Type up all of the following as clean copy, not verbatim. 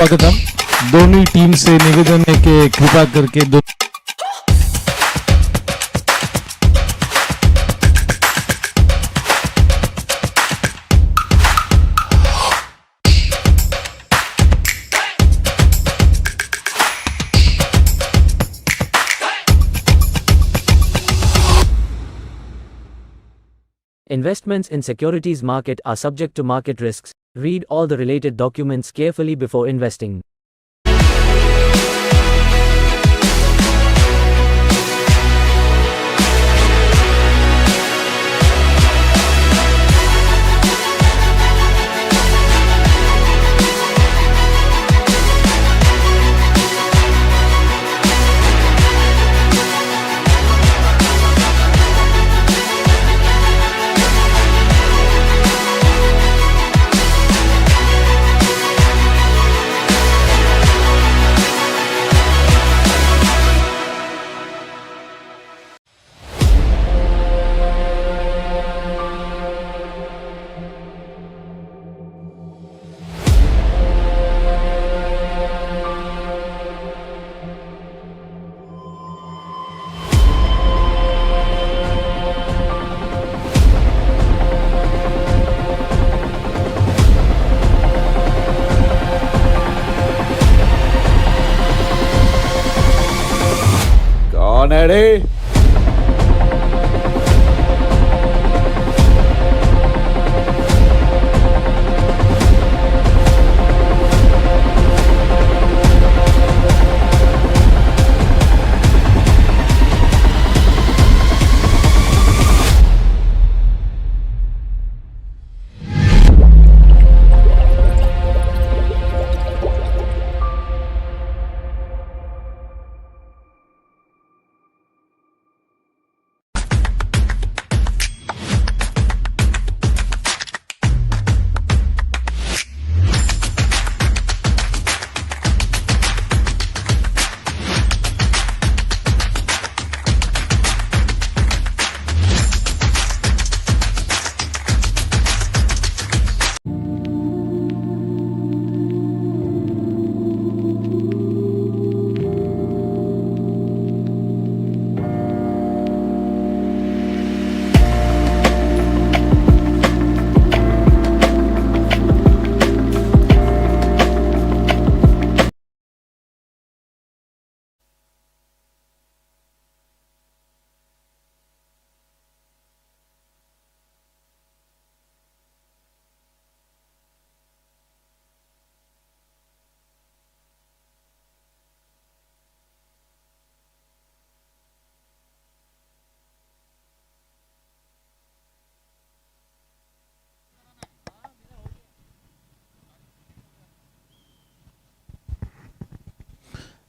स्वागतम। दोनों टीम से निवेदन है कि कृपा करके दो Investments in securities market are subject to market risks. Read all the related documents carefully before investing. कौन है रे?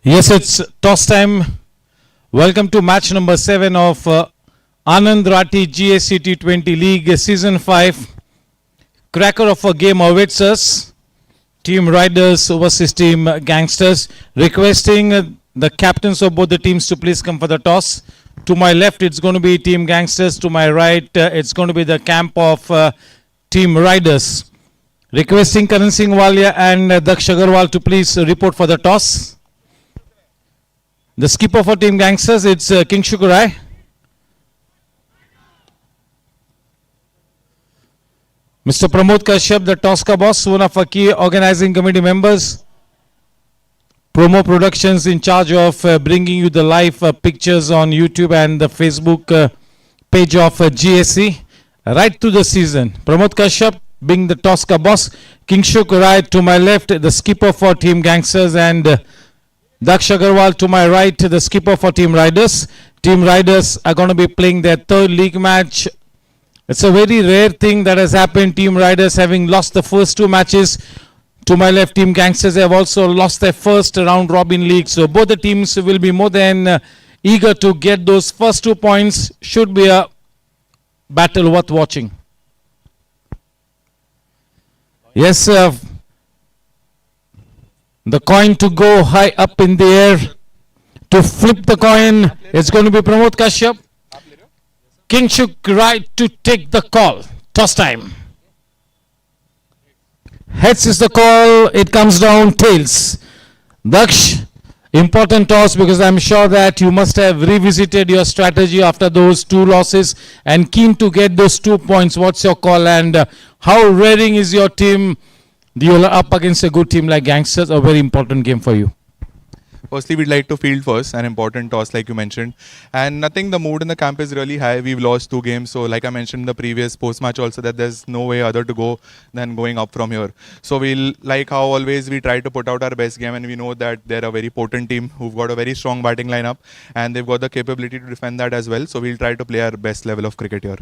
Yes, it's toss time. Welcome to match number 7 of Anandrathi Gsc T20 League Season 5. Cracker of a game awaits us. Team Riders versus Team Gangsters. Requesting the captains of both the teams to please come for the toss. To my left, it's going to be Team Gangsters. To my right, it's going to be the camp of Team Riders. Requesting Karan Singh Walia and Daksh Agarwal to please report for the toss. The skipper for Team Gangsters, it's King Shukurai. Mr. Pramod Kashyap, the toss ka boss, one of our key organizing committee members. Promo Productions in charge of bringing you the live pictures on YouTube and the Facebook page of GSC right through the season. Pramod Kashyap being the toss ka boss. King Shukurai to my left, the skipper for Team Gangsters, and Daksh Agarwal to my right, the skipper for Team Riders. Team Riders are going to be playing their third league match. It's a very rare thing that has happened. Team Riders having lost the first 2 matches. To my left, Team Gangsters have also lost their first round robin league. So both the teams will be more than eager to get those first 2 points. Should be a battle worth watching. Yes, the coin to go high up in the air. To flip the coin, it's going to be Pramod Kashyap. King Shuk right to take the call. Toss time. Heads is the call. It comes down tails. Daksh, important toss because I'm sure that you must have revisited your strategy after those two losses and keen to get those 2 points. What's your call and how raring is your team? You're up against a good team like Gangsters, a very important game for you. Firstly, we'd like to field first, an important toss like you mentioned. And nothing, the mood in the camp is really high. We've lost 2 games. So like I mentioned in the previous post-match also that there's no way other to go than going up from here. So we'll, like how always we try to put out our best game, and we know that they're a very potent team who've got a very strong batting lineup and they've got the capability to defend that as well. So we'll try to play our best level of cricket here.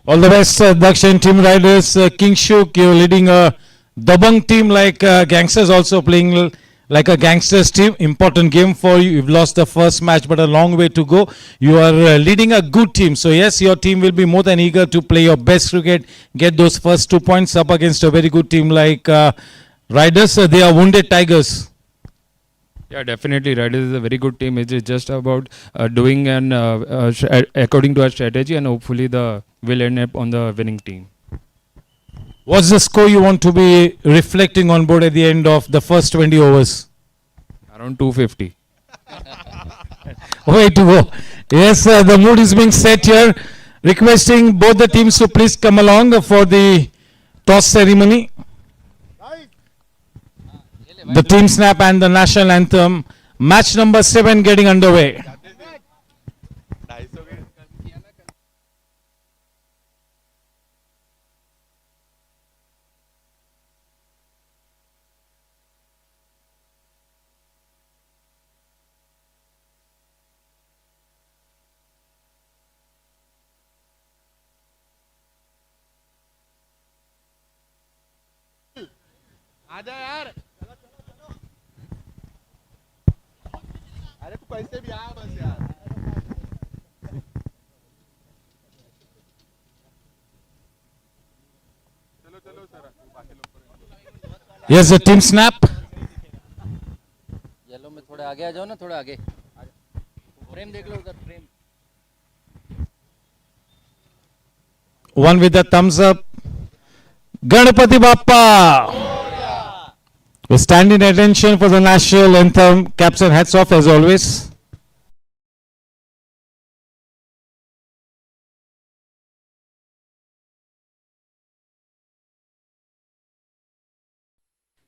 All the best, Daksh and Team Riders. King Shuk, you're leading a Dabang team like Gangsters, also playing like a Gangsters team. Important game for you. You've lost the first match, but a long way to go. You are leading a good team. So yes, your team will be more than eager to play your best cricket, get those first 2 points up against a very good team like Riders. They are wounded tigers. Yeah, definitely. Riders is a very good team. It is just about doing and according to our strategy, and hopefully the will end up on the winning team. What's the score you want to be reflecting on board at the end of the first 20 overs? Around 250. Way to go. Yes, the mood is being set here. Requesting both the teams to please come along for the toss ceremony. The team snap and the national anthem. Match number 7 getting underway. अरे तू कैसे भी आ बस यार. चलो चलो sir बाकी लोग. Yes, the team snap. Yellow में थोड़ा आगे आ जाओ ना, थोड़ा आगे. फ्रेम देख लो उधर, frame. One with the thumbs up. Ganapati Bappa. We stand in attention for the national anthem. Caps and hats off as always.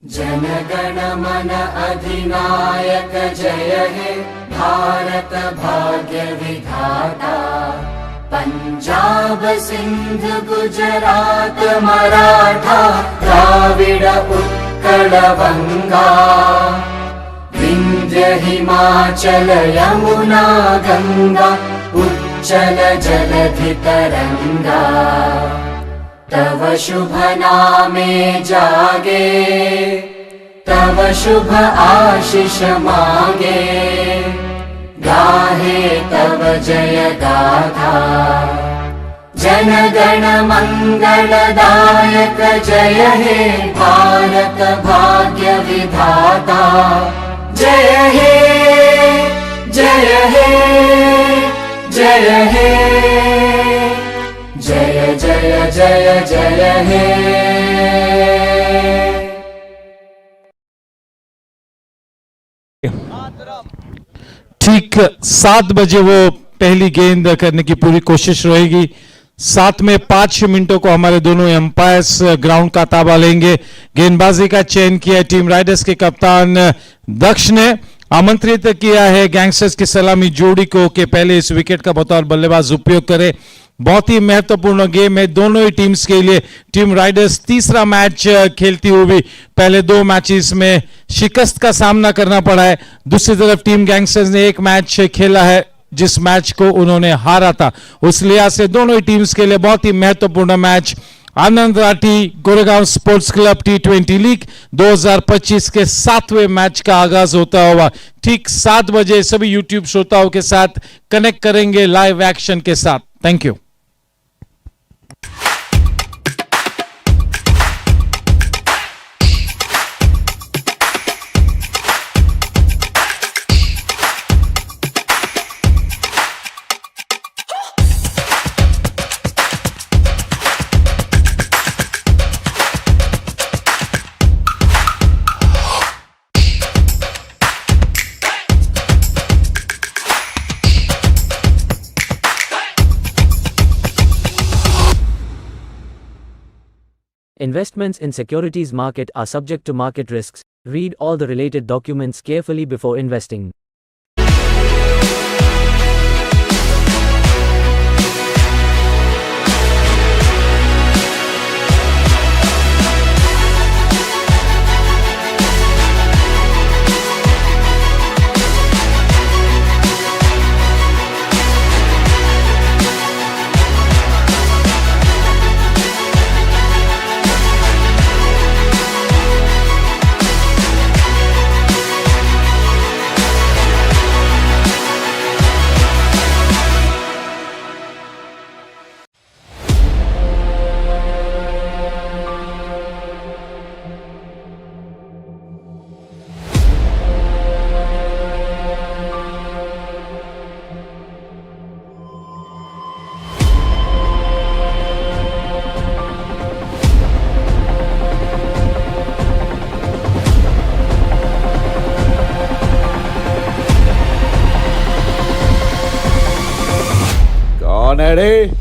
जनगण मन अधिनायक जय हे भारत भाग्य विधाता. पंजाब सिंध गुजरात मराठा द्राविड उत्कल बंगा. विंध्य हिमाचल यमुना गंगा उच्चल जलधि तरंगा. तव शुभ नामे जागे, तव शुभ आशीष मांगे. गाहे तव जय गाथा. जन गण मंगलदायक जय हे भारत भाग्य विधाता. जय हे जय हे जय हे जय जय जय जय हे. ठीक 7 बजे वो पहली गेंद करने की पूरी कोशिश रहेगी. 7 में 5 मिनटों को हमारे दोनों एम्पायर्स ग्राउंड का ताबा लेंगे. गेंदबाजी का चयन किया टीम राइडर्स के कप्तान दक्ष ने. आमंत्रित किया है गैंगस्टर्स की सलामी जोड़ी को कि पहले इस विकेट का बतौर बल्लेबाज उपयोग करे. बहुत ही महत्वपूर्ण गेम है दोनों ही टीम्स के लिए. टीम राइडर्स तीसरा मैच खेलती हुई पहले 2 मैचेस में शिकस्त का सामना करना पड़ा है. दूसरी तरफ टीम गैंगस्टर्स ने एक मैच खेला है जिस मैच को उन्होंने हारा था. उस लिहाज से दोनों ही टीम्स के लिए बहुत ही महत्वपूर्ण match. आनंदराठी Goregaon sports club T20 league 2025 के 7वें मैच का आगाज होता हुआ ठीक 7 बजे सभी यूट्यूब श्रोताओं के साथ कनेक्ट करेंगे लाइव एक्शन के साथ. Thank you. Investments in securities market are subject to market risks. Read all the related documents carefully before investing. कौन है रे?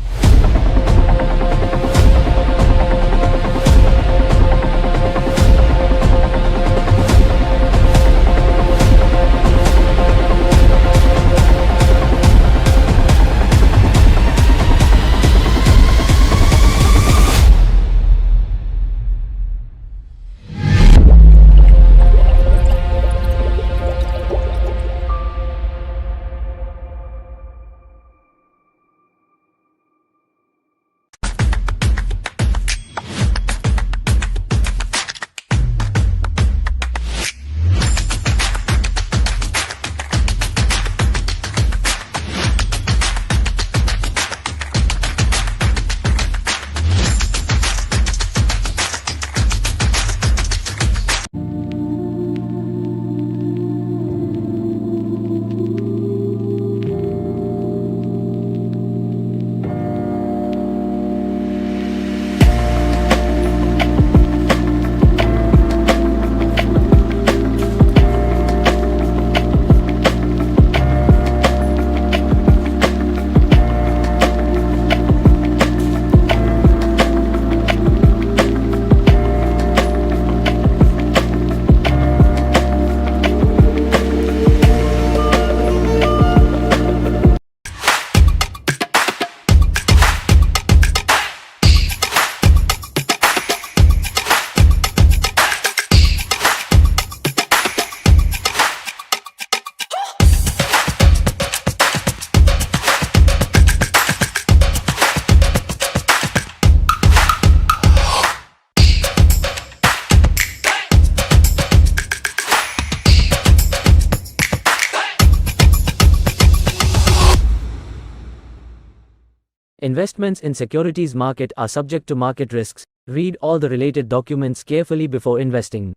Investments in securities market are subject to market risks. Read all the related documents carefully before investing.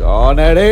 कौन है रे?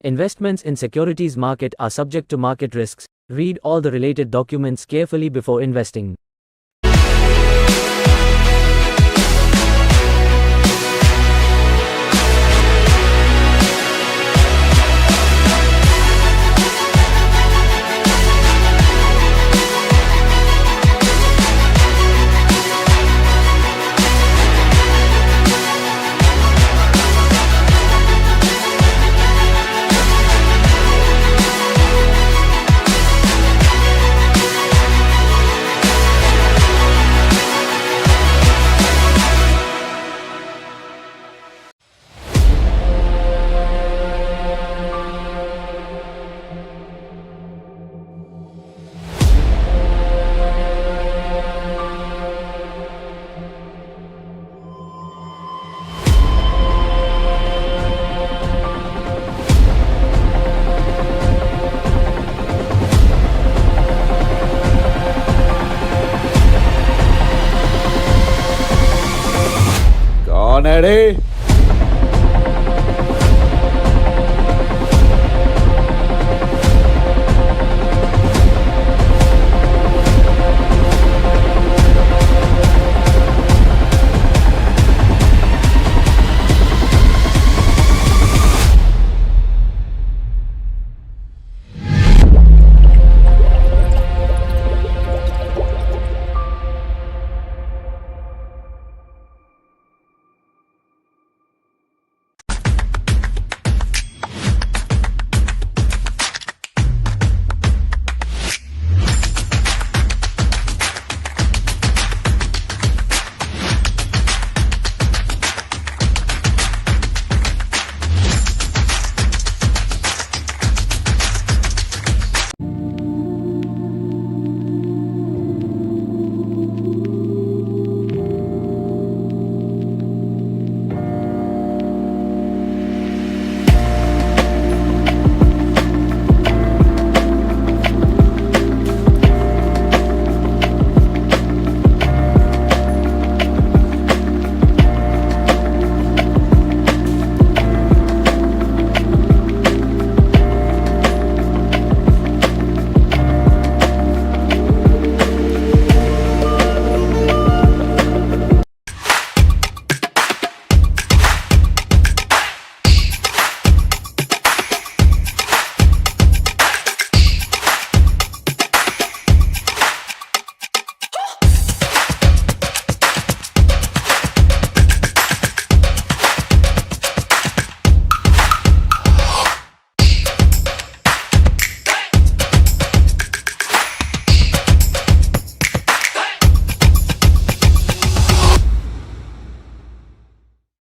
Investments in securities market are subject to market risks. Read all the related documents carefully before investing. कौन है रे?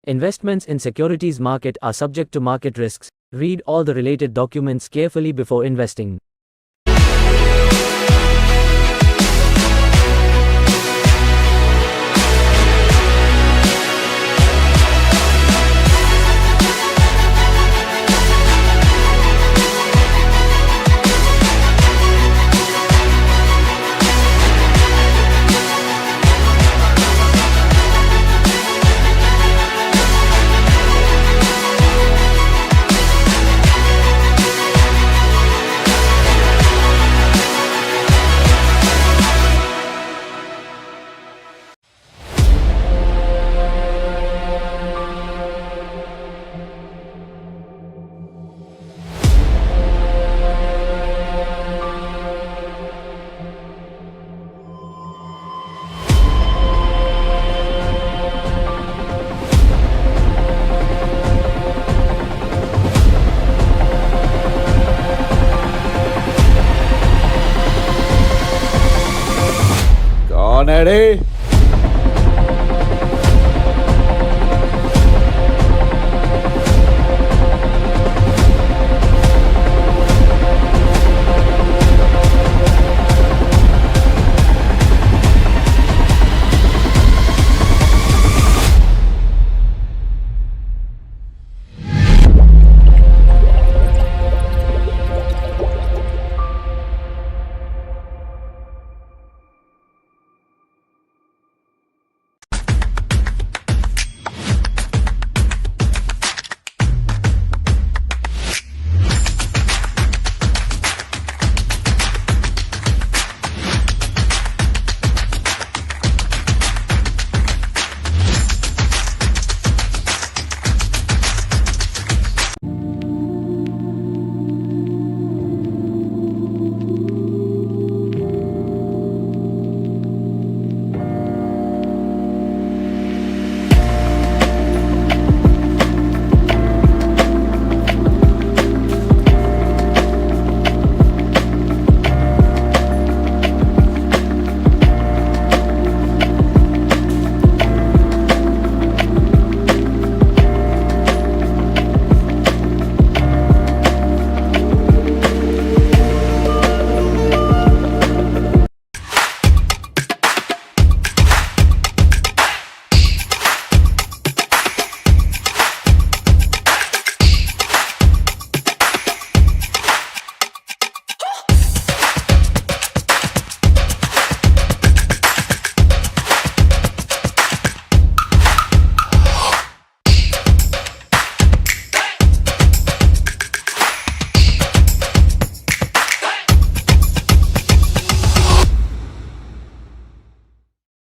Investments in securities market are subject to market risks. Read all the related documents carefully before investing. कौन है रे?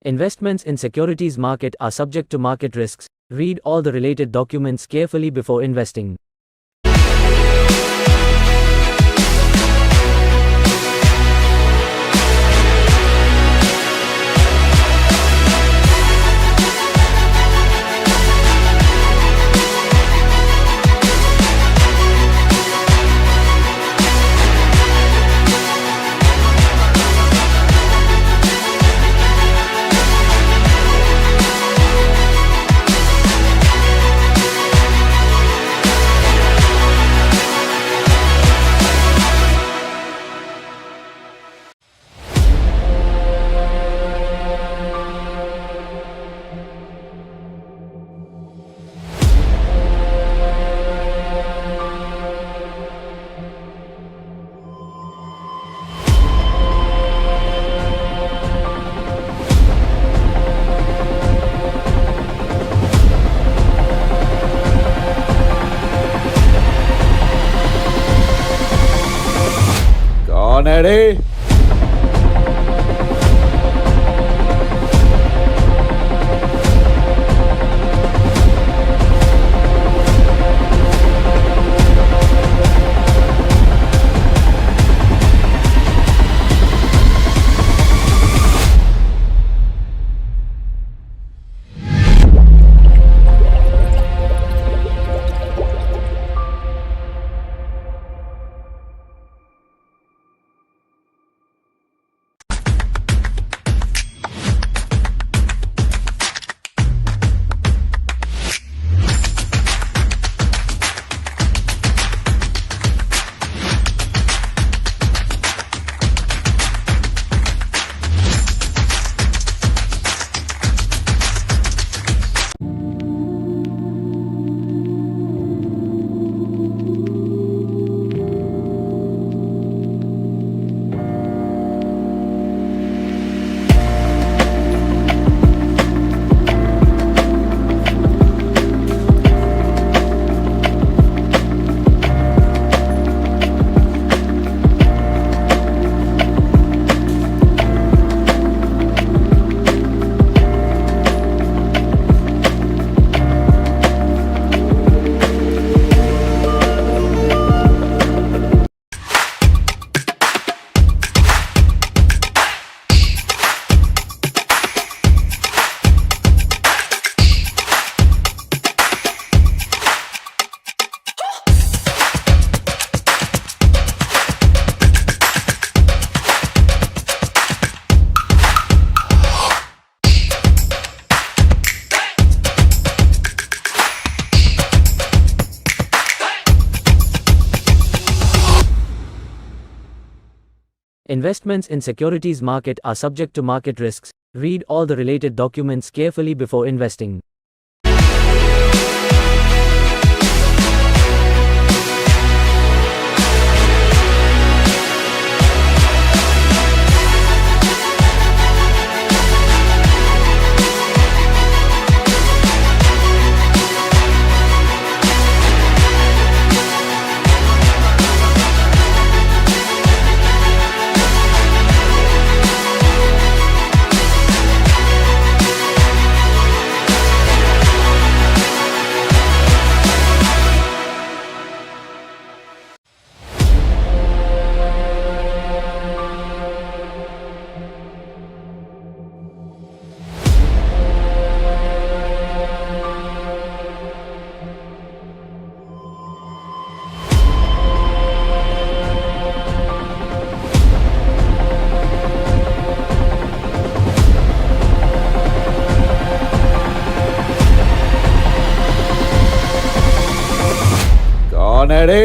Investments in securities market are subject to market risks. Read all the related documents carefully before investing. कौन है रे? Investments in securities market are subject to market risks. Read all the related documents carefully before investing. कौन है रे?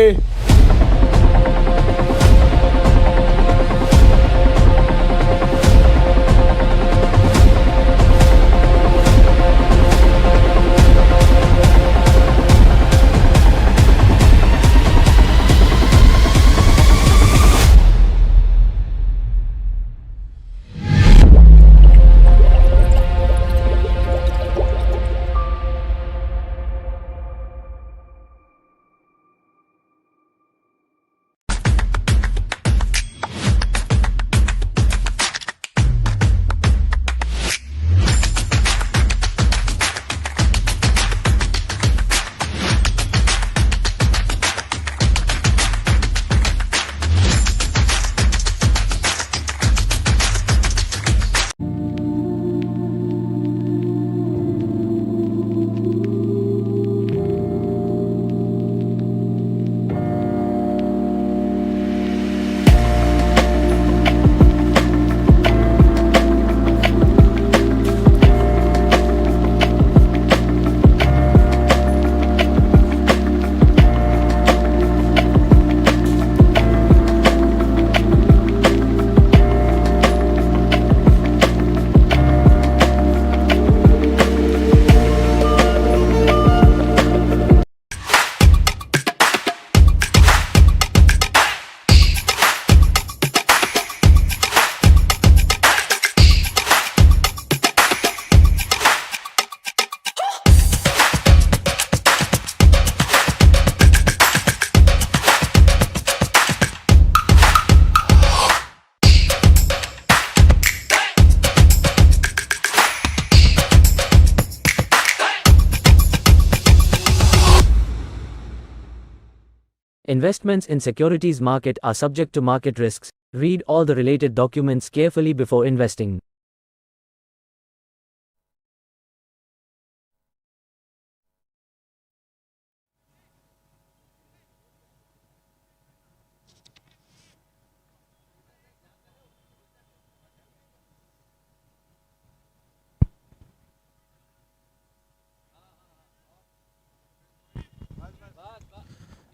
Investments in securities market are subject to market risks. Read all the related documents carefully before investing.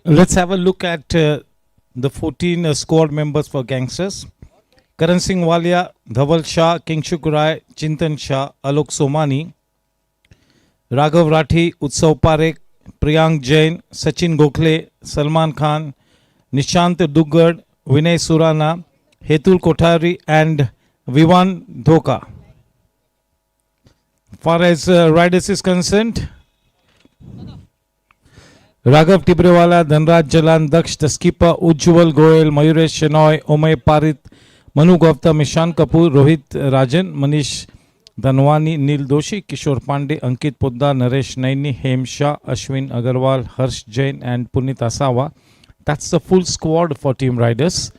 Let's have a look at the 14 squad members for Gangsters. Karan Singh Walia, Dhaval Shah, Kingshuk Rai, Chintan Shah, Alok Somani, Raghav Rathi, Utsav Parekh, Priyank Jain, Sachin Gokhale, Salman Khan, Nishant Duggad, Vinay Surana, Hetul Kothari and Vivan Dhoka. Far as riders is concerned, Raghav Tibrewala, Dhanraj Jalan, Daksh the skipper, Ujjwal Goel, Mayuresh Shenoy, Omay Parith, Manu Gupta, Ishan Kapoor, Rohit Rajan, Manish Dhanwani, Neil Doshi, Kishore Pandey, Ankit Poddar, Naresh Naini, Hem Shah, Ashwin Agarwal, Harsh Jain and Punit Asawa. That's the full squad for Team Riders.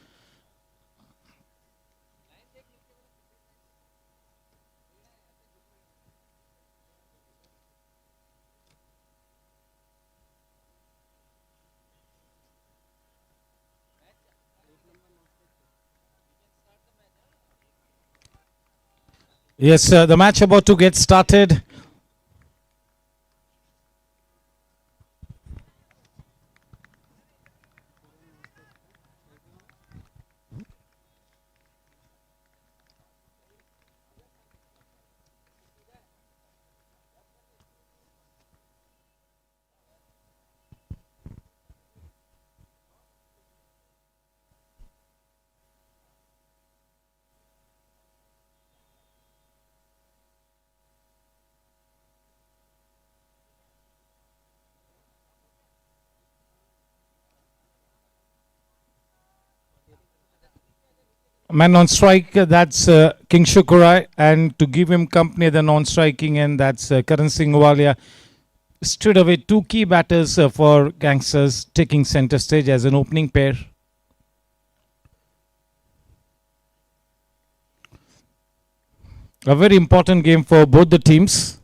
Yes, the match about to get started. Man on strike, that's Kingshuk Rai, and to give him company, the non-striking end, that's Karan Singh Walia. Straight away, two key batters for Gangsters taking center stage as an opening pair. A very important game for both the teams.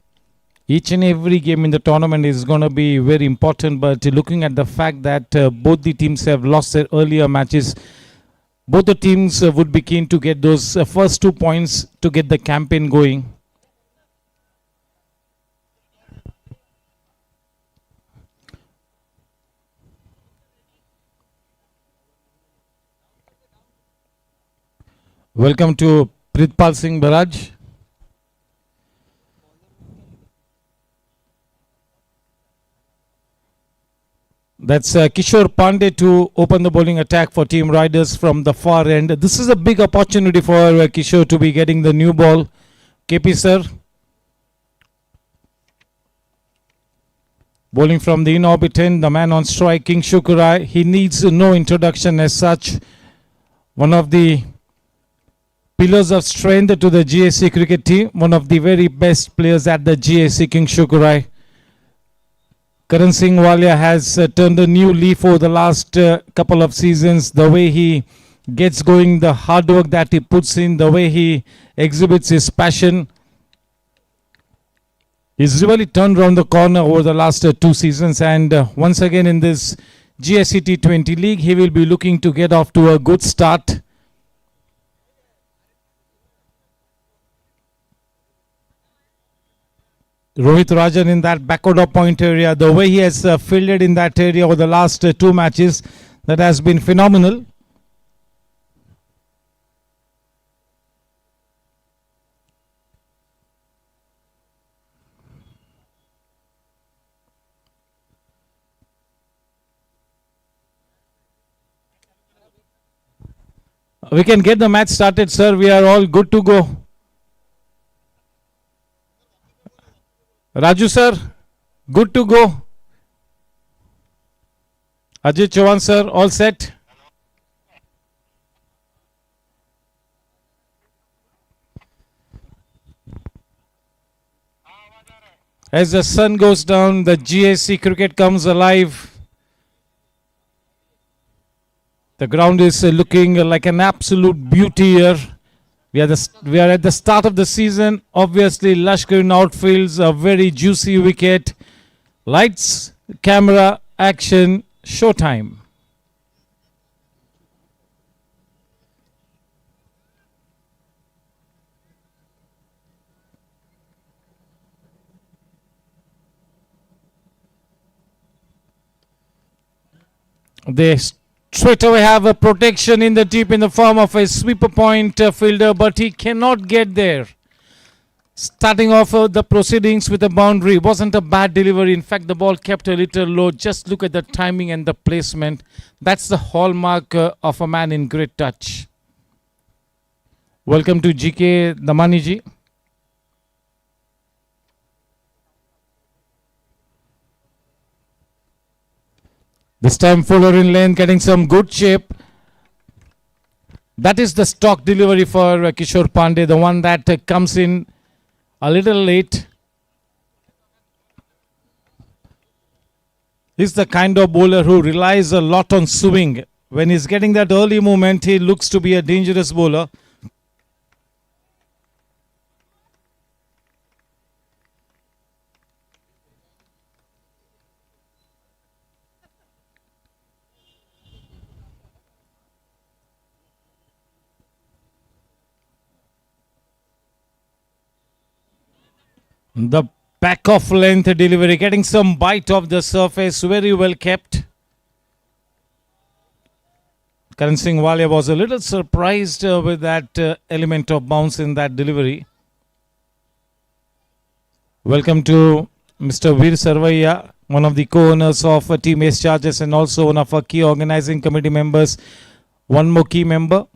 Each and every game in the tournament is going to be very important, but looking at the fact that both the teams have lost their earlier matches, both the teams would be keen to get those first 2 points to get the campaign going. Welcome to Pritpal Singh Baraj. That's Kishore Pandey to open the bowling attack for Team Riders from the far end. This is a big opportunity for Kishore to be getting the new ball. KP sir. Bowling from the in-orbit end, the man on strike, Kingshuk Rai. He needs no introduction as such. One of the pillars of strength to the Gsc cricket team. One of the very best players at the Gsc, Kingshuk Rai. Karan Singh Walia has turned a new leaf over the last couple of seasons. The way he gets going, the hard work that he puts in, the way he exhibits his passion. He's really turned around the corner over the last 2 seasons, and once again in this Gsc T20 league, he will be looking to get off to a good start. Rohit Rajan in that backward point area, the way he has fielded in that area over the last 2 matches, that has been phenomenal. We can get the match started, sir. We are all good to go. Raju sir, good to go. Ajit Chauhan sir, all set. As the sun goes down, the Gsc cricket comes alive. The ground is looking like an absolute beauty here. We are at the start of the season. Obviously, lush green outfields, a very juicy wicket. Lights, camera, action, showtime. They straight away have a protection in the deep in the form of a sweeper point fielder, but he cannot get there. Starting off the proceedings with a boundary wasn't a bad delivery. In fact, the ball kept a little low. Just look at the timing and the placement. That's the hallmark of a man in great touch. Welcome to GK Damaniji. This time Fuller in lane, getting some good shape. That is the stock delivery for Kishore Pandey, the one that comes in a little late. He's the kind of bowler who relies a lot on swing. When he's getting that early movement, he looks to be a dangerous bowler. The back of length delivery, getting some bite of the surface, very well kept. Karan Singh Walia was a little surprised with that element of bounce in that delivery. Welcome to Mr. Veer Sarvaiya, one of the co-owners of Team Ace Charges and also one of our key organizing committee members. One more key member.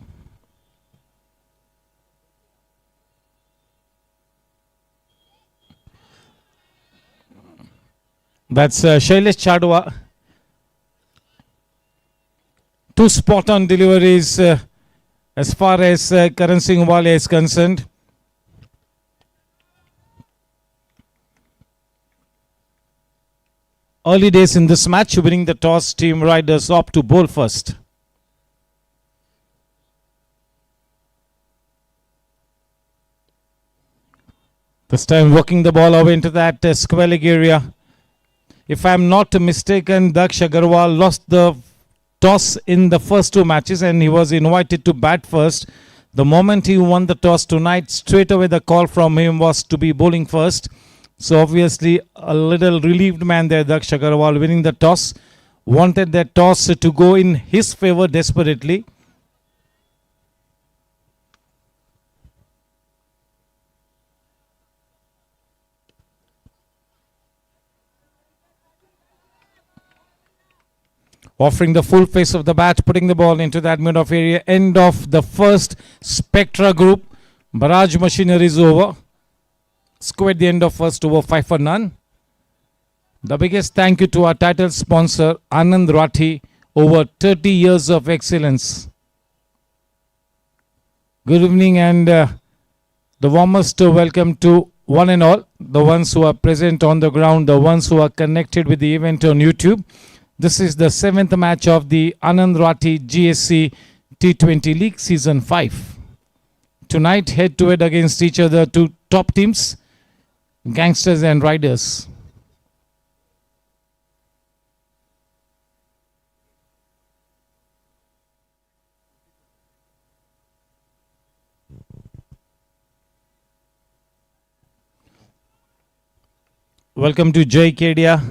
That's Shailesh Chadwa. Two spot-on deliveries as far as Karan Singh Walia is concerned. Early days in this match, winning the toss, Team Riders opt to bowl first. This time working the ball away into that square leg area. If I am not mistaken, Daksh Agarwal lost the toss in the first two matches and he was invited to bat first. The moment he won the toss tonight, straight away the call from him was to be bowling first. So obviously a little relieved man there, Daksh Agarwal, winning the toss. Wanted that toss to go in his favor desperately. Offering the full face of the bat, putting the ball into that mid-off area. End of the first Spectra group. Barrage machinery is over. Score at the end of first over, 5 for none. The biggest thank you to our title sponsor, Anandrathi, over 30 years of excellence. Good evening and the warmest welcome to one and all, the ones who are present on the ground, the ones who are connected with the event on YouTube. This is the 7th match of the Anandrathi Gsc T20 League Season 5. Tonight, head-to-head against each other, two top teams, Gangsters and Riders. Welcome to Jai Kedia.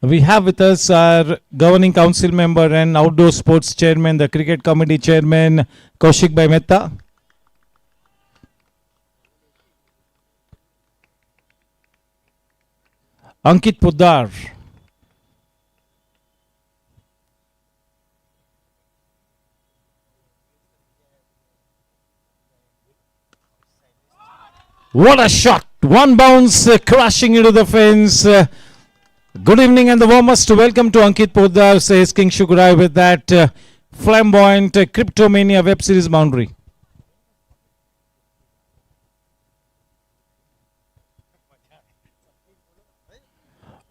We have with us our governing council member and outdoor sports chairman, the cricket committee chairman, Kaushik Bhai Mehta. Ankit Poddar. What a shot! One bounce crashing into the fence. Good evening and the warmest welcome to Ankit Poddar, says King Shukurai with that flamboyant Cryptomania web series boundary.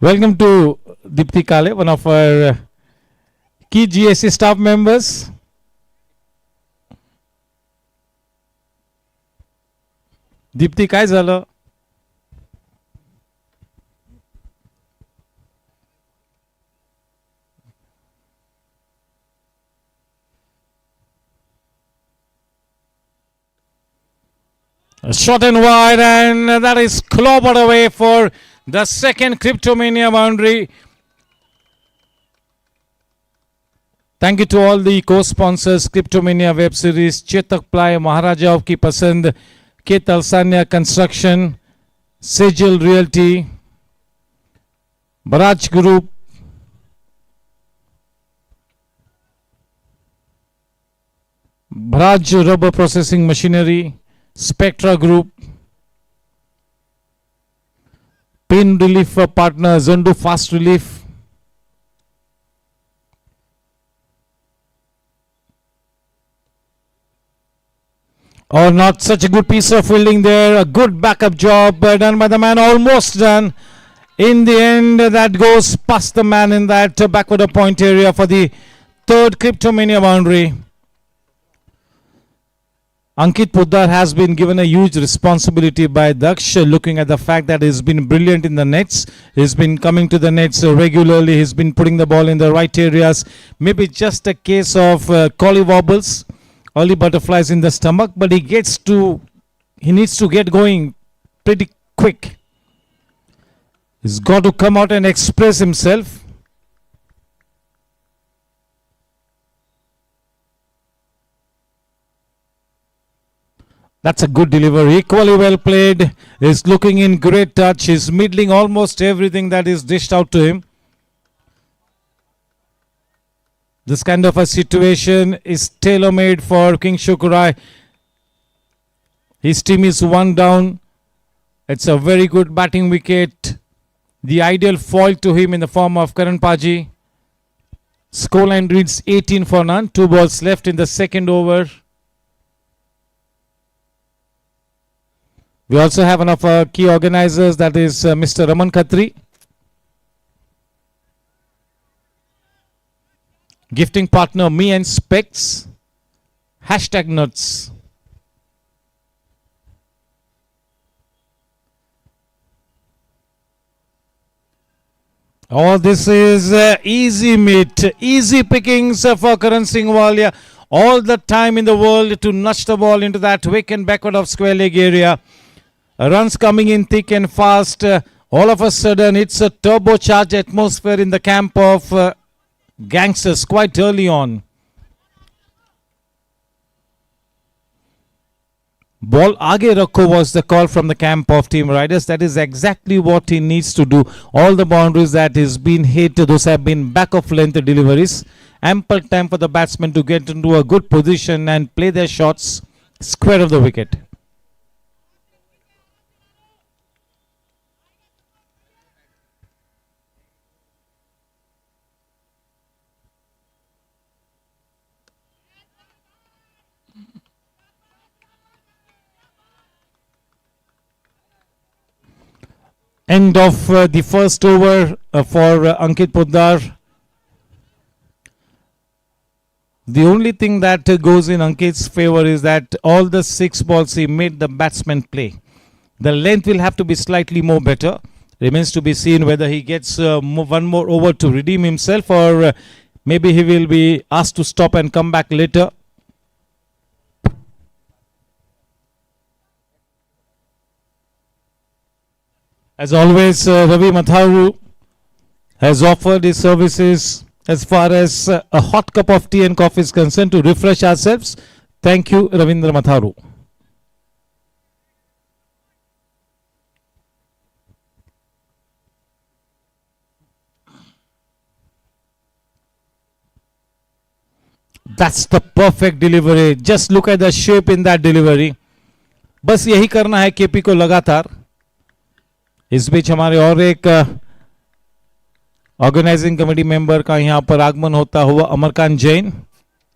Welcome to Dipti Kale, one of our key GSC staff members. Dipti, काय झालं? Short and wide, and that is clobbered away for the second Cryptomania boundary. Thank you to all the co-sponsors, Cryptomania web series, Chetak Ply, Maharaja of Ki Pasand, K. Talsanya Construction, Sejal Realty, Baraj Group, Baraj Rubber Processing Machinery, Spectra Group, Pain Relief Partner, Zondu Fast Relief, or not such a good piece of fielding there. A good backup job done by the man, almost done. In the end, that goes past the man in that backward point area for the third Cryptomania boundary. Ankit Poddar has been given a huge responsibility by Daksh, looking at the fact that he's been brilliant in the nets. He's been coming to the nets regularly. He's been putting the ball in the right areas. Maybe just a case of collie wobbles, early butterflies in the stomach, but he needs to get going pretty quick. He's got to come out and express himself. That's a good delivery, equally well played. He's looking in great touch. He's middling almost everything that is dished out to him. This kind of a situation is tailor-made for King Shukurai. His team is one down. It's a very good batting wicket. The ideal foil to him in the form of Karan Paji. Scoreline reads 18 for none. 2 balls left in the second over. We also have one of our key organizers, that is Mr. Raman Khatri. Gifting partner, me and Specs. Hashtag nuts. Oh, this is easy meat. Easy pickings for Karan Singh Walia. All the time in the world to nudge the ball into that wick and backward of square leg area. Runs coming in thick and fast. All of a sudden, it's a turbocharged atmosphere in the camp of Gangsters quite early on. Ball aage rakho was the call from the camp of Team Riders. That is exactly what he needs to do. All the boundaries that has been hit, those have been back of length deliveries. Ample time for the batsmen to get into a good position and play their shots square of the wicket. End of the first over for Ankit Poddar. The only thing that goes in Ankit's favor is that all the 6 balls he made the batsman play. The length will have to be slightly more better. Remains to be seen whether he gets one more over to redeem himself, or maybe he will be asked to stop and come back later. As always, Ravi Matharu has offered his services as far as a hot cup of tea and coffee is concerned to refresh ourselves. Thank you, Ravindra Matharu. That's the perfect delivery. Just look at the shape in that delivery. बस यही करना है KP को लगातार. इस बीच हमारे और एक ऑर्गेनाइजिंग कमेटी मेंबर का यहां पर आगमन होता हुआ अमरकांत जैन.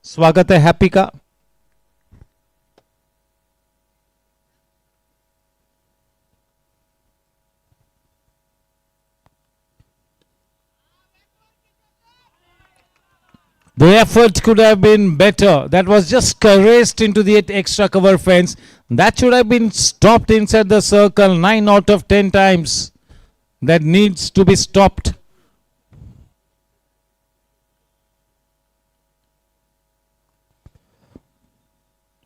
स्वागत है हैप्पी का. The effort could have been better. That was just caressed into the extra cover fence. That should have been stopped inside the circle 9 out of 10 times. That needs to be stopped.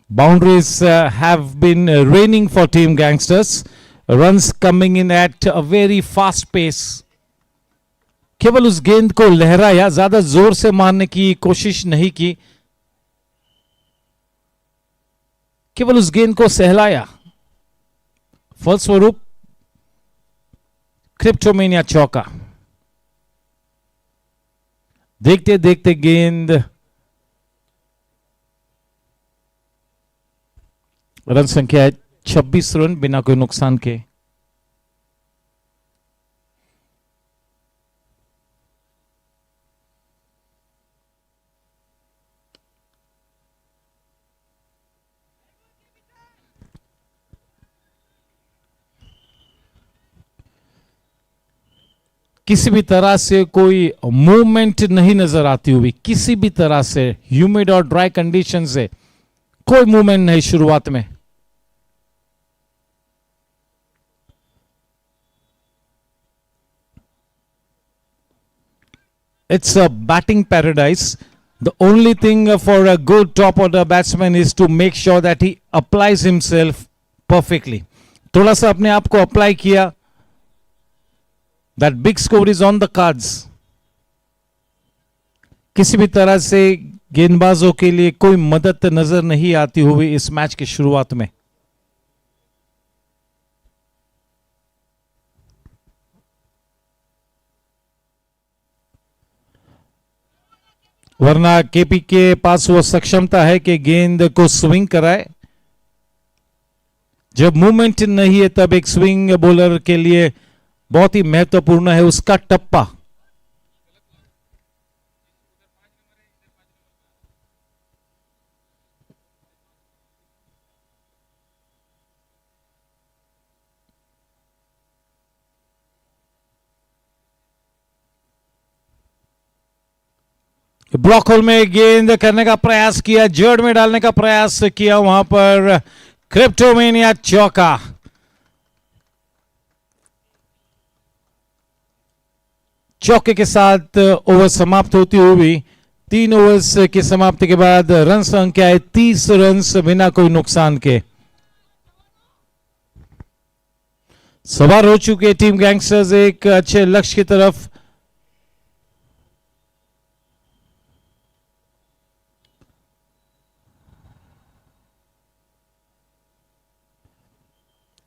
Boundaries have been raining for Team Gangsters. Runs coming in at a very fast pace. केवल उस गेंद को लहराया, ज्यादा जोर से मारने की कोशिश नहीं की, केवल उस गेंद को सहलाया. फलस्वरूप क्रिप्टोमेनिया चौका. देखते देखते गेंद रन संख्या है 26 रन बिना कोई नुकसान के. किसी भी तरह से कोई मूवमेंट नहीं नजर आती हुई, किसी भी तरह से ह्यूमिड और ड्राई कंडीशन से कोई मूवमेंट नहीं शुरुआत में. It's a batting paradise. The only thing for a good top order batsman is to make sure that he applies himself perfectly. थोड़ा सा अपने आप को अप्लाई किया. That big score is on the cards. किसी भी तरह से गेंदबाजों के लिए कोई मदद नजर नहीं आती हुई इस मैच की शुरुआत में. वरना केपी के पास वो सक्षमता है कि गेंद को स्विंग कराए. जब मूवमेंट नहीं है तब एक स्विंग बॉलर के लिए बहुत ही महत्वपूर्ण है उसका टप्पा. ब्लॉक होल में गेंद करने का प्रयास किया, जड़ में डालने का प्रयास किया, वहां पर क्रिप्टोमेनिया चौका. चौके के साथ ओवर समाप्त होती हुई 3 ओवर्स की समाप्ति के बाद रन संख्या है 30 रन बिना कोई नुकसान के. सवार हो चुके टीम गैंगस्टर्स एक अच्छे लक्ष्य की तरफ.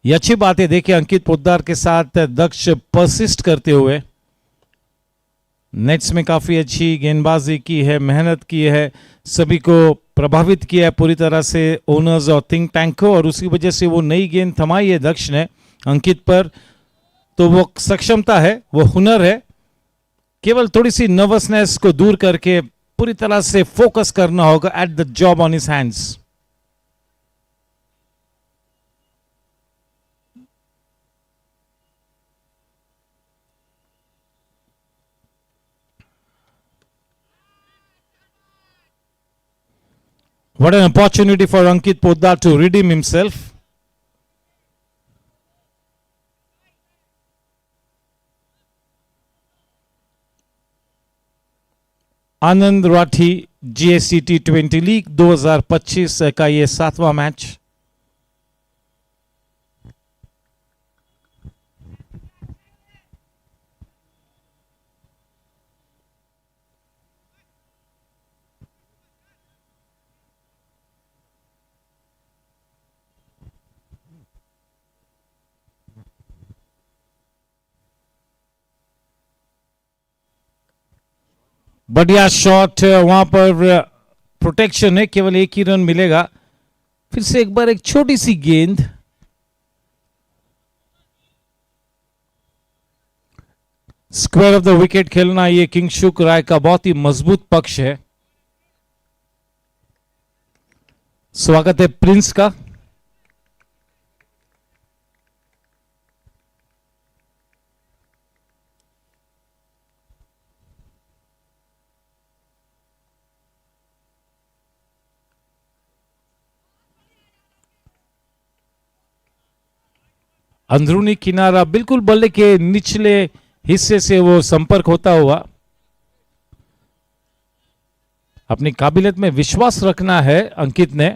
ये अच्छी बात है. देखिए अंकित पोद्दार के साथ दक्ष परसिस्ट करते हुए नेट्स में काफी अच्छी गेंदबाजी की है, मेहनत की है, सभी को प्रभावित किया है पूरी तरह से ओनर्स और थिंक टैंक को, और उसी वजह से वो नई गेंद थमाई है दक्ष ने अंकित पर. तो वो सक्षमता है, वो हुनर है. केवल थोड़ी सी नर्वसनेस को दूर करके पूरी तरह से फोकस करना होगा at the job on his hands. What an opportunity for Ankit Poddar to redeem himself. Anandrathi Gsc T20 league 2025 का ये 7वां मैच. बढ़िया शॉट, वहां पर प्रोटेक्शन है, केवल एक ही रन मिलेगा. फिर से एक बार एक छोटी सी गेंद. स्क्वायर ऑफ द विकेट खेलना ये किंगशुक राय का बहुत ही मजबूत पक्ष है. स्वागत है प्रिंस का. अंदरूनी किनारा बिल्कुल बल्ले के निचले हिस्से से वो संपर्क होता हुआ। अपनी काबिलियत में विश्वास रखना है अंकित ने।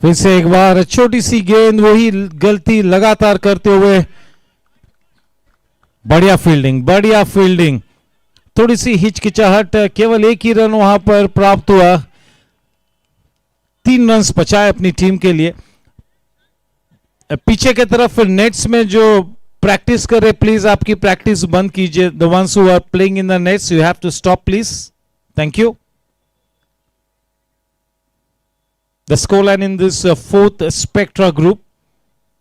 फिर से एक बार छोटी सी गेंद, वही गलती लगातार करते हुए। बढ़िया फील्डिंग, बढ़िया फील्डिंग। थोड़ी सी हिचकिचाहट, केवल एक ही रन वहां पर प्राप्त हुआ। 3 रन बचाए अपनी टीम के लिए। पीछे के तरफ नेट्स में जो प्रैक्टिस कर रहे, प्लीज आपकी प्रैक्टिस बंद कीजिए। The ones who are playing in the nets, you have to stop please. Thank you. The scoreline in this fourth Spectra group,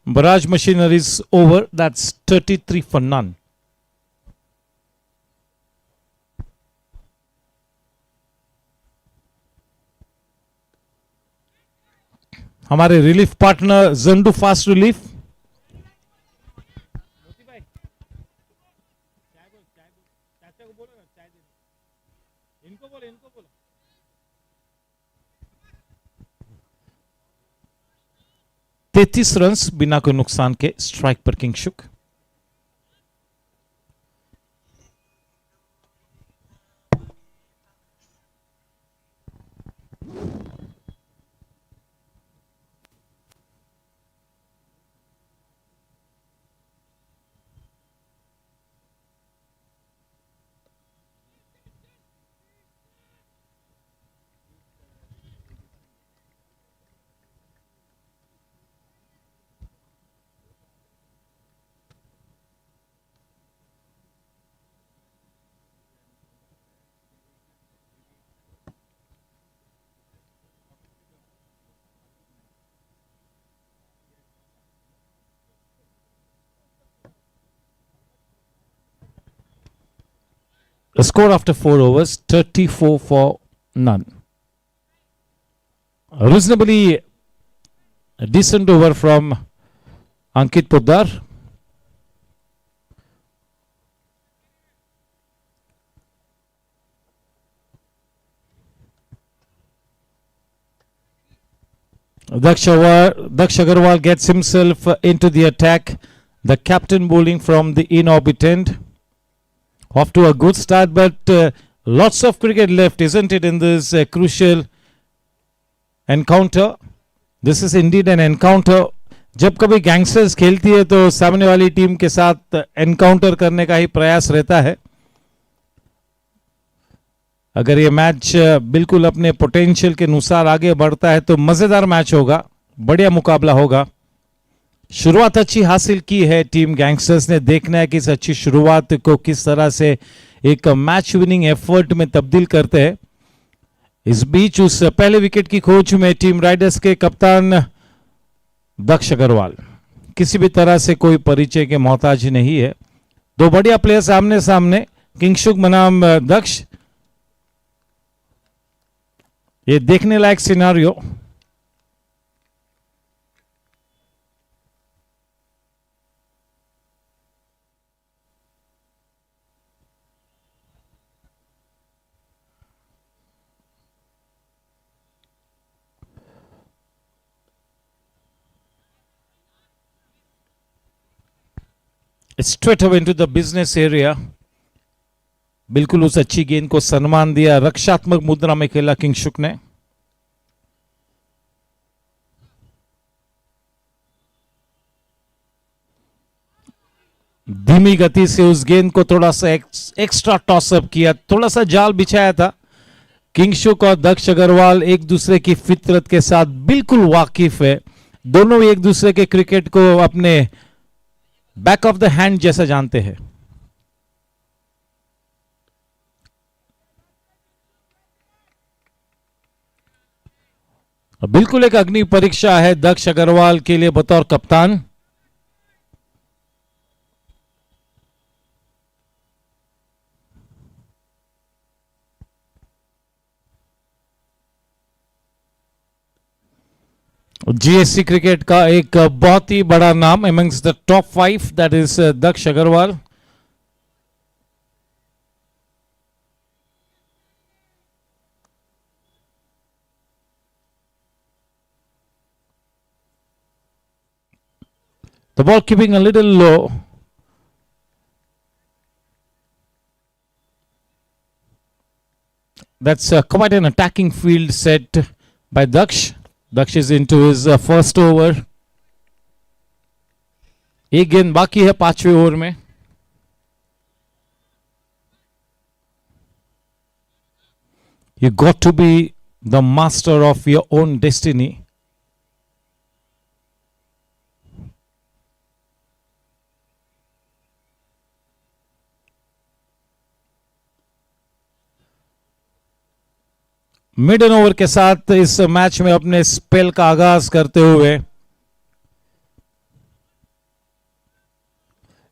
Barrage Machinery is over. That's 33 for none. हमारे relief partner Zandu fast relief. इनको बोले 33 run बिना कोई नुकसान के strike पर Kingshuk. The score after 4 overs, 34 for none. A reasonably decent over from Ankit Poddar. Daksh Agarwal gets himself into the attack. The captain bowling from the in-orbit end. Off to a good start, but lots of cricket left, isn't it, in this crucial encounter? This is indeed an encounter. जब कभी gangsters खेलती है तो सामने वाली team के साथ encounter करने का ही प्रयास रहता है। अगर ये मैच बिल्कुल अपने पोटेंशियल के अनुसार आगे बढ़ता है तो मजेदार मैच होगा, बढ़िया मुकाबला होगा। शुरुआत अच्छी हासिल की है टीम गैंगस्टर्स ने। देखना है कि इस अच्छी शुरुआत को किस तरह से एक मैच विनिंग एफर्ट में तब्दील करते हैं। इस बीच उस पहले विकेट की खोज में टीम राइडर्स के कप्तान दक्ष अग्रवाल किसी भी तरह से कोई परिचय के मोहताज नहीं है। दो बढ़िया प्लेयर आमने सामने, किंगशुक बनाम दक्ष। ये देखने लायक scenario. Straight away into the business area. बिल्कुल उस अच्छी गेंद को सम्मान दिया, रक्षात्मक मुद्रा में खेला किंगशुक ने। धीमी गति से उस गेंद को थोड़ा सा एक्स्ट्रा टॉसअप किया, थोड़ा सा जाल बिछाया था। किंगशुक और दक्ष अग्रवाल एक दूसरे की फितरत के साथ बिल्कुल वाकिफ है। दोनों एक दूसरे के क्रिकेट को अपने बैक ऑफ द हैंड जैसा जानते हैं। बिल्कुल एक अग्नि परीक्षा है दक्ष अग्रवाल के लिए बतौर कप्तान। जीएससी क्रिकेट का एक बहुत ही बड़ा नाम amongst the top 5, that is Daksha Agarwal. The ball keeping a little low. That's quite an attacking field set by Daksh. Daksh is into his first over. एक गेंद बाकी है 5वें ओवर में. You got to be the master of your own destiny. Mid over के साथ इस match में अपने स्पेल का आगाज करते हुए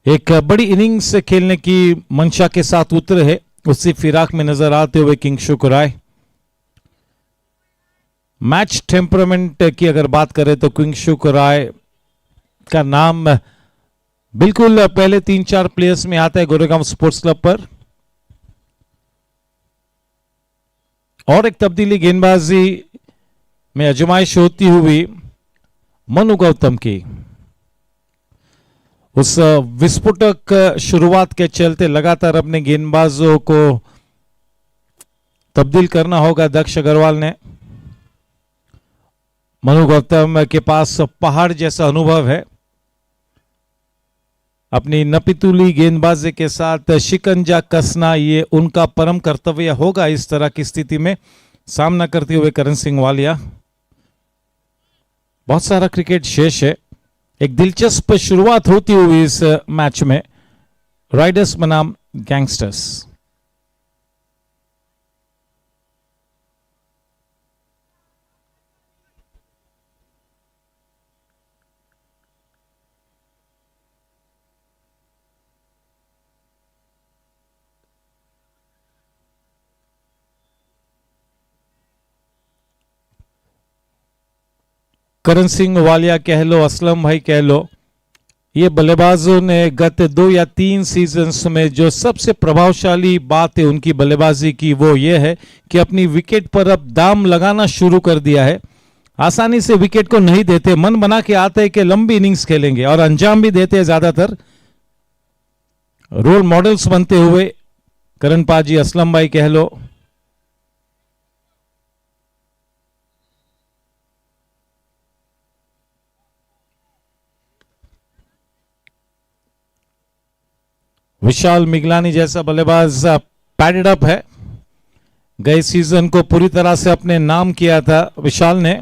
एक बड़ी इनिंग्स खेलने की मंशा के साथ उतरे हैं, उसी फिराक में नजर आते हुए किंगशुक राय. मैच टेम्परामेंट की अगर बात करें तो किंगशुक राय का नाम बिल्कुल पहले 3-4 प्लेयर्स में आता है गोरेगांव स्पोर्ट्स क्लब पर. और एक तब्दीली गेंदबाजी में आजमाइश होती हुई मनु गौतम की. उस विस्फोटक शुरुआत के चलते लगातार अपने गेंदबाजों को तब्दील करना होगा दक्ष अग्रवाल ने. मनु गौतम के पास पहाड़ जैसा अनुभव है. अपनी नपीतुली गेंदबाजी के साथ शिकंजा कसना ये उनका परम कर्तव्य होगा इस तरह की स्थिति में सामना करते हुए करण सिंह वालिया. बहुत सारा क्रिकेट शेष है. एक दिलचस्प शुरुआत होती हुई इस मैच में राइडर्स बनाम गैंगस्टर्स. करण सिंह वालिया कह लो, असलम भाई कह लो, ये बल्लेबाजों ने गत 2 या 3 सीजन्स में जो सबसे प्रभावशाली बात है उनकी बल्लेबाजी की वो ये है कि अपनी विकेट पर अब दाम लगाना शुरू कर दिया है. आसानी से विकेट को नहीं देते, मन बना के आते हैं कि लंबी इनिंग्स खेलेंगे और अंजाम भी देते हैं. ज्यादातर रोल मॉडल्स बनते हुए करण पाजी, असलम भाई कह लो. विशाल मिगलानी जैसा बल्लेबाज पैडेड अप है. गए सीजन को पूरी तरह से अपने नाम किया था विशाल ने.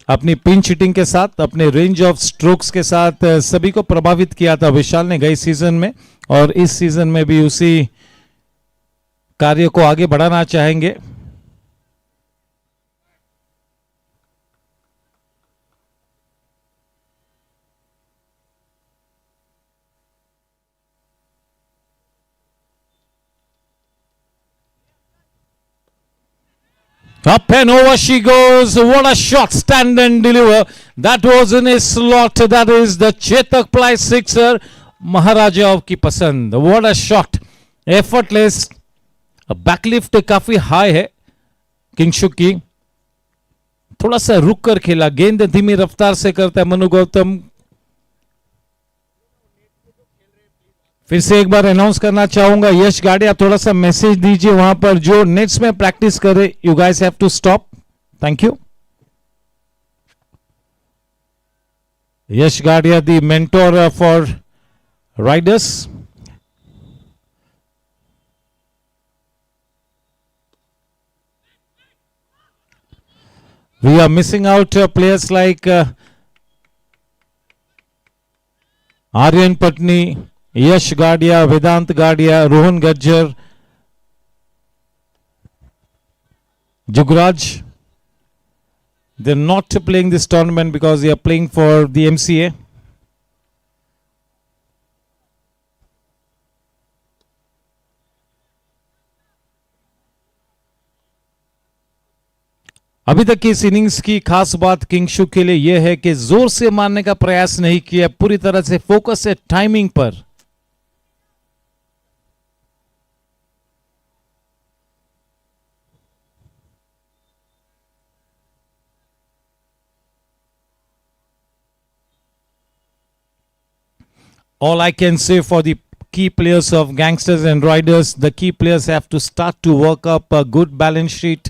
अपनी पिंच हिटिंग के साथ, अपने रेंज ऑफ स्ट्रोक्स के साथ सभी को प्रभावित किया था विशाल ने गए सीजन में, और इस सीजन में भी उसी कार्य को आगे बढ़ाना चाहेंगे. Up and over she goes. What a shot. Stand and deliver. That was in his slot. That is the Chetak Ply sixer. Maharaja of की पसंद. What a shot. Effortless. Backlift काफी हाई है किंगशुक की. थोड़ा सा रुक कर खेला, गेंद धीमी रफ्तार से करता है मनु गौतम. फिर से एक बार अनाउंस करना चाहूंगा, यश गाड़ी आप थोड़ा सा मैसेज दीजिए वहां पर जो नेट्स में प्रैक्टिस करे. You guys have to stop. Thank you. Yash Gadia the mentor for Riders. We are missing out players like Aryan Patni, Yash Gadia, Vedant गाडिया, Rohan Gajjar, Jugraj. They're not playing this tournament because they are playing for the MCA. अभी तक की इस innings की खास बात किंगशु के लिए यह है कि जोर से मारने का प्रयास नहीं किया, पूरी तरह से फोकस है टाइमिंग पर। All I can say for the key players of Gangsters and Riders, the key players have to start to work up a good balance sheet,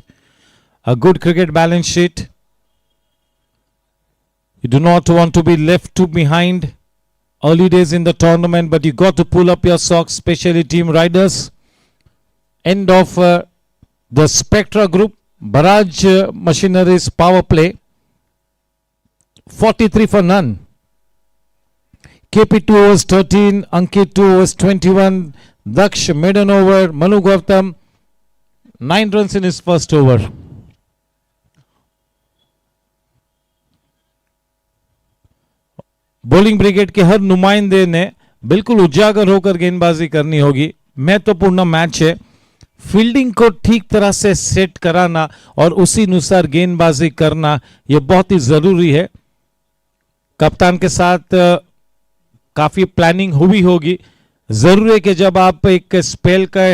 a good cricket balance sheet. You do not want to be left too behind early days in the tournament, but you got to pull up your socks, especially team riders. End of the Spectra group, Barrage Machinery's power play, 43 for none. KP 2 overs 13, Ankit 2 overs 21, Daksh maiden over, Manu Gautam 9 runs in his first over. Bowling brigade के हर नुमाइंदे ने बिल्कुल उजागर होकर गेंदबाजी करनी होगी। महत्वपूर्ण मैच है, फील्डिंग को ठीक तरह से सेट कराना और उसी अनुसार गेंदबाजी करना यह बहुत ही जरूरी है। कप्तान के साथ काफी प्लानिंग हुई होगी। जरूरी है कि जब आप एक स्पेल का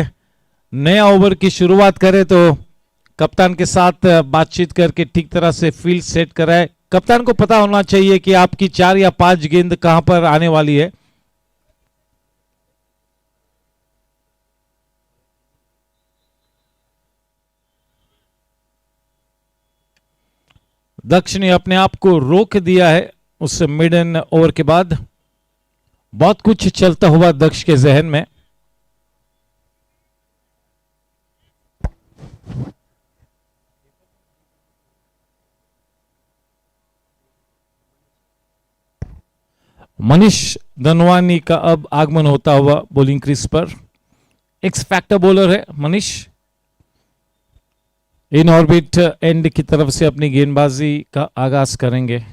नया ओवर की शुरुआत करें तो कप्तान के साथ बातचीत करके ठीक तरह से फील्ड सेट कराए। कप्तान को पता होना चाहिए कि आपकी 4 या 5 गेंद कहां पर आने वाली है। दक्ष ने अपने आप को रोक दिया है उस मिडन ओवर के बाद। बहुत कुछ चलता हुआ दक्ष के जहन में। मनीष धनवानी का अब आगमन होता हुआ बॉलिंग क्रीज पर। एक्स फैक्टर बॉलर है मनीष। इन ऑर्बिट एंड की तरफ से अपनी गेंदबाजी का आगाज करेंगे।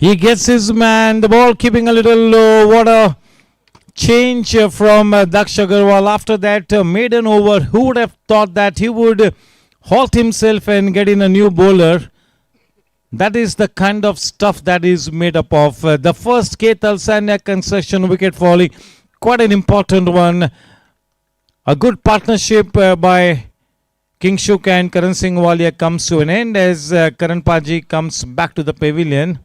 He gets his man, the ball keeping a little low. What a change from Daksh Agarwal. After that maiden over, who would have thought that he would halt himself and get in a new bowler? That is the kind of stuff that is made up of. The first K. Talsania construction wicket falling, quite an important one. A good partnership by Kingshuk and Karan Singh Walia comes to an end as Karan Paji comes back to the pavilion.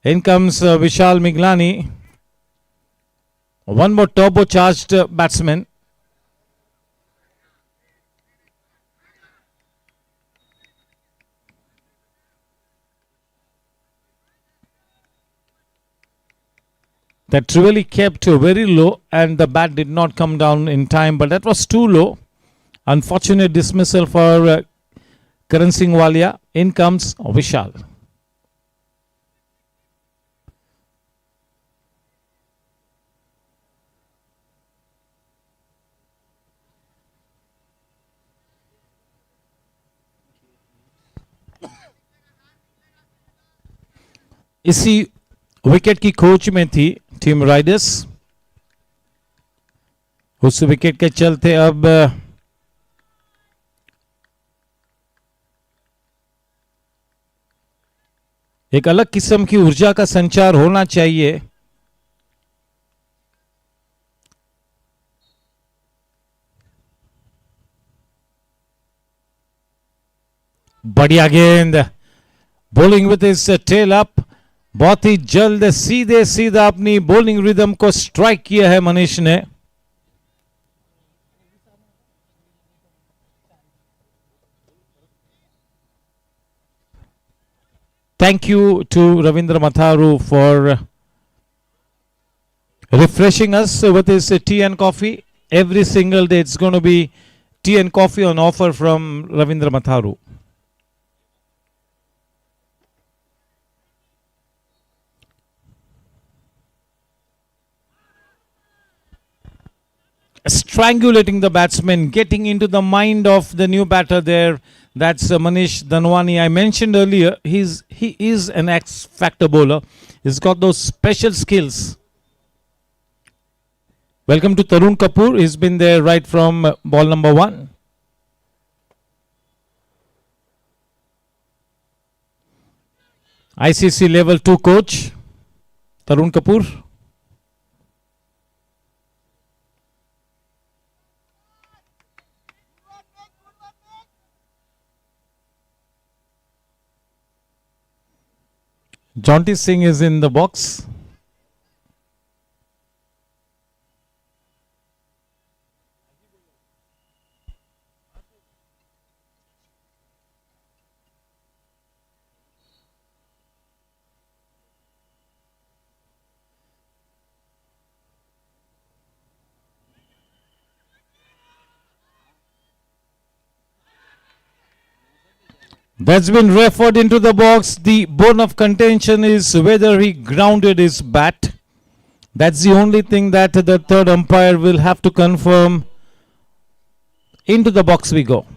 In comes Vishal Miglani, one more turbocharged batsman. That really kept very low and the bat did not come down in time, but that was too low. Unfortunate dismissal for Karan Singh Walia. In comes Vishal. इसी wicket की खोज में थी team Riders. उस wicket के चलते अब एक अलग किस्म की ऊर्जा का संचार होना चाहिए। बढ़िया गेंद, bowling with his tail up. बहुत ही जल्द सीधे सीधा अपनी बॉलिंग रिदम को स्ट्राइक किया है मनीष ने। Thank you to Ravindra Matharu for refreshing us with his tea and coffee. Every single day it's going to be tea and coffee on offer from Ravindra Matharu. strangulating the batsman, getting into the mind of the new batter there. That's Manish Dhanwani. I mentioned earlier, he is an X-factor bowler. He's got those special skills. Welcome to Tarun Kapoor. He's been there right from ball number 1. ICC level 2 coach, Tarun Kapoor. Jaunty Singh is in the box. That's been referred into the box. The bone of contention is whether he grounded his bat. That's the only thing that the third umpire will have to confirm. Into the box we go.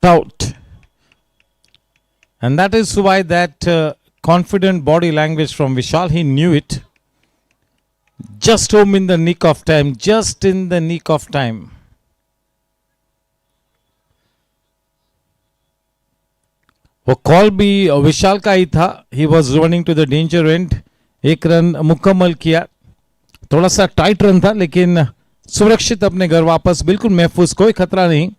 Out. And that is why that confident body language from Vishal, he knew it. Just home in the nick of time. Just in the nick of time. वो call भी विशाल का ही था. He was running to the danger end. एक run मुकम्मल किया. थोड़ा सा tight run था लेकिन सुरक्षित अपने घर वापस, बिल्कुल महफूज, कोई खतरा नहीं.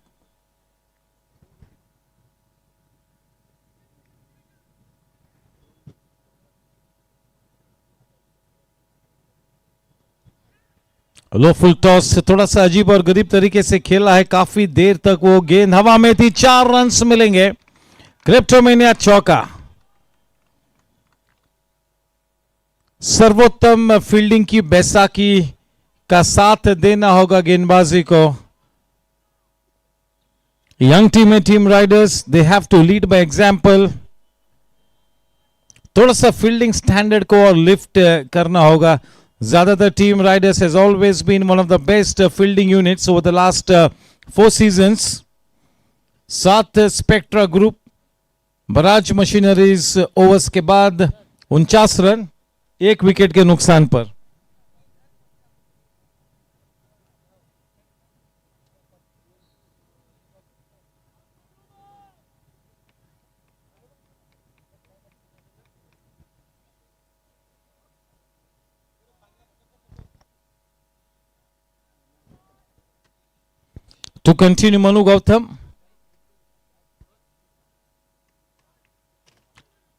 लो फुल टॉस थोड़ा सा अजीब और गरीब तरीके से खेला है. काफी देर तक वो गेंद हवा में थी. 4 रन्स मिलेंगे. क्रिप्टोमेनिया चौका. सर्वोत्तम फील्डिंग की बैसाखी का साथ देना होगा गेंदबाजी को. यंग टीम है team riders. They have to lead by example. थोड़ा सा फील्डिंग स्टैंडर्ड को और लिफ्ट करना होगा. ज्यादातर team riders has always been one of the best fielding units over the last 4 seasons. 7 spectra group बराज मशीनरीज ओवर्स के बाद 49 रन 1 विकेट के नुकसान पर. To continue, Manu Gautam.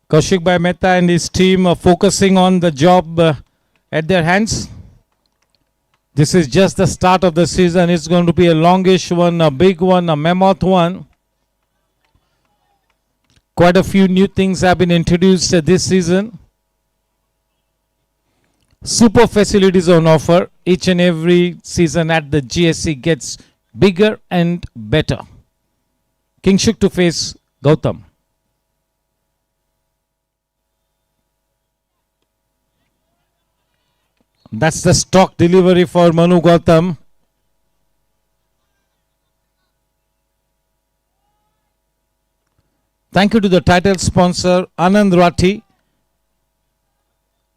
Kaushik Bhai Mehta and his team are focusing on the job at their hands. This is just the start of the season. It's going to be a longish one, a big one, a mammoth one. Quite a few new things have been introduced this season. Super facilities on offer. Each and every season at the GSC gets bigger and better. Kingshuk to face Gautam. That's the stock delivery for Manu Gautam. Thank you to the title sponsor Anandrathi.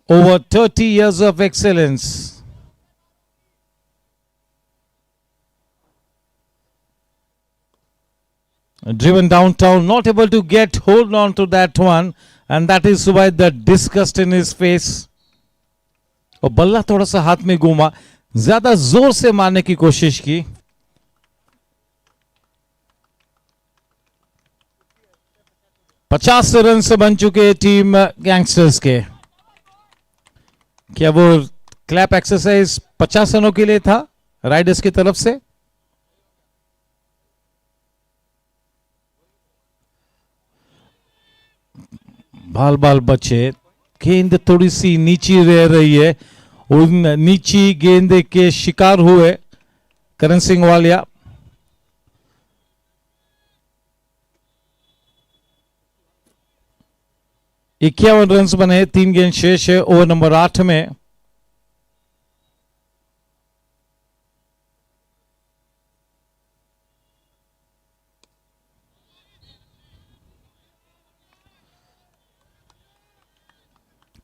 Over 30 years of excellence. Driven downtown, not able to get hold on to that one, and that is why the disgust in his face. और बल्ला थोड़ा सा हाथ में घूमा, ज्यादा जोर से मारने की कोशिश की. पचास रन से बन चुके टीम गैंगस्टर्स के. क्या वो क्लैप एक्सरसाइज 50 रनों के लिए था राइडर्स की तरफ से? बाल बाल बचे. गेंद थोड़ी सी नीची रह रही है. उन नीची गेंद के शिकार हुए करण सिंह वालिया. इक्यावन रन बने, 3 गेंद शेष है ओवर नंबर 8 में.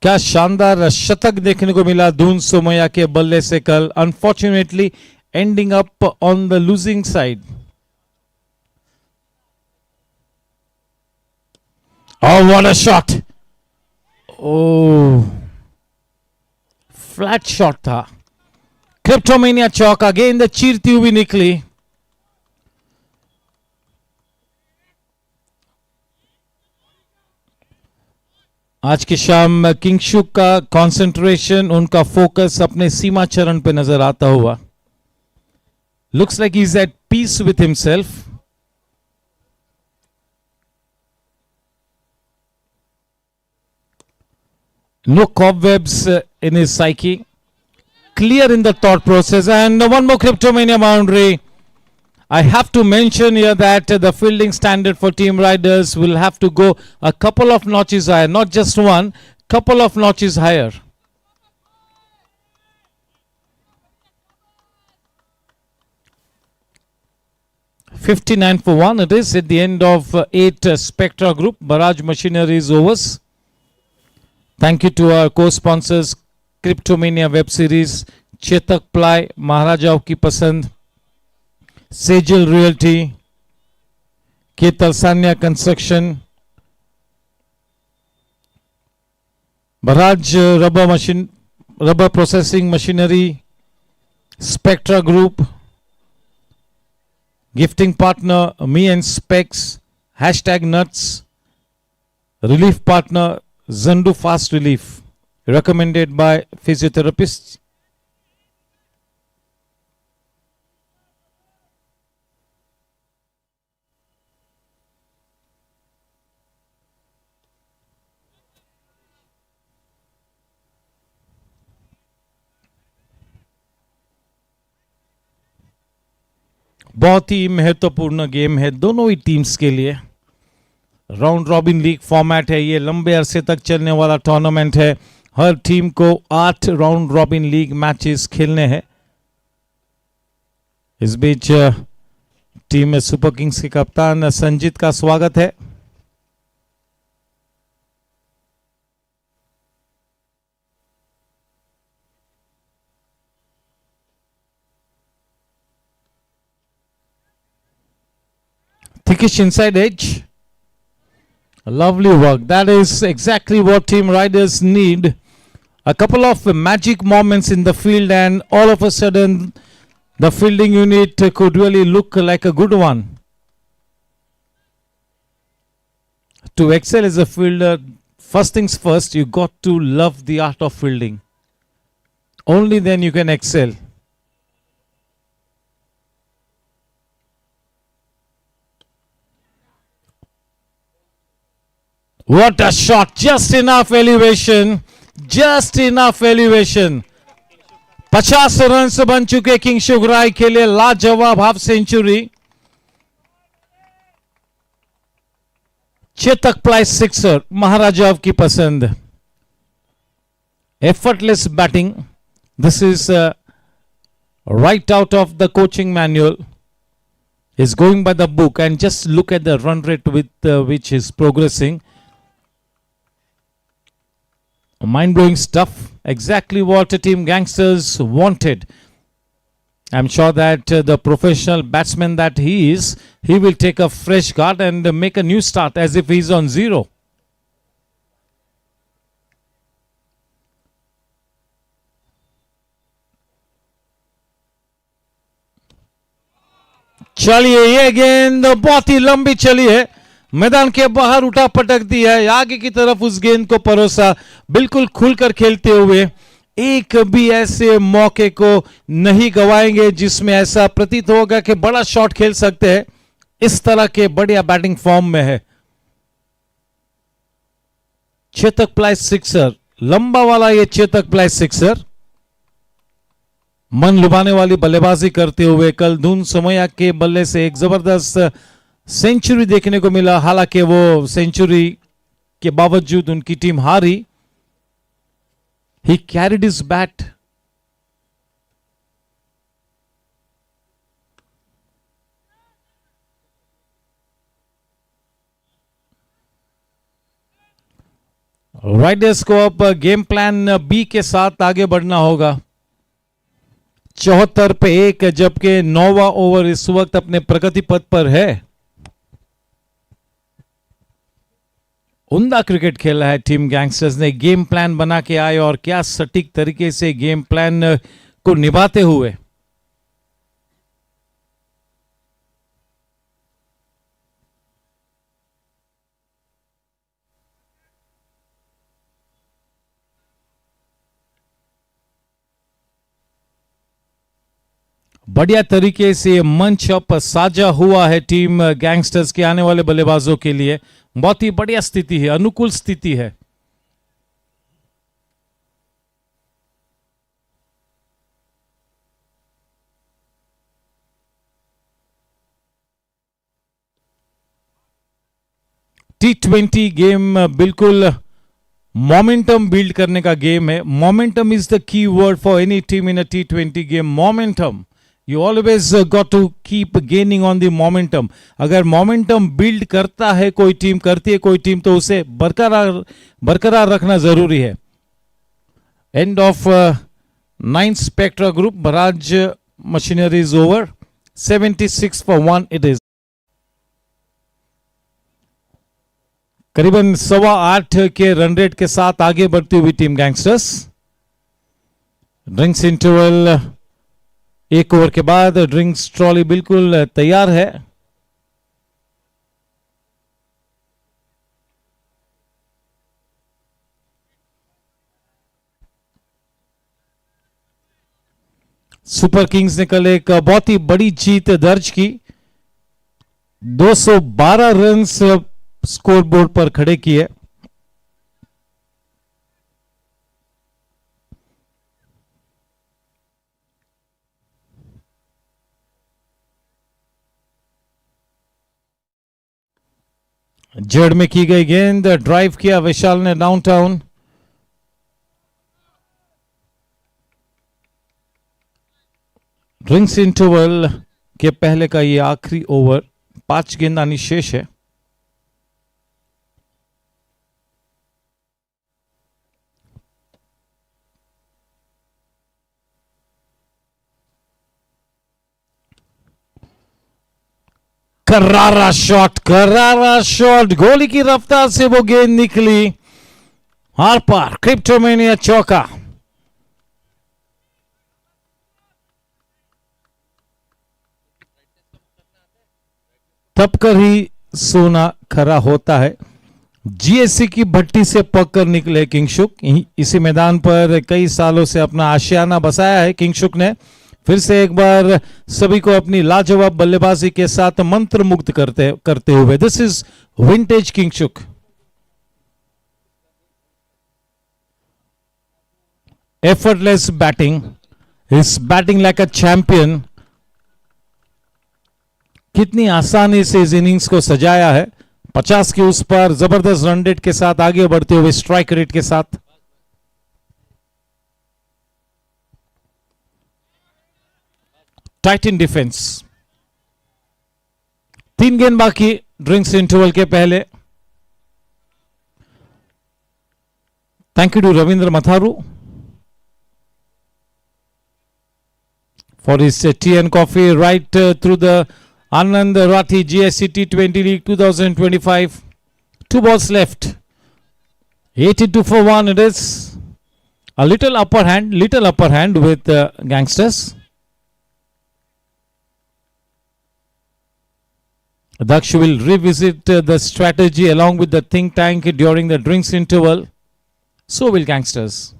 क्या शानदार शतक देखने को मिला धून सोमैया के बल्ले से कल. Unfortunately ending up on the losing side. Oh, what a shot! Oh, flat shot था. क्रिप्टोमेनिया चौका, गेंद चीरती हुई निकली. आज की शाम किंगशुक का कंसंट्रेशन, उनका फोकस अपने सीमा चरण पे नजर आता हुआ. Looks like he is at peace with himself. No cobwebs in his psyche. Clear in the thought process. And one more Cryptomania boundary. I have to mention here that the fielding standard for team riders will have to go a couple of notches higher. Not just one, couple of notches higher. $59 for 1. It is at the end of 8 Spectra Group. Barrage Machineries overs. Thank you to our co-sponsors, Cryptomania Web Series, Chetak Ply, Maharaja की पसंद, Sejal Realty, Ketalsanya Construction, Barrage Rubber Processing Machinery, Spectra Group, gifting partner Me and Specs, hashtag Nuts, relief partner Zandu Fast Relief, recommended by physiotherapists. बहुत ही महत्वपूर्ण game है दोनों ही teams के लिए. Round robin league format है ये. लंबे अरसे तक चलने वाला टूर्नामेंट है. हर टीम को 8 राउंड रॉबिन लीग मैचेस खेलने हैं. इस बीच टीम में सुपर किंग्स के कप्तान संजीत का स्वागत है. Thickish inside edge. Lovely work. That is exactly what team riders need. A couple of magic moments in the field and all of a sudden the fielding unit could really look like a good one. To excel as a fielder, first things first, you got to love the art of fielding. Only then you can excel. What a shot! Just enough elevation. Just enough elevation. 50 run से बन चुके किंगशुक राय के लिए लाजवाब half century. Chetak ply sixer Maharaja की पसंद. Effortless batting, This is right out of the coaching manual. Is going by the book, and just look at the run rate with which is progressing. Mind-blowing stuff. Exactly what Team Gangsters wanted. I'm sure that the professional batsman that he is, he will take a fresh start and make a new start as if he's on zero. चलिए ये गेंद बहुत ही लंबी चली है, मैदान के बाहर उठा पटक दिया है, आगे की तरफ उस गेंद को परोसा, बिल्कुल खुलकर खेलते हुए। एक भी ऐसे मौके को नहीं गवाएंगे जिसमें ऐसा प्रतीत होगा कि बड़ा शॉट खेल सकते हैं। इस तरह के बढ़िया बैटिंग फॉर्म में है। चेतक प्लाई सिक्सर, लंबा वाला ये चेतक प्लाई सिक्सर, मन लुभाने वाली बल्लेबाजी करते हुए कल धून सोमैया के बल्ले से एक जबरदस्त सेंचुरी देखने को मिला। हालांकि वो सेंचुरी के बावजूद उनकी टीम हारी। ही कैरिड हिज बैट। राइडर्स को अब गेम प्लान बी के साथ आगे बढ़ना होगा। 74 पे 1, जबकि 9वां ओवर इस वक्त अपने प्रगति पथ पर है। उम्दा क्रिकेट खेला है टीम गैंगस्टर्स ने, गेम प्लान बना के आए और क्या सटीक तरीके से गेम प्लान को निभाते हुए। बढ़िया तरीके से मंच अप साजा हुआ है टीम गैंगस्टर्स के आने वाले बल्लेबाजों के लिए। बहुत ही बढ़िया स्थिति है, अनुकूल स्थिति है। T20 गेम बिल्कुल मोमेंटम बिल्ड करने का गेम है। Momentum is the key word for any team in a T20 game. Momentum, you always got to keep gaining on the momentum. अगर मोमेंटम बिल्ड करता है कोई टीम, करती है कोई टीम, तो उसे बरकरार रखना जरूरी है। End of 9th spectra group, बराज machinery is over. 76 for 1 it is. करीबन 8.25 के रन रेट के साथ आगे बढ़ती हुई team gangsters. Drinks interval 1 over के बाद ड्रिंक्स ट्रॉली बिल्कुल तैयार है। सुपर किंग्स ने कल एक बहुत ही बड़ी जीत दर्ज की। 212 रन स्कोर बोर्ड पर खड़े किए। जड़ में की गई गेंद, ड्राइव किया विशाल ने डाउनटाउन। ड्रिंक्स इंटरवल के पहले का ये आखिरी ओवर, 5 गेंदानी शेष है। करारा शॉट, गोली की रफ्तार से वो गेंद निकली आर पार। क्रिप्टोमेनिया चौका। तब कर ही सोना खरा होता है। जीएससी की भट्टी से पककर निकले किंगशुक। इसी मैदान पर कई सालों से अपना आशियाना बसाया है किंगशुक ने। फिर से एक बार सभी को अपनी लाजवाब बल्लेबाजी के साथ मंत्र मुग्ध करते हुए। This is vintage Kingshuk. Effortless batting, is batting like a champion. कितनी आसानी से इस इनिंग्स को सजाया है। 50 के उस पर जबरदस्त रन रेट के साथ आगे बढ़ते हुए, स्ट्राइक रेट के साथ। Titan defense. 3 गेंद बाकी ड्रिंक्स इंटरवल के पहले. Thank you to Ravindra Matharu for his tea and coffee right through the Anandrathi Gsc T20 League 2025. 2 balls left. 82 for 1. It is a little upper hand with Gangsters. Daksh will revisit the strategy along with the think tank during the drinks interval. So will Gangsters.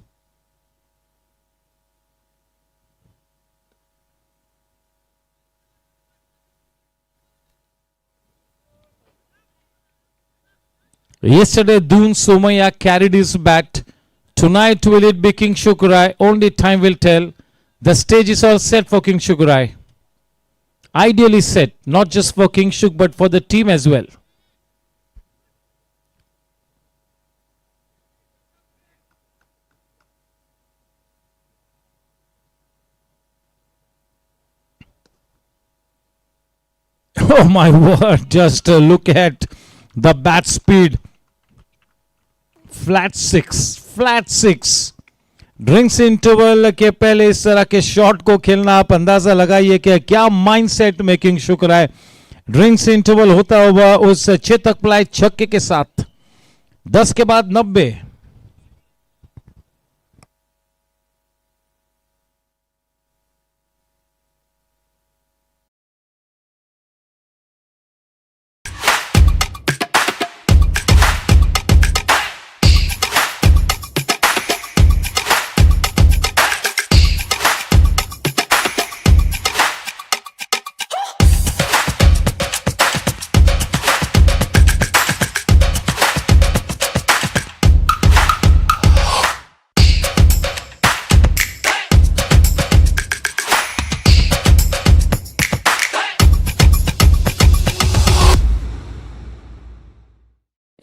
Yesterday, Doon Somaya carried his bat. Tonight, will it be King Shukurai? Only time will tell. The stage is all set for King Shukurai. Ideally set, not just for King Shuk, but for the team as well. Oh my word, just look at the bat speed. Flat six. Drinks interval के पहले इस तरह के shot को खेलना, आप अंदाजा लगाइए कि क्या माइंडसेट में किंग शुक्र है. ड्रिंक्स इंटरवल होता हुआ उस चेतक प्लाई छक्के के साथ 10 के बाद 90.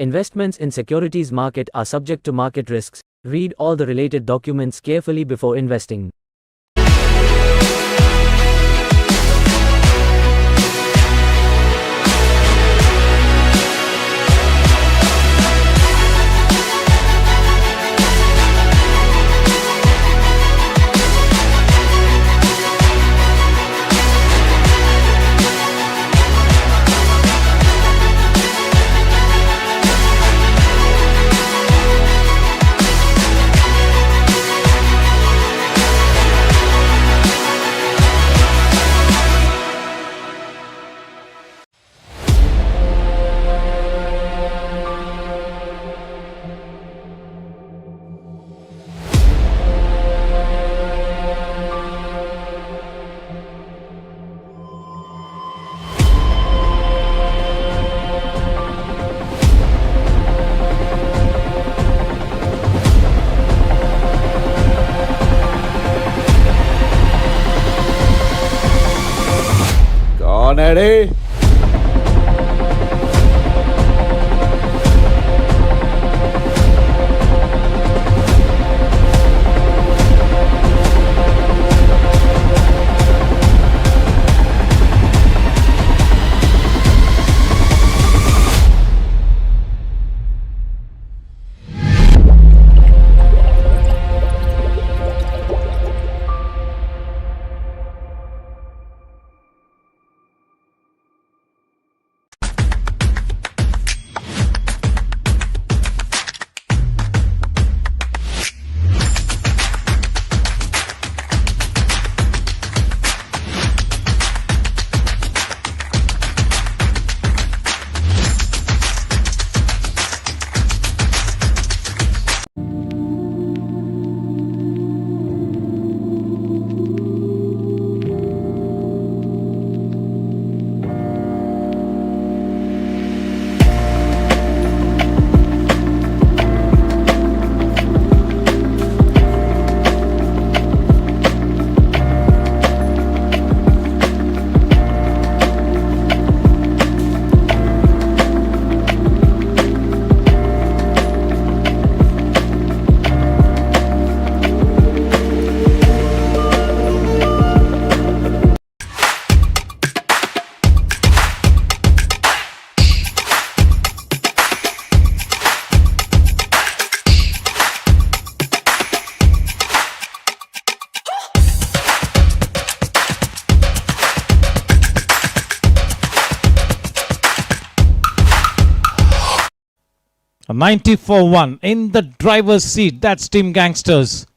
Investments in securities market are subject to market risks. Read all the related documents carefully before investing. कौन है रे? A 90 for 1 in the driver's seat. That's Team Gangsters.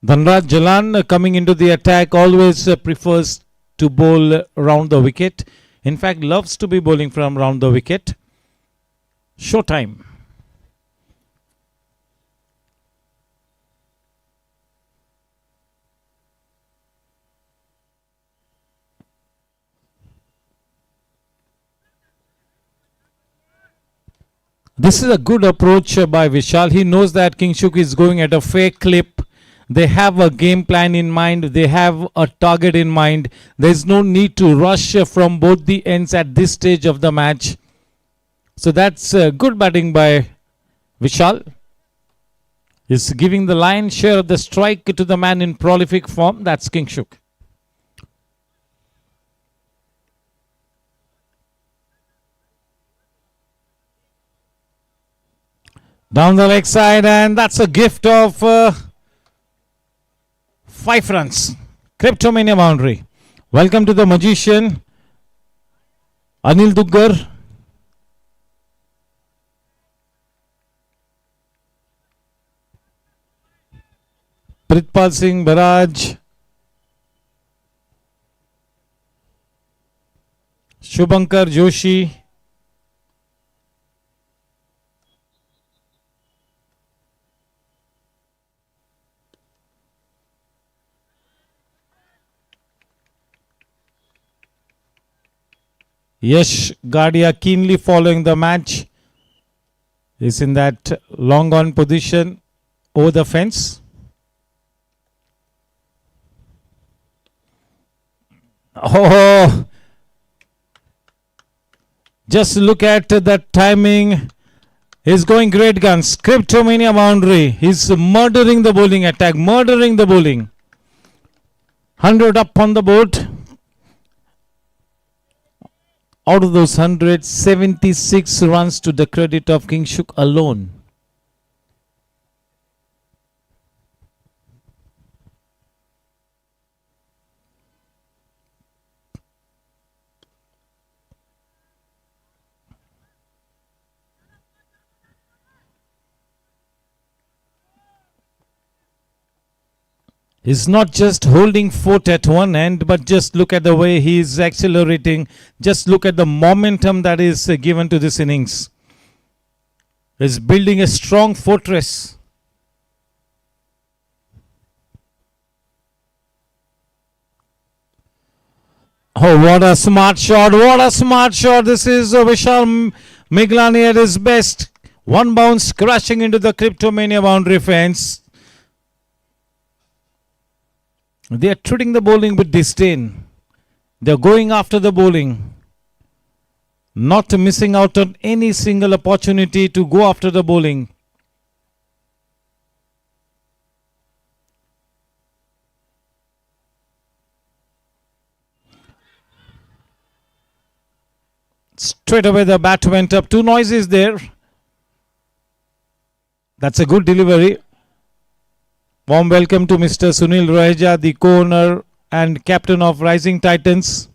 Dhanraj Jalan coming into the attack always prefers to bowl round the wicket. In fact, loves to be bowling from round the wicket. Showtime. This is a good approach by Vishal. He knows that Kingshuk is going at a fair clip. They have a game plan in mind. They have a target in mind. There is no need to rush from both the ends at this stage of the match. So that's good batting by Vishal. He's giving the lion's share of the strike to the man in prolific form. That's Kingshuk. Down the leg side, and that's a gift of 5 runs. Cryptomania boundary. Welcome to the magician, Anil Duggar. Pritpal Singh Baraj. Shubhankar Joshi. Yash Gadia keenly following the match. Is in that long on position over the fence. Oh, just look at the timing. He's going great guns. Cryptomania boundary. He's murdering the bowling attack. Murdering the bowling. 100 up on the board. Out of those 100, 76 runs to the credit of Kingshuk alone. He's not just holding fort at one end, but just look at the way he is accelerating. Just look at the momentum that is given to this innings. He's building a strong fortress. Oh, what a smart shot. What a smart shot. This is Vishal Miglani at his best. One bounce crashing into the Cryptomania boundary fence. They are treating the bowling with disdain. They are going after the bowling. Not missing out on any single opportunity to go after the bowling. Straight away the bat went up. 2 noises there. That's a good delivery. Warm welcome to Mr. Sunil Raheja, the co-owner and captain of Rising Titans.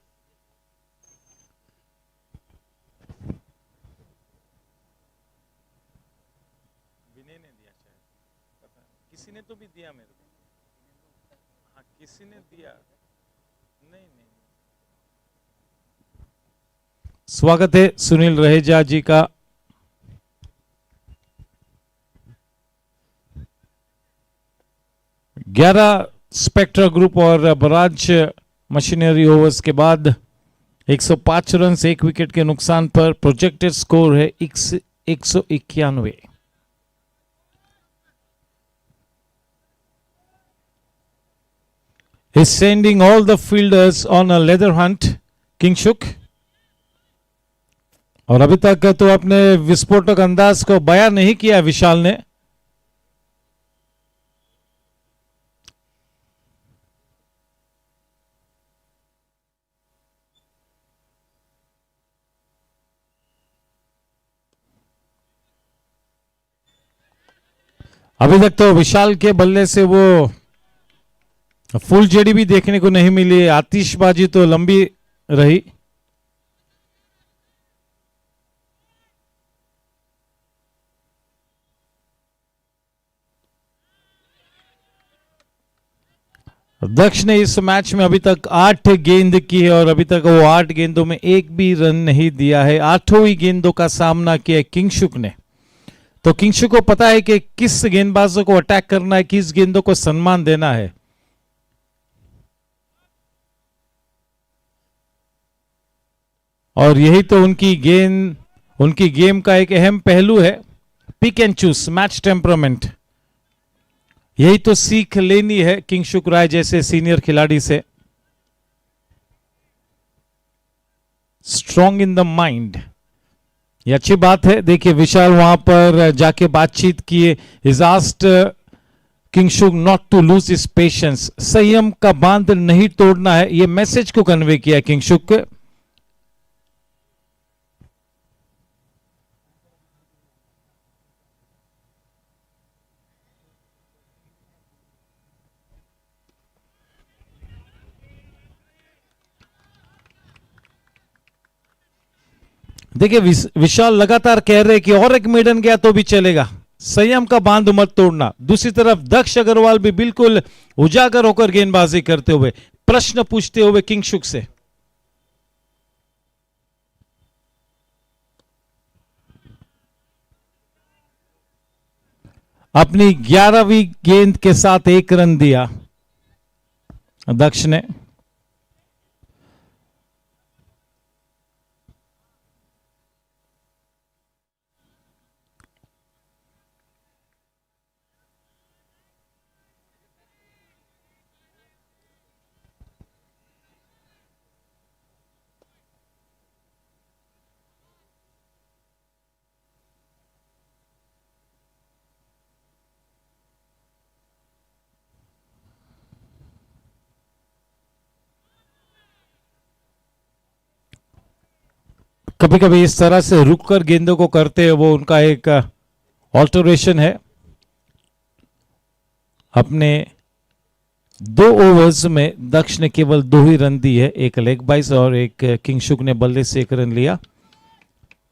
स्वागत है सुनील रहेजा जी का. ग्यारह spectra group और barrage machinery overs के बाद 105 run 1 wicket के नुकसान पर प्रोजेक्टेड स्कोर है 191. He's sending all the fielders on a leather hunt, Kingshuk. और अभी तक तो अपने विस्फोटक अंदाज को बयां नहीं किया विशाल ने. अभी तक तो विशाल के बल्ले से वो फुल जेडी भी देखने को नहीं मिली, आतिशबाजी तो लंबी रही। दक्ष ने इस मैच में अभी तक 8 गेंद की है और अभी तक वो 8 गेंदों में एक भी रन नहीं दिया है। 8 ही गेंदों का सामना किया किंगशुक ने। तो किंगशुक को पता है कि किस गेंदबाजों को अटैक करना है, किस गेंदों को सम्मान देना है। और यही तो उनकी गेम का एक अहम पहलू है, pick and choose, match temperament. यही तो सीख लेनी है किंगशुक राय जैसे सीनियर खिलाड़ी से। स्ट्रॉन्ग इन द माइंड, ये अच्छी बात है। देखिए विशाल वहां पर जाके बातचीत किए। Is asked Kingshuk not to lose his patience, संयम का बांध नहीं तोड़ना है, ये मैसेज को कन्वे किया किंगशुक के। देखिए विशाल लगातार कह रहे कि और एक मेडन गया तो भी चलेगा, संयम का बांध मत तोड़ना। दूसरी तरफ दक्ष अग्रवाल भी बिल्कुल उजागर होकर गेंदबाजी करते हुए, प्रश्न पूछते हुए किंगशुक से। अपनी 11वीं गेंद के साथ 1 रन दिया दक्ष ने। कभी कभी इस तरह से रुककर गेंदों को करते हैं, वो उनका एक ऑल्टरेशन है। अपने 2 ओवर्स में दक्ष ने केवल 2 ही रन दी है, एक लेग बाइस और एक किंगशुक ने बल्ले से 1 रन लिया।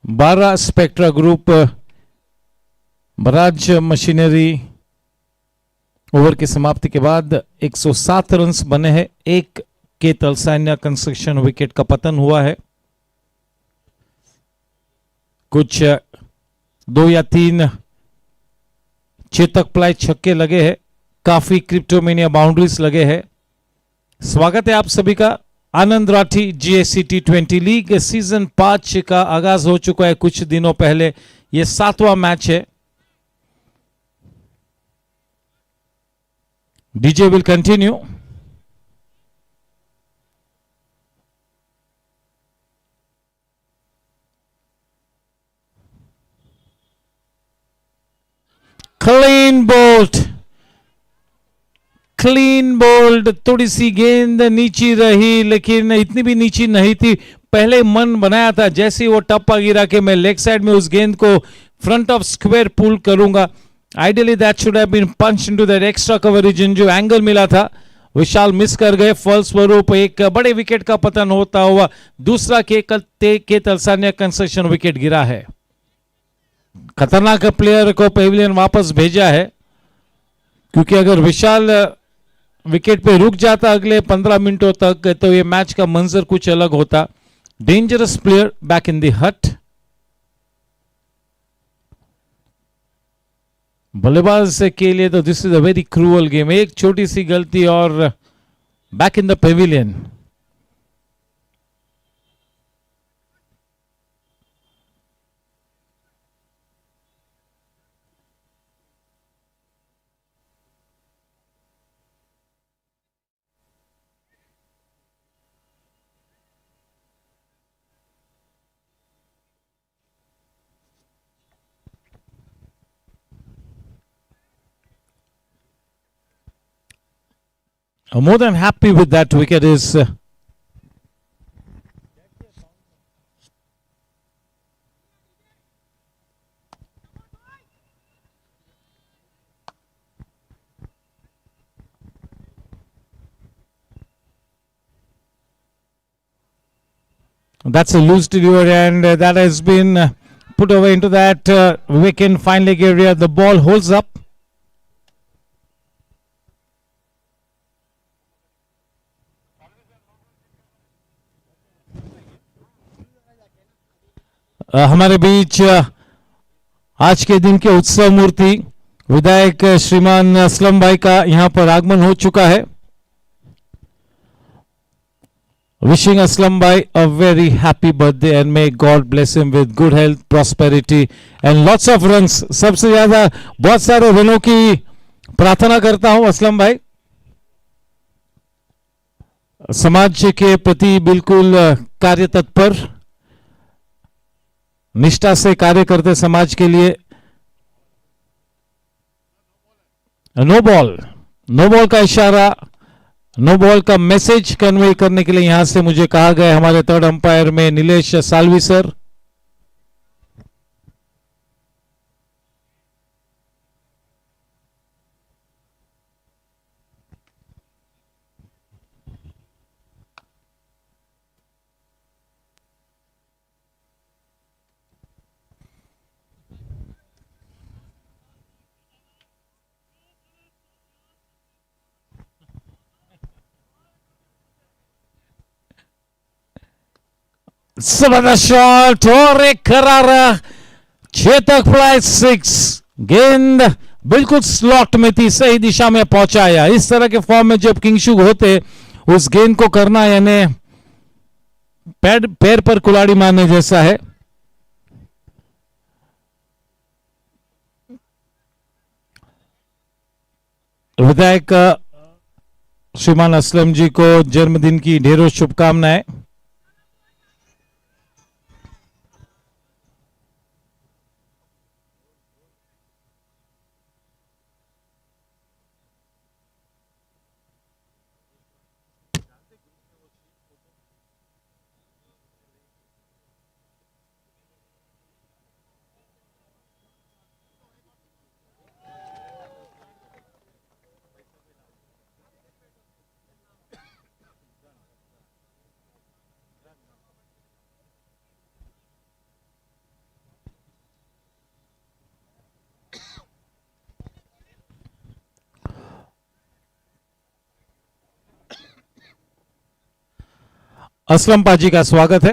12 स्पेक्ट्रा ग्रुप बराज मशीनरी ओवर की समाप्ति के बाद 107 रन बने हैं। एक के तलसान्या कंस्ट्रक्शन विकेट का पतन हुआ है। कुछ 2 या 3 चेतक प्लाई छक्के लगे हैं, काफी क्रिप्टोमेनिया बाउंड्रीज लगे हैं। स्वागत है आप सभी का। Anand Rathi GSC T20 league season 5 का आगाज हो चुका है कुछ दिनों पहले। यह 7वां मैच है। DJ will continue. Clean bowled, clean bowled. थोड़ी सी गेंद नीची रही लेकिन इतनी भी नीची नहीं थी। पहले मन बनाया था जैसे ही वो टप्पा गिरा के मैं लेग साइड में उस गेंद को फ्रंट ऑफ स्क्वायर पुल करूंगा। Ideally that should have been punch into that extra coverage, जो एंगल मिला था विशाल मिस कर गए। फलस्वरूप एक बड़े विकेट का पतन होता हुआ दूसरा के तलसान्या कंस्ट्रक्शन विकेट गिरा है। खतरनाक प्लेयर को पेविलियन वापस भेजा है, क्योंकि अगर विशाल विकेट पे रुक जाता अगले 15 मिनटों तक तो ये मैच का मंजर कुछ अलग होता। Dangerous player back in the हट। बल्लेबाज से के लिए तो this is a very cruel game. एक छोटी सी गलती और back in the Pavilion. I'm more than happy with that wicket. Is That's a loose delivery, and that has been put away into that vacant fine leg area. The ball holds up. हमारे बीच आज के दिन के उत्सव मूर्ति विधायक श्रीमान असलम भाई का यहां पर आगमन हो चुका है. Wishing Aslam Bhai a very happy birthday and may God bless him with good health, prosperity and lots of runs. सबसे ज्यादा बहुत सारे रनों की प्रार्थना करता हूं असलम भाई. समाज के प्रति बिल्कुल कार्य तत्पर, निष्ठा से कार्य करते समाज के लिए. नो बॉल का इशारा, नो बॉल का मैसेज कन्वे करने के लिए यहां से मुझे कहा गया हमारे थर्ड अंपायर में नीलेश सालवी सर. जबरदस्त शॉट और एक करारा चेतक फ्लाई 6. गेंद बिल्कुल स्लॉट में थी, सही दिशा में पहुंचाया. इस तरह के फॉर्म में जब किंगशुक होते उस गेंद को करना यानी पैर पर कुल्हाड़ी मारने जैसा है. विधायक श्रीमान असलम जी को जन्मदिन की ढेरों शुभकामनाएं. असलम पाजी का स्वागत है.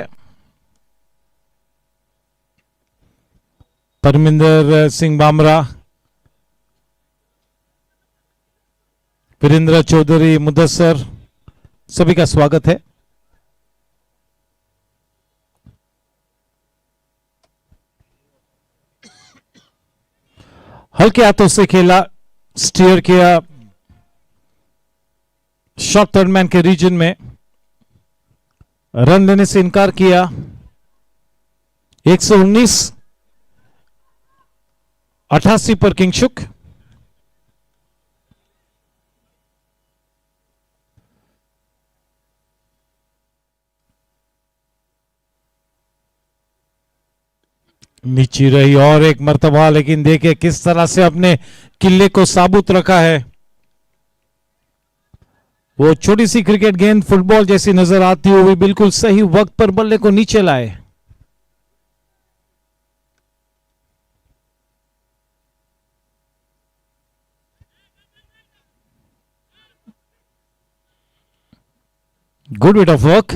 परमिंदर सिंह बामरा, वीरेंद्र चौधरी, मुदस्सर, सभी का स्वागत है. हल्के हाथों से खेला, स्टीयर किया शॉर्ट थर्ड मैन के रीजन में, रन लेने से इनकार किया. 119 88 पर किंगशुक. नीचे रही और एक मर्तबा, लेकिन देखिए किस तरह से अपने किले को साबुत रखा है. वो छोटी सी क्रिकेट गेंद फुटबॉल जैसी नजर आती हुई बिल्कुल सही वक्त पर बल्ले को नीचे लाए. Good bit of work.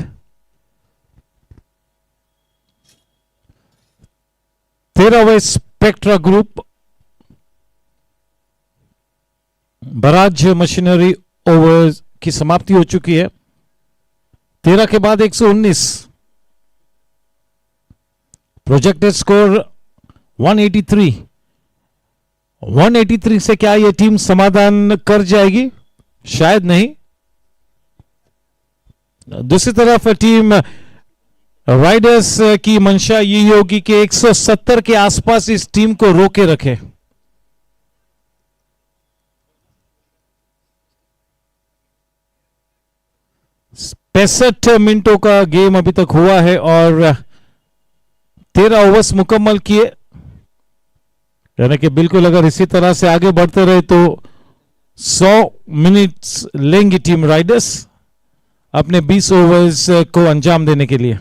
13वें स्पेक्ट्रा ग्रुप बराज मशीनरी ओवर्स की समाप्ति हो चुकी है. 13 के बाद 119. Projected score 183. 183 से क्या यह टीम समाधान कर जाएगी? शायद नहीं. दूसरी तरफ टीम राइडर्स की मंशा ये होगी कि 170 के आसपास इस टीम को रोके रखे. पैंसठ मिनटों का गेम अभी तक हुआ है और 13 ओवर्स मुकम्मल किए. यानी कि बिल्कुल अगर इसी तरह से आगे बढ़ते रहे तो 100 मिनट्स लेंगी टीम राइडर्स अपने 20 ओवर्स को अंजाम देने के लिए.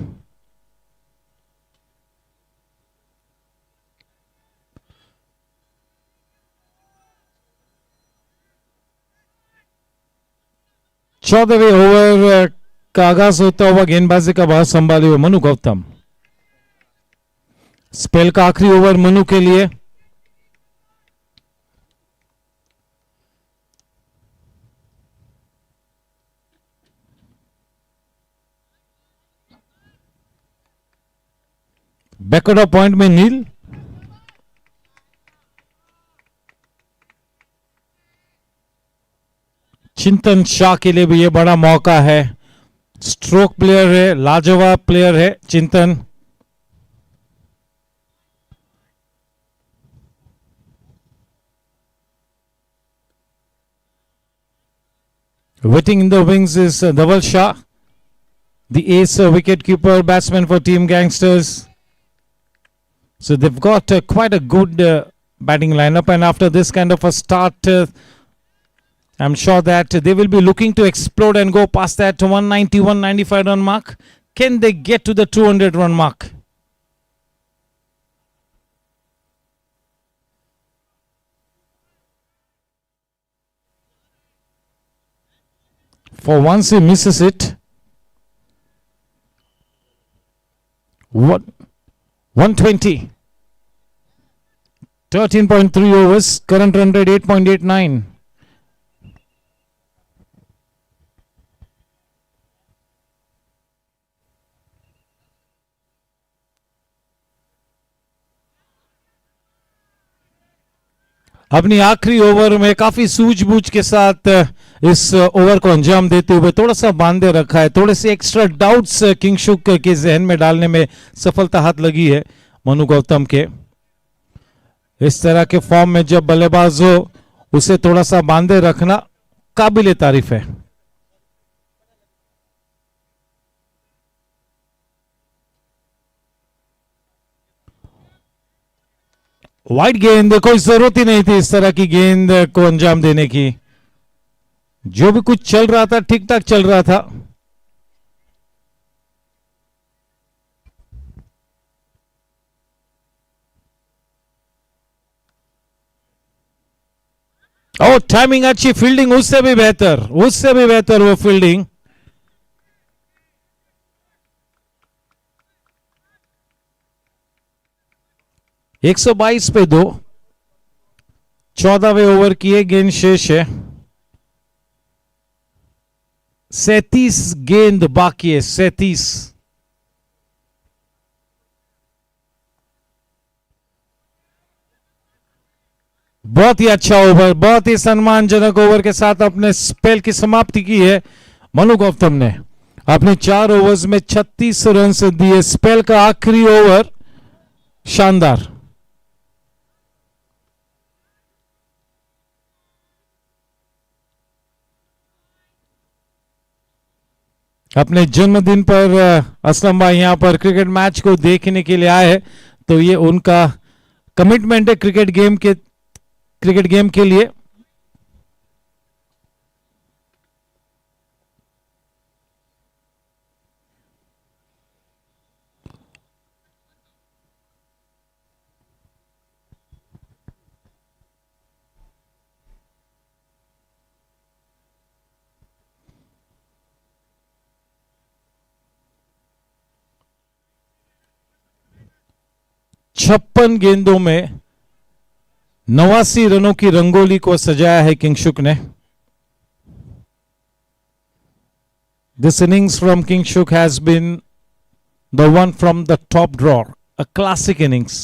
14वें ओवर का आगाज होता हुआ गेंदबाजी का भार संभाले हुए मनु गौतम। स्पेल का आखिरी ओवर मनु के लिए। बैकवर्ड ऑफ पॉइंट में नील। चिंतन शाह के लिए भी यह बड़ा मौका है। स्ट्रोक प्लेयर है, लाजवाब प्लेयर है चिंतन। Waiting in the wings is Dhaval Shah, the ace wicket keeper batsman for team Gangsters. So they've got quite a good batting lineup, and after this kind of a start, I'm sure that they will be looking to explode and go past that 190, 195 run mark. Can they get to the 200 run mark? For once he misses it. What? 120. 13.3 overs. Current run rate 8.89. अपनी आखिरी over में काफी सूझबूझ के साथ इस over को अंजाम देते हुए थोड़ा सा बांधे रखा है। थोड़े से एक्स्ट्रा डाउट्स किंगशुक के जहन में डालने में सफलता हाथ लगी है मनु गौतम के। इस तरह के फॉर्म में जब बल्लेबाज हो उसे थोड़ा सा बांधे रखना काबिले तारीफ है। वाइड गेंद, कोई जरूरत ही नहीं थी इस तरह की गेंद को अंजाम देने की। जो भी कुछ चल रहा था ठीक ठाक चल रहा था। ओ टाइमिंग अच्छी, फील्डिंग उससे भी बेहतर, उससे भी बेहतर वो फील्डिंग। एक 122 पे 2। 14वें ओवर की एक गेंद शेष है। 37 गेंद बाकी है, 37। बहुत ही अच्छा ओवर, बहुत ही सम्मानजनक ओवर के साथ अपने स्पेल की समाप्ति की है मनु गौतम ने। अपने 4 ओवर्स में 36 रन दिए। स्पेल का आखिरी ओवर शानदार। अपने जन्मदिन पर असलम भाई यहां पर क्रिकेट मैच को देखने के लिए आए हैं, तो ये उनका कमिटमेंट है क्रिकेट गेम के लिए। छप्पन गेंदों में 89 रनों की रंगोली को सजाया है किंगशुक ने। This innings from Kingshuk has been the one from the top drawer, a classic innings.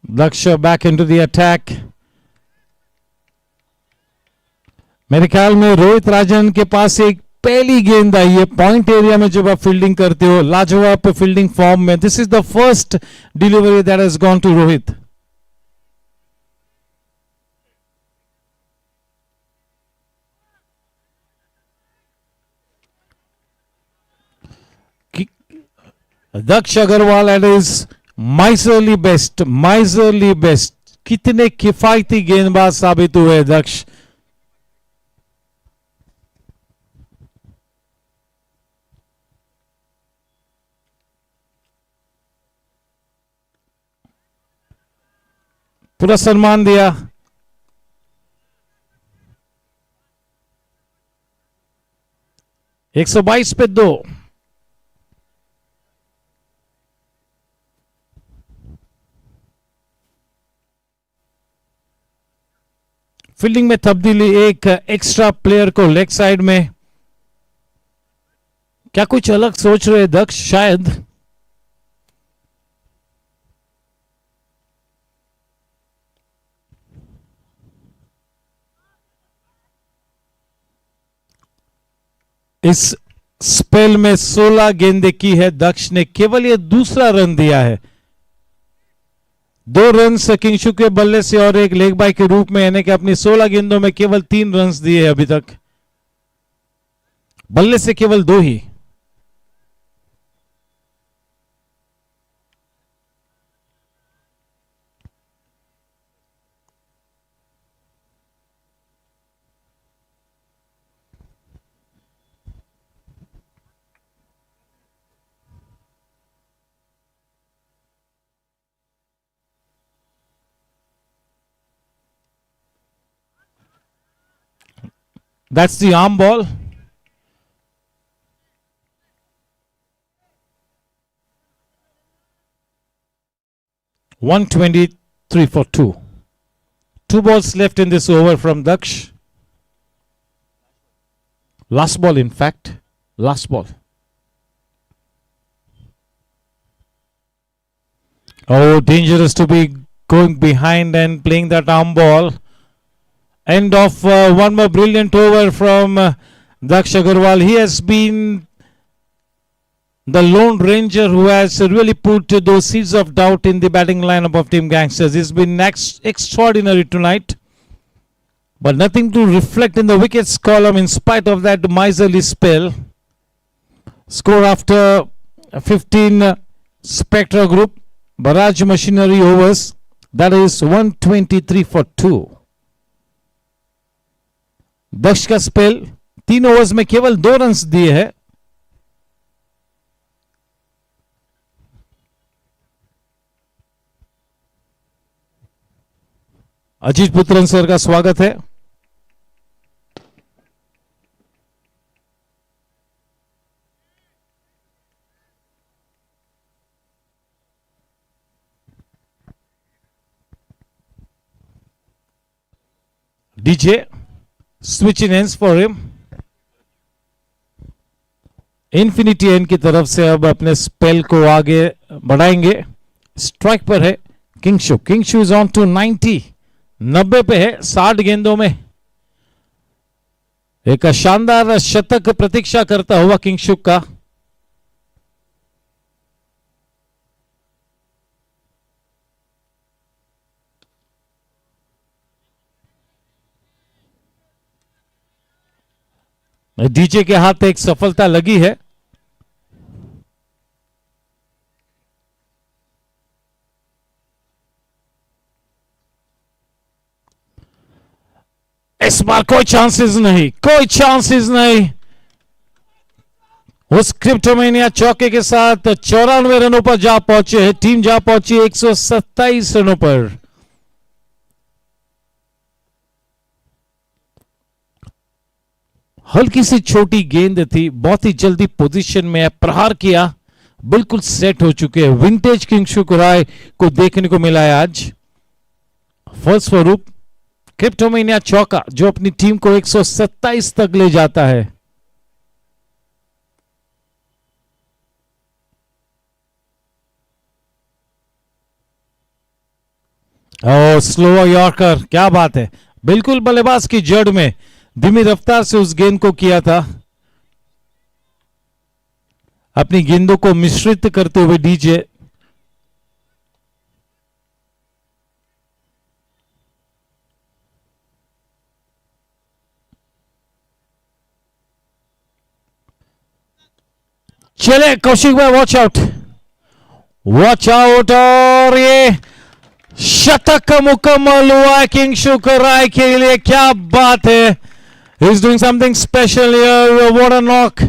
Lakshya back into the attack. मेरे ख्याल में रोहित राजन के पास एक पहली गेंद आई है पॉइंट एरिया में जब आप फील्डिंग करते हो, लाजवाब फील्डिंग फॉर्म में। This is the first delivery that has gone to Rohit. Daksh Agarwal at is miserly best, miserly best. कितने किफायती गेंदबाज साबित हुए दक्ष। पूरा सम्मान दिया। एक 122 पे 2। फील्डिंग में तब्दीली, एक एक्स्ट्रा प्लेयर को लेग साइड में। क्या कुछ अलग सोच रहे दक्ष? शायद। इस स्पेल में 16 गेंदें की है दक्ष ने, केवल ये दूसरा रन दिया है। 2 रन किंगशु के बल्ले से और एक लेग बाय के रूप में, यानी कि अपनी 16 गेंदों में केवल 3 रन दिए अभी तक, बल्ले से केवल 2 ही। That's the arm ball. (123 for 2). 2 balls left in this over from Daksh. Last ball, in fact. Last ball. Oh, dangerous to be going behind and playing that arm ball. End of one more brilliant over from Daksh Agarwal. He has been the lone ranger who has really put those seeds of doubt in the batting lineup of Team Gangsters. He's been extraordinary tonight, but nothing to reflect in the wickets column in spite of that miserly spell. Score after 15 Spectra Group Barrage Machinery overs, that is 123 for 2. दक्ष का spell 3 overs में केवल 2 runs दिए हैं। Ajit Putran sir का स्वागत है। DJ switching ends for him. Infinity and की तरफ से अब अपने स्पेल को आगे बढ़ाएंगे। स्ट्राइक पर है किंगशु। किंगशु इज ऑन टू 90 पे है 60 गेंदों में। एक शानदार शतक प्रतीक्षा करता हुआ किंगशु का। डीजे के हाथ एक सफलता लगी है। इस बार कोई चांसेस नहीं, कोई चांसेस नहीं। उस क्रिप्टोमेनिया चौके के साथ 94 रनों पर जा पहुंचे है टीम, जा पहुंची 127 रनों पर। हल्की सी छोटी गेंद थी, बहुत ही जल्दी पोजीशन में प्रहार किया, बिल्कुल सेट हो चुके हैं। विंटेज किंगशु राय को देखने को मिला है आज। फलस्वरूप क्रिप्टोमेनिया चौका जो अपनी टीम को 127 तक ले जाता है। और स्लो यॉर्कर, क्या बात है, बिल्कुल बल्लेबाज की जड़ में धीमी रफ्तार से उस गेंद को किया था। अपनी गेंदों को मिश्रित करते हुए डीजे चले। कौशिक भाई वॉच आउट, वॉच आउट। और ये शतक मुकम्मल हुआ है किंगशु राय के लिए, क्या बात है। He's doing something special here. What a knock.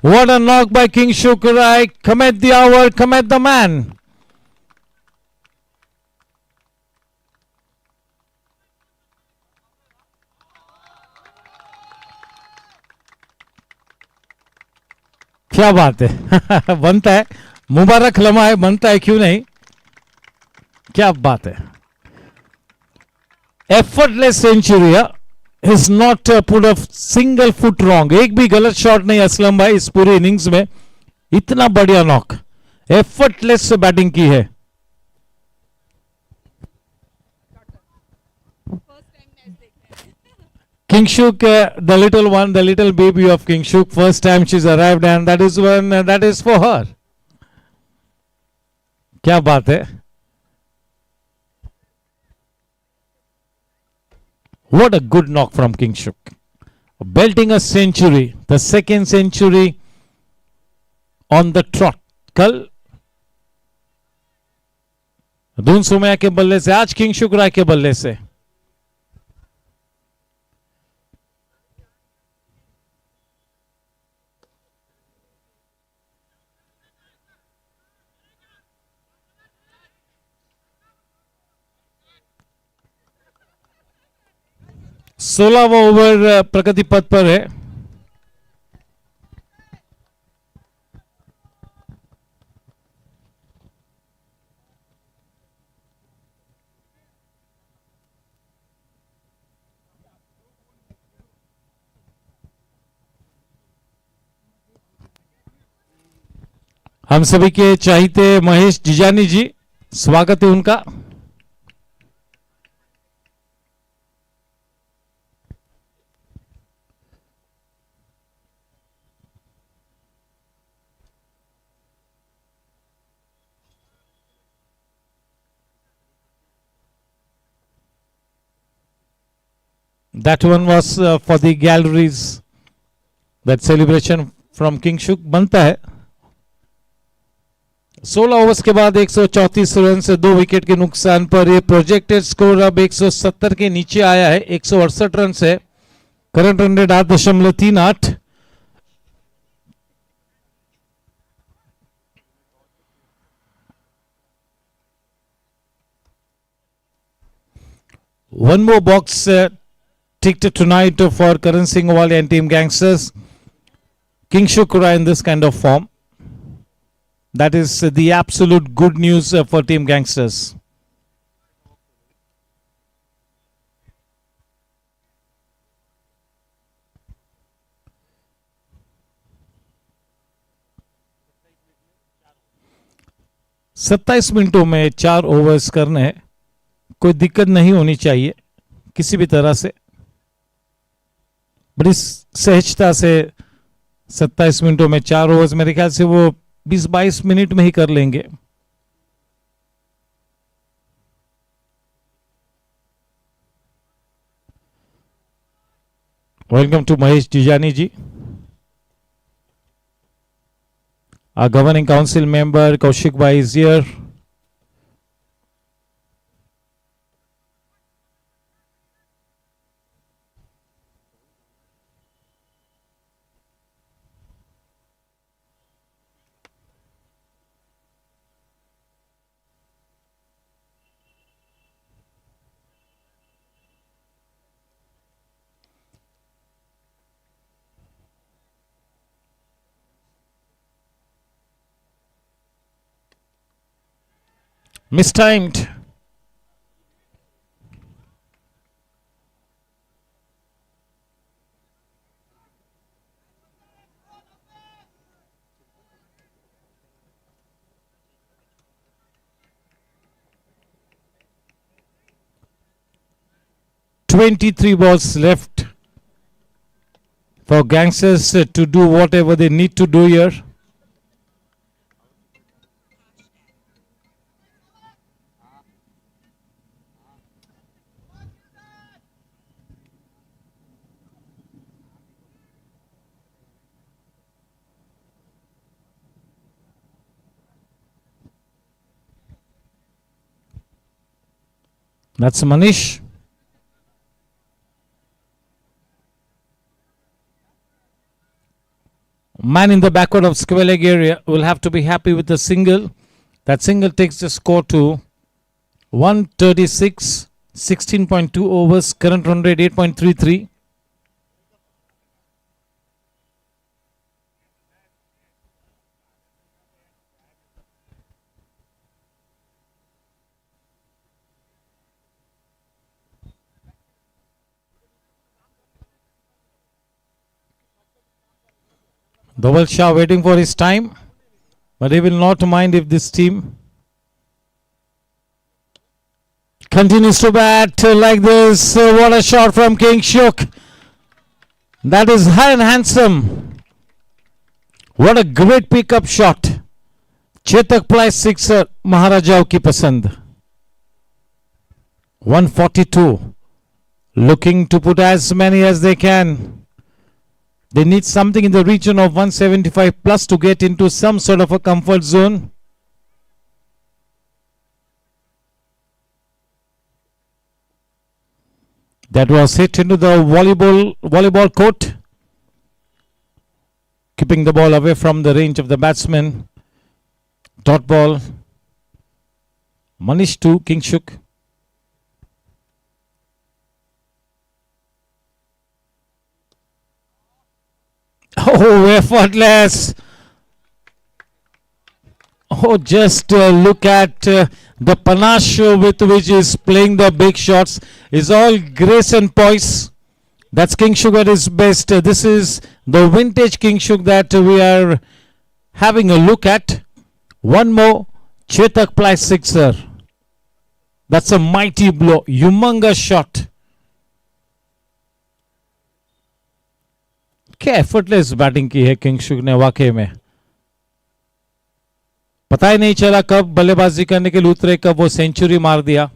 What a knock by Kingshu Rai. Commit the hour, commit the man. क्या बात है बनता है, मुबारक लम्हा है, बनता है क्यों नहीं, क्या बात है. Effortless century, is not put a single foot wrong, एक भी गलत शॉट नहीं असलम भाई इस पूरे इनिंग्स में. इतना बढ़िया नॉक, एफर्टलेस बैटिंग की है. Kingshuk, the little one, the little baby of Kingshuk, first time she's arrived, and that is one that is for her. क्या बात है. What a good knock from Kingshuk. Belting a century, the second century on the trot. कल धून सोमया के बल्ले से, आज किंगशुक राय के बल्ले से. सोलहवां ओवर प्रगति पथ पर है. हम सभी के चाहते महेश जिजानी जी, स्वागत है उनका. That one was for the galleries. That celebration from Kingshuk बनता है. 16 ओवर्स के बाद 134 रन से 2 विकेट के नुकसान पर ये प्रोजेक्टेड स्कोर अब 170 के नीचे आया है. 168 रन से current run rate 8.38. One more box ticked tonight for Karan Singhwal and Team Gangsters. Kingshuk Rai in this kind of form. That is the absolute good news for Team Gangsters. सत्ताईस मिनटों में 4 overs करने हैं, कोई दिक्कत नहीं होनी चाहिए किसी भी तरह से. बड़ी सहजता से 27 मिनटों में 4 ओवर्स, मेरे ख्याल से वो 20-22 मिनट में ही कर लेंगे. Welcome to Mahesh Jijani ji. Our governing council member Kaushik Bhai is here. Mistimed. Twenty-three balls left for Gangsters to do whatever they need to do here. That's Manish. Man in the backward of square leg area will have to be happy with the single. That single takes the score to 136, 16.2 overs, current run rate 8.33. Dhaval Shah waiting for his time, but he will not mind if this team continues to bat like this. What a shot from King Shuk. That is high and handsome. What a great pickup shot. Chetak plays sixer, Maharajaओं की पसंद. 142. Looking to put as many as they can. They need something in the region of 175 plus to get into some sort of a comfort zone. That was hit into the volleyball court, keeping the ball away from the range of the batsman. Dot ball. Manish to King Shuk. Oh, effortless. Oh, just look at the panache with which he is playing the big shots. It's all grace and poise. That's King Shuk at his best. This is the vintage King Shuk that we are having a look at. One more Chetak plays sixer. That's a mighty blow. Humongous shot. क्या effortless batting की है king शुक ने वाकई में. पता ही नहीं चला कब बल्लेबाजी करने के लिए उतरे, कब वो सेंचुरी मार दिया.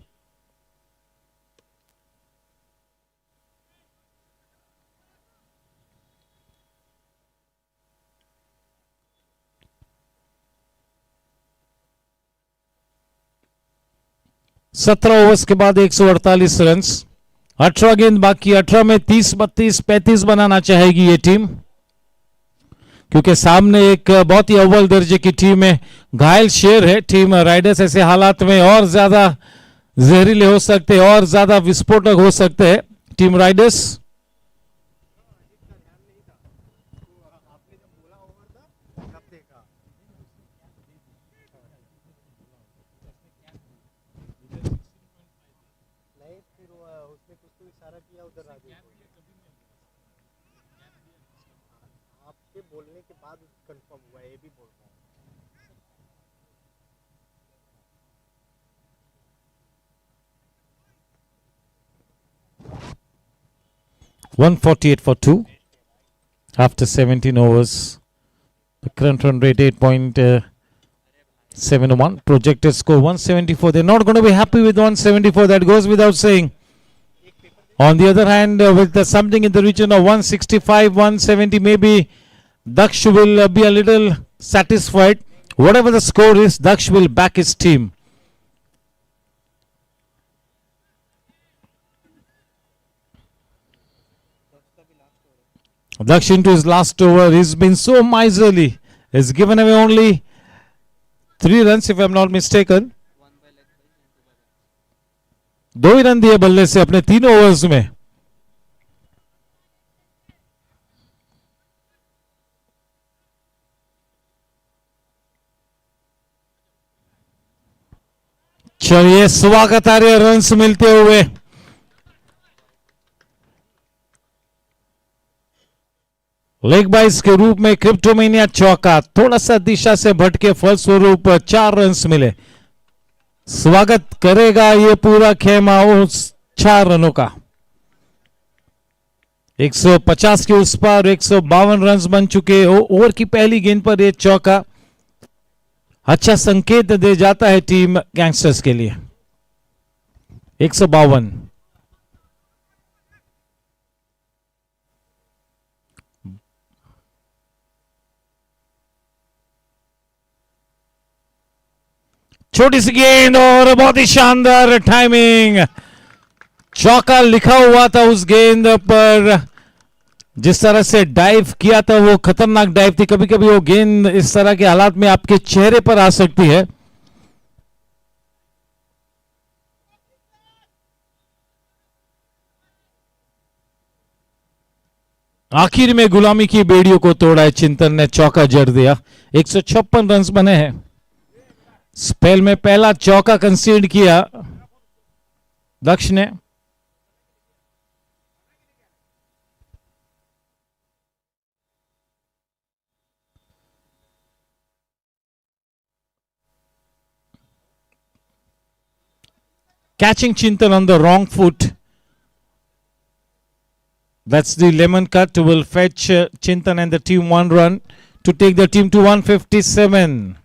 सत्रह ओवर्स के बाद 148 रन. 18 गेंद बाकी. 18 में 30, 32, 35 बनाना चाहेगी ये टीम, क्योंकि सामने एक बहुत ही अव्वल दर्जे की टीम है. घायल शेर है टीम राइडर्स. ऐसे हालात में और ज्यादा जहरीले हो सकते हैं, और ज्यादा विस्फोटक हो सकते हैं टीम राइडर्स. बोलने के बाद कंफर्म हुआ, ये भी बोल रहा हूँ. 148 for 2 after 17 overs. The current run rate 8.71. Projected score 174. They're not going to be happy with 174. That goes without saying. On the other hand, with something in the region of 165, 170, maybe Daksh will be a little satisfied. Whatever the score is, Daksh will back his team. Daksh into his last over. He's been so miserly. He's given away only 3 runs, if I'm not mistaken. 2 he run दिए बल्ले से अपने 3 overs में. चलिए स्वागत आ रहे runs मिलते हुए. लेग बाइस के रूप में क्रिप्टोमेनिया चौका. थोड़ा सा दिशा से भटके, फलस्वरूप 4 रन्स मिले. स्वागत करेगा ये पूरा खेमा उस 4 रनों का. 150 के उस पर 152 रन बन चुके. ओवर की पहली गेंद पर यह चौका अच्छा संकेत दे जाता है टीम गैंगस्टर्स के लिए. 152. छोटी सी गेंद और बहुत ही शानदार टाइमिंग. चौका लिखा हुआ था उस गेंद पर. जिस तरह से डाइव किया था वो खतरनाक डाइव थी. कभी कभी वो गेंद इस तरह के हालात में आपके चेहरे पर आ सकती है. आखिर में गुलामी की बेड़ियों को तोड़ा है चिंतन ने. चौका जड़ दिया. 156 रन बने हैं. स्पेल में पहला चौका कंसीड किया दक्ष ने. catching Chintan on the wrong foot. That's the lemon cut. Will fetch Chintan and the team 1 run to take the team to 157.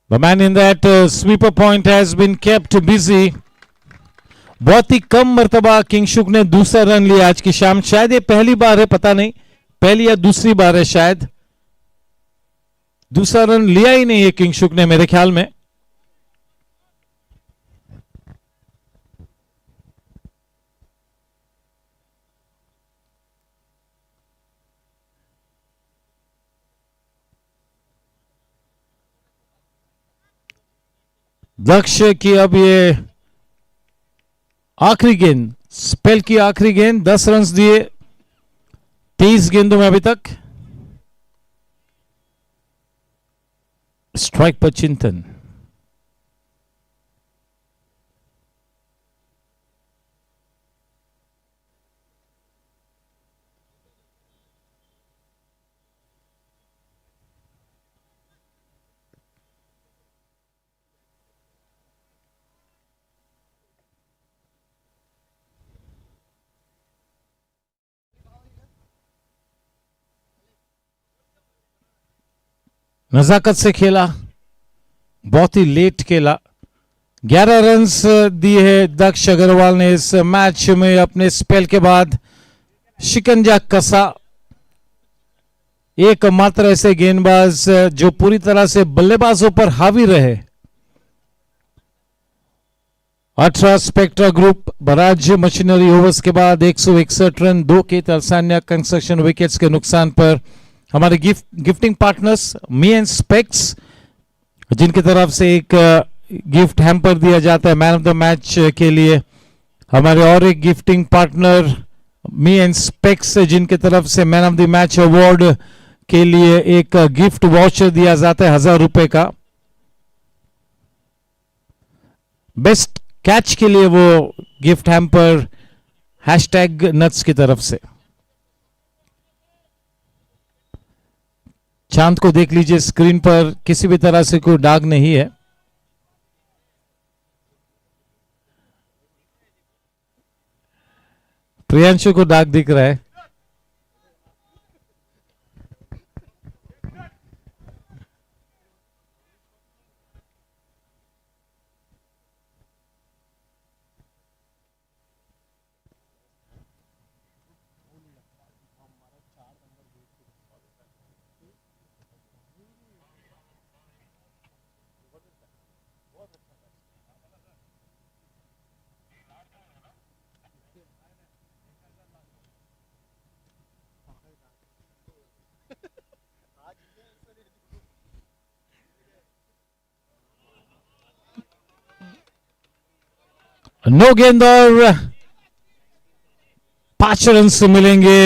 The man in that sweeper point has been kept busy. बहुत ही कम मर्तबा किंगशुक ने दूसरा run लिया आज की शाम. शायद ये पहली बार है, पता नहीं पहली या दूसरी बार है. शायद दूसरा रन लिया ही नहीं है किंगशुक ने मेरे ख्याल में. दक्ष की अब ये आखिरी गेंद, स्पेल की आखिरी गेंद. 10 रन दिए 23 गेंदों में अभी तक. स्ट्राइक पर चिंतन. नजाकत से खेला, बहुत ही लेट खेला. 11 रन्स दिए है दक्ष अग्रवाल ने इस मैच में. अपने स्पेल के बाद शिकंजा कसा. एकमात्र ऐसे गेंदबाज जो पूरी तरह से बल्लेबाजों पर हावी रहे. 18 स्पेक्ट्रा ग्रुप बराज मशीनरी ओवर्स के बाद 161 रन 2 के तरसानिया कंस्ट्रक्शन विकेट्स के नुकसान पर हमारे gifting partners me and specs, जिनकी तरफ से एक गिफ्ट हैम्पर दिया जाता है मैन ऑफ द मैच के लिए. हमारे और एक gifting partner me and specs, जिनकी तरफ से man of the match award के लिए एक गिफ्ट वाउचर दिया जाता है 1000 रुपए का. बेस्ट कैच के लिए वो गिफ्ट हैम्पर हैशटैग नट्स की तरफ से. चांद को देख लीजिए स्क्रीन पर, किसी भी तरह से कोई दाग नहीं है. प्रियांशु को दाग दिख रहा है. नो गेंद और 5 रन से मिलेंगे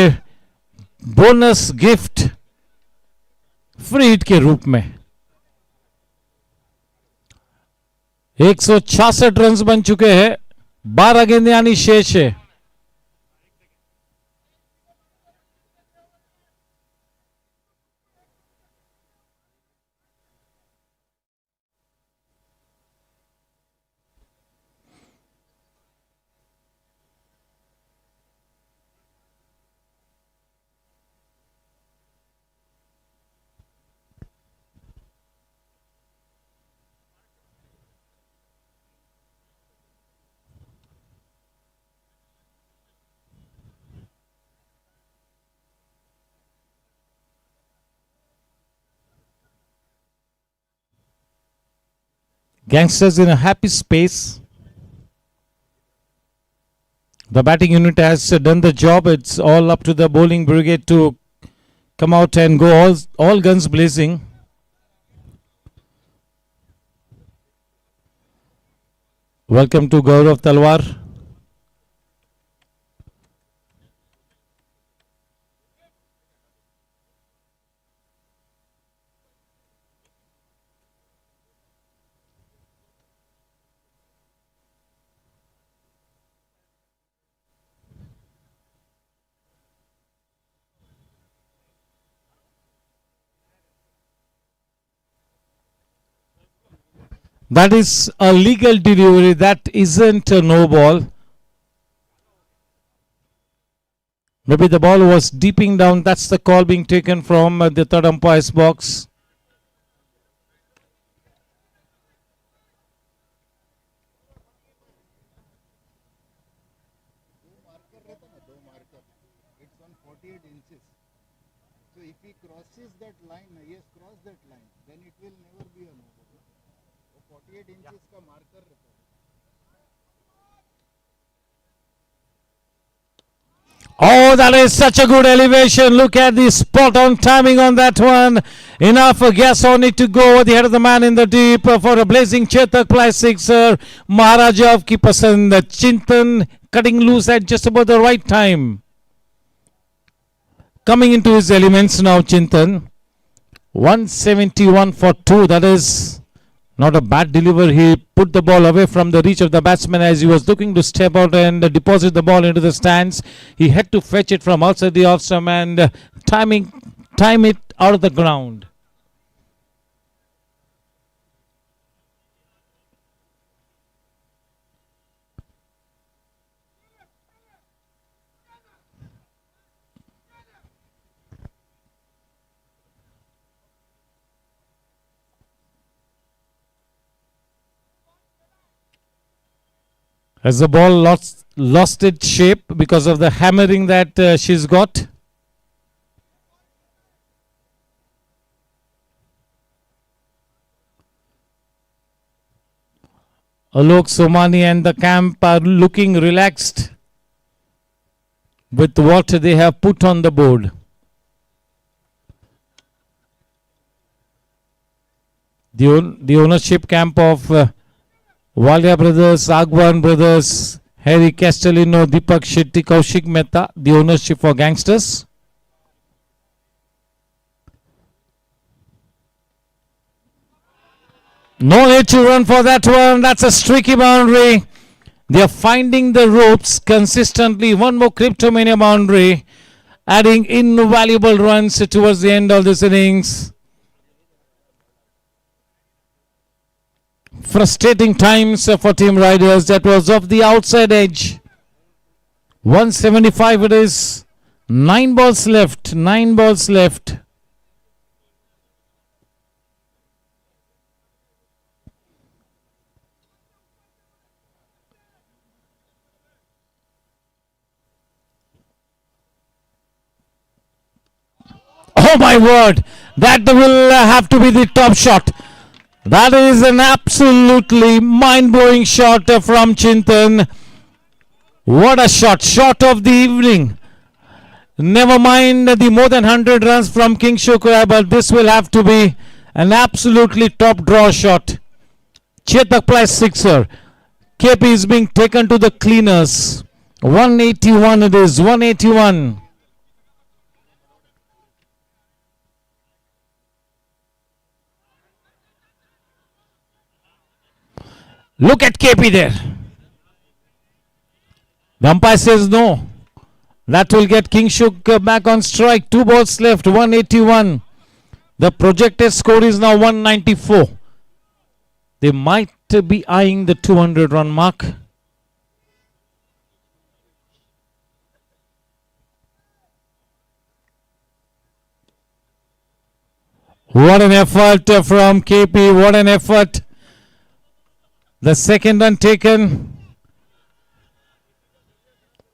बोनस गिफ्ट फ्री हिट के रूप में. 166 रन बन चुके हैं. 12 गेंदें यानी शेष है. Gangsters in a happy space. The batting unit has done the job. It's all up to the bowling brigade to come out and go all guns blazing. Welcome to Gaurav Talwar. That is a legal delivery. That isn't a no ball. Maybe the ball was deeping down. That's the call being taken from the third umpire's box. It's on 48 inches. So if he crosses that line, he has crossed that line, then it will never be a no ball. So 48 inches का marker रहता है. Oh, that is such a good elevation. Look at the spot on timing on that one. Enough for Gasoni to go over the head of the man in the deep for a blazing Chetak play sixer. Maharaja of Kipasan, Chintan cutting loose at just about the right time. Coming into his elements now, Chintan. 171 for 2. That is not a bad delivery. He put the ball away from the reach of the batsman as he was looking to step out and deposit the ball into the stands. He had to fetch it from outside the off stump and time it out of the ground. Has the ball lost its shape because of the hammering that she's got? Alok Somani and the camp are looking relaxed with what they have put on the board. The ownership camp of Walia Brothers, Agwan Brothers, Harry Castellino, Deepak Shetty, Kaushik Mehta, the ownership for Gangsters. No need to run for that one. That's a streaky boundary. They are finding the ropes consistently. One more Cryptomania boundary, adding invaluable runs towards the end of this innings. Frustrating times for Team Riders. That was off the outside edge. 175 it is. 9 balls left. 9 balls left. Oh my word. That will have to be the top shot. That is an absolutely mind-blowing shot from Chintan. What a shot. Shot of the evening. Never mind the more than 100 runs from King Shukra, but this will have to be an absolutely top draw shot. Chetak plus sixer. KP is being taken to the cleaners. 181 it is. 181. Look at KP there. The umpire says no. That will get Kingshuk back on strike. 2 balls left. 181. The projected score is now 194. They might be eyeing the 200 run mark. What an effort from KP. What an effort. The second run taken.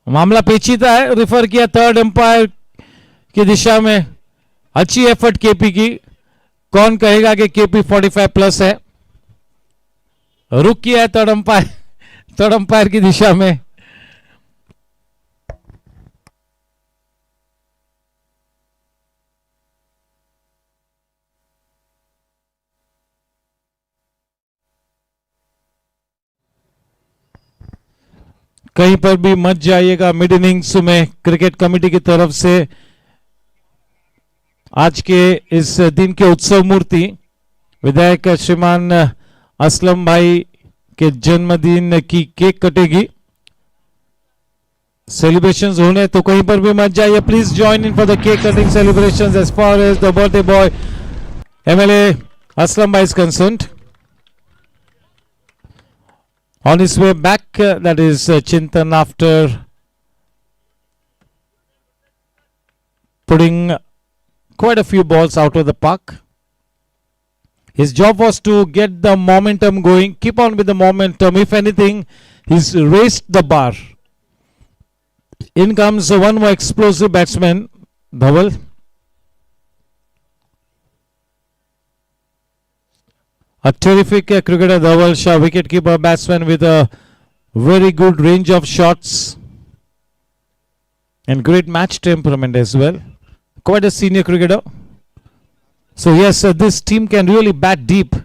मामला पेचीदा है. Refer किया third umpire की दिशा में. अच्छी effort KP की. कौन कहेगा कि केपी 45 प्लस है. रुक किया है थर्ड एम्पायर की दिशा में. कहीं पर भी मत जाइएगा. मिड इनिंग्स में क्रिकेट कमेटी की तरफ से आज के इस दिन के उत्सव मूर्ति विधायक श्रीमान असलम भाई के जन्मदिन की केक कटेगी. सेलिब्रेशंस होने तो कहीं पर भी मत जाइए. Please join in for the cake cutting celebrations as far as the birthday boy MLA Aslam bhai is concerned. On his way back, that is Chintan, after putting quite a few balls out of the park. His job was to get the momentum going, keep on with the momentum. If anything, he's raised the bar. In comes one more explosive batsman, Dhaval. A terrific cricketer, Dhaval Shah, wicketkeeper batsman with a very good range of shots and great match temperament as well. Quite a senior cricketer. So yes, this team can really bat deep.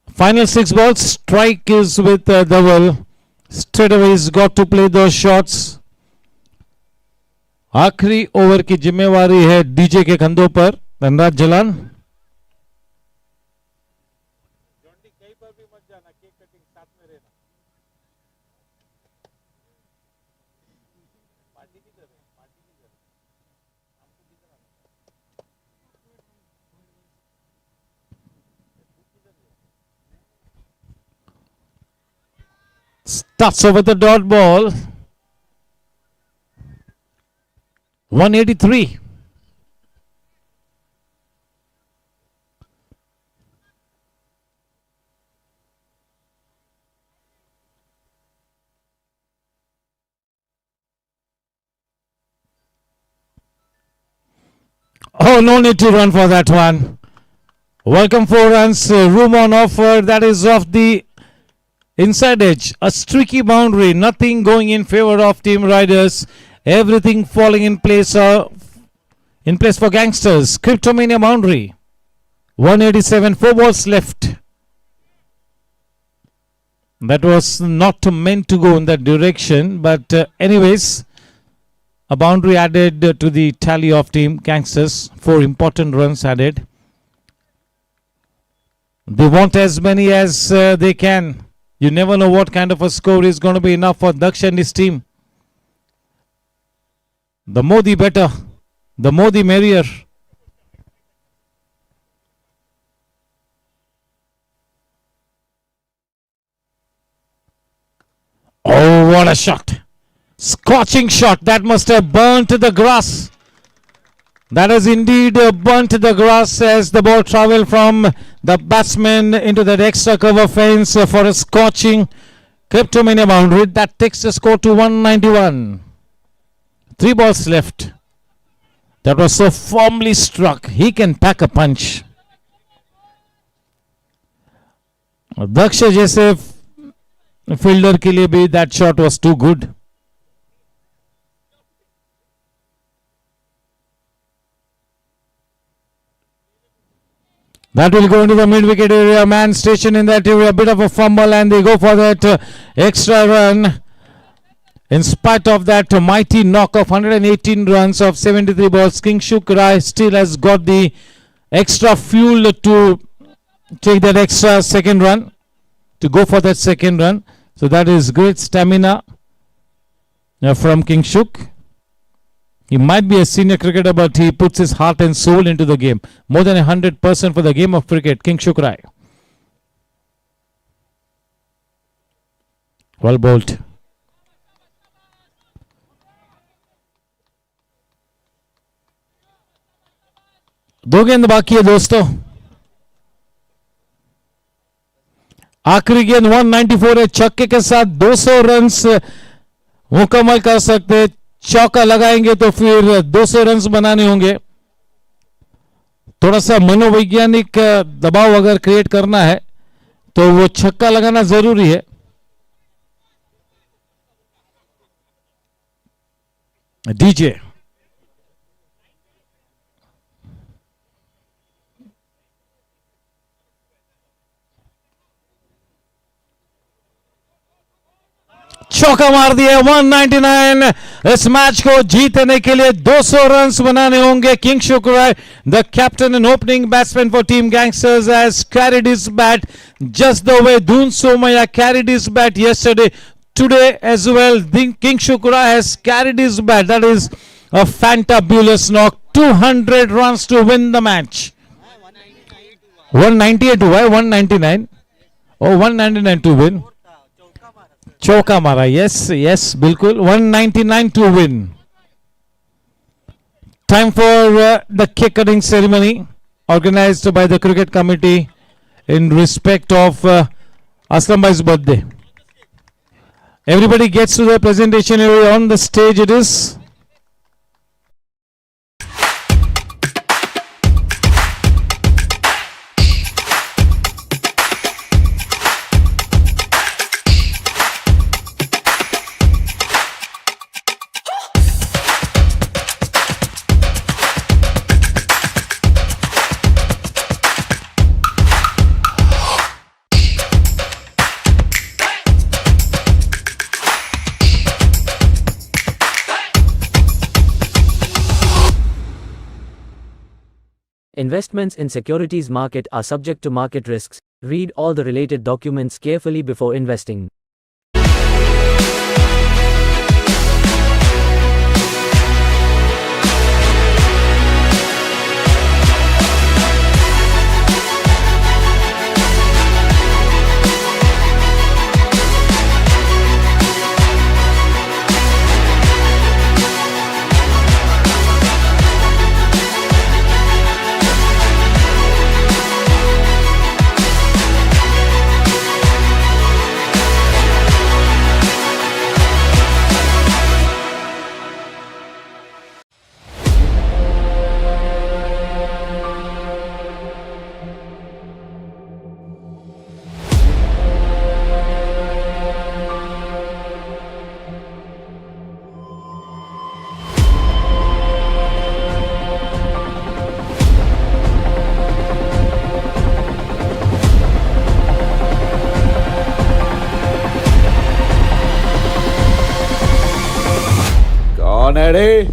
Final 6 balls, strike is with Dhaval. Straight away he's got to play those shots. आखिरी over की जिम्मेवारी है DJ के कंधों पर, Dhanraj Jalan. Starts over the dot ball. 183. Oh, no need to run for that one. Welcome 4 runs. Room on offer. That is off the inside edge. A streaky boundary. Nothing going in favor of Team Riders. Everything falling in place for Gangsters. Cryptomania boundary. 187. 4 balls left. That was not meant to go in that direction. But anyways, a boundary added to the tally of Team Gangsters. 4 important runs added. They want as many as they can. You never know what kind of a score is going to be enough for Daksh and his team. The more the better. The more the merrier. Oh, what a shot. Scorching shot. That must have burnt the grass. That has indeed burnt the grass as the ball traveled from the batsman into that extra cover fence for a scorching Cryptomania boundary. That takes the score to 191. 3 balls left. That was so firmly struck. He can pack a punch. Daksh जैसे fielder के लिए भी that shot was too good. That will go into the mid-wicket area. Man stationed in that area. A bit of a fumble and they go for that extra run. In spite of that mighty knock of 118 runs of 73 balls, Kingshuk Rai still has got the extra fuel to take that extra second run. To go for that second run. So that is great stamina from Kingshuk. He might be a senior cricketer, but he puts his heart and soul into the game. More than 100% for the game of cricket. Kingshuk Rai. Well bowled. दो गेंद बाकी है दोस्तों. आखिरी गेंद 194 है. छक्के के साथ 200 रन्स मुकम्मल कर सकते. चौका लगाएंगे तो फिर 200 रन्स बनाने होंगे. थोड़ा सा मनोवैज्ञानिक दबाव अगर क्रिएट करना है तो वो छक्का लगाना जरूरी है. डीजे चौका मार दिया. 199. इस मैच को जीतने के लिए 200 रन्स बनाने होंगे. Kingshuk Rai, the captain and opening batsman for Team Gangsters, has carried his bat just the way Dun Somaya carried his bat yesterday. Today as well, Kingshuk Rai has carried his bat. That is a fantabulous knock. 200 runs to win the match. 198. Why 199? Oh, 199 to win. Chauka mara. Yes, yes, bilkul. 199 to win. Time for the cake cutting ceremony organized by the cricket committee in respect of Aslam Bhai's birthday. Everybody gets to the presentation area. On the stage it is. Investments in securities market are subject to market risks. Read all the related documents carefully before investing. कौन है रे?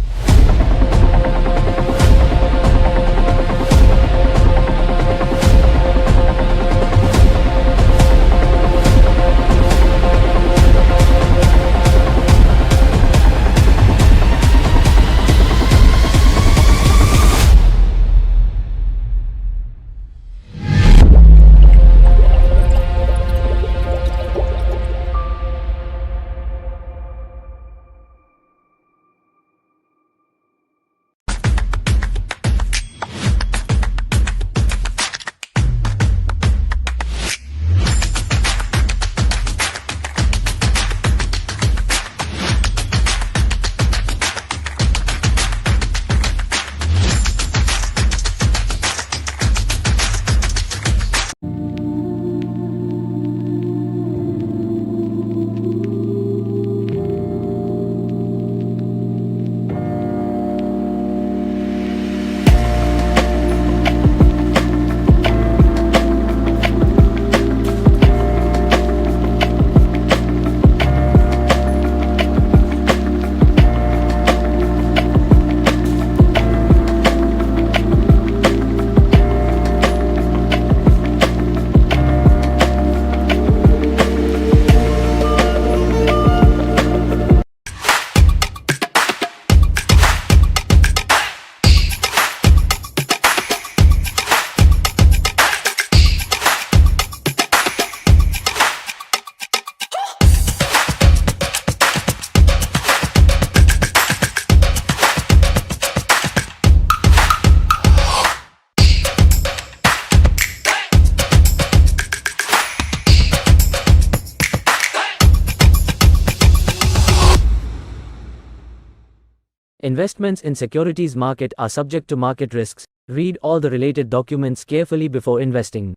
Investments in securities market are subject to market risks. Read all the related documents carefully before investing.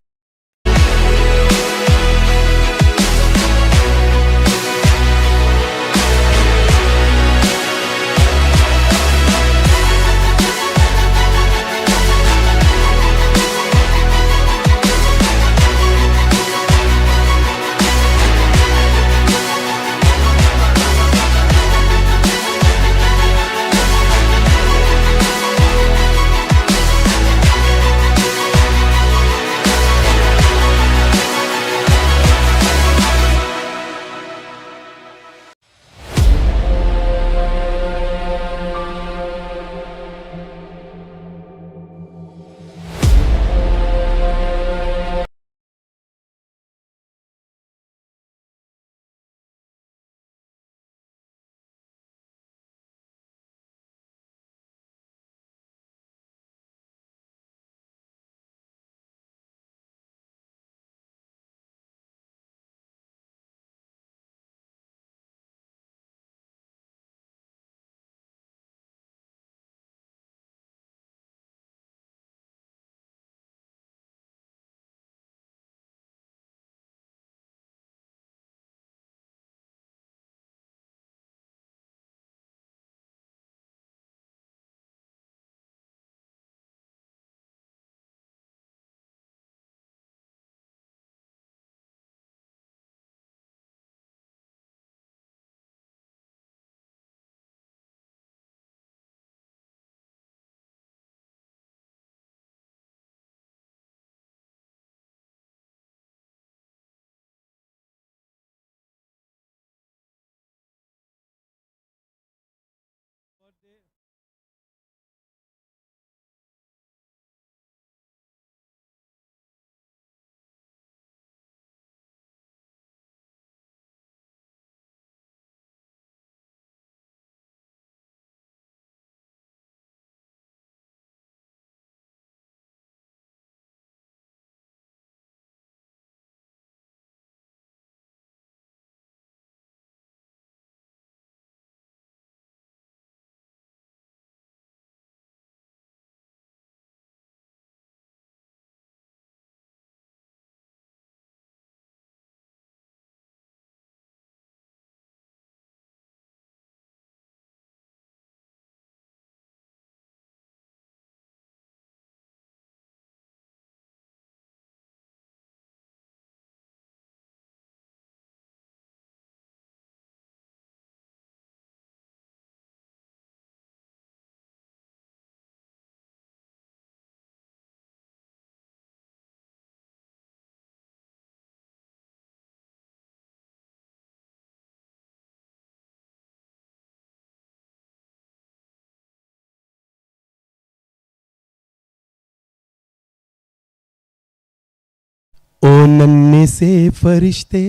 ओ नन्हे से फरिश्ते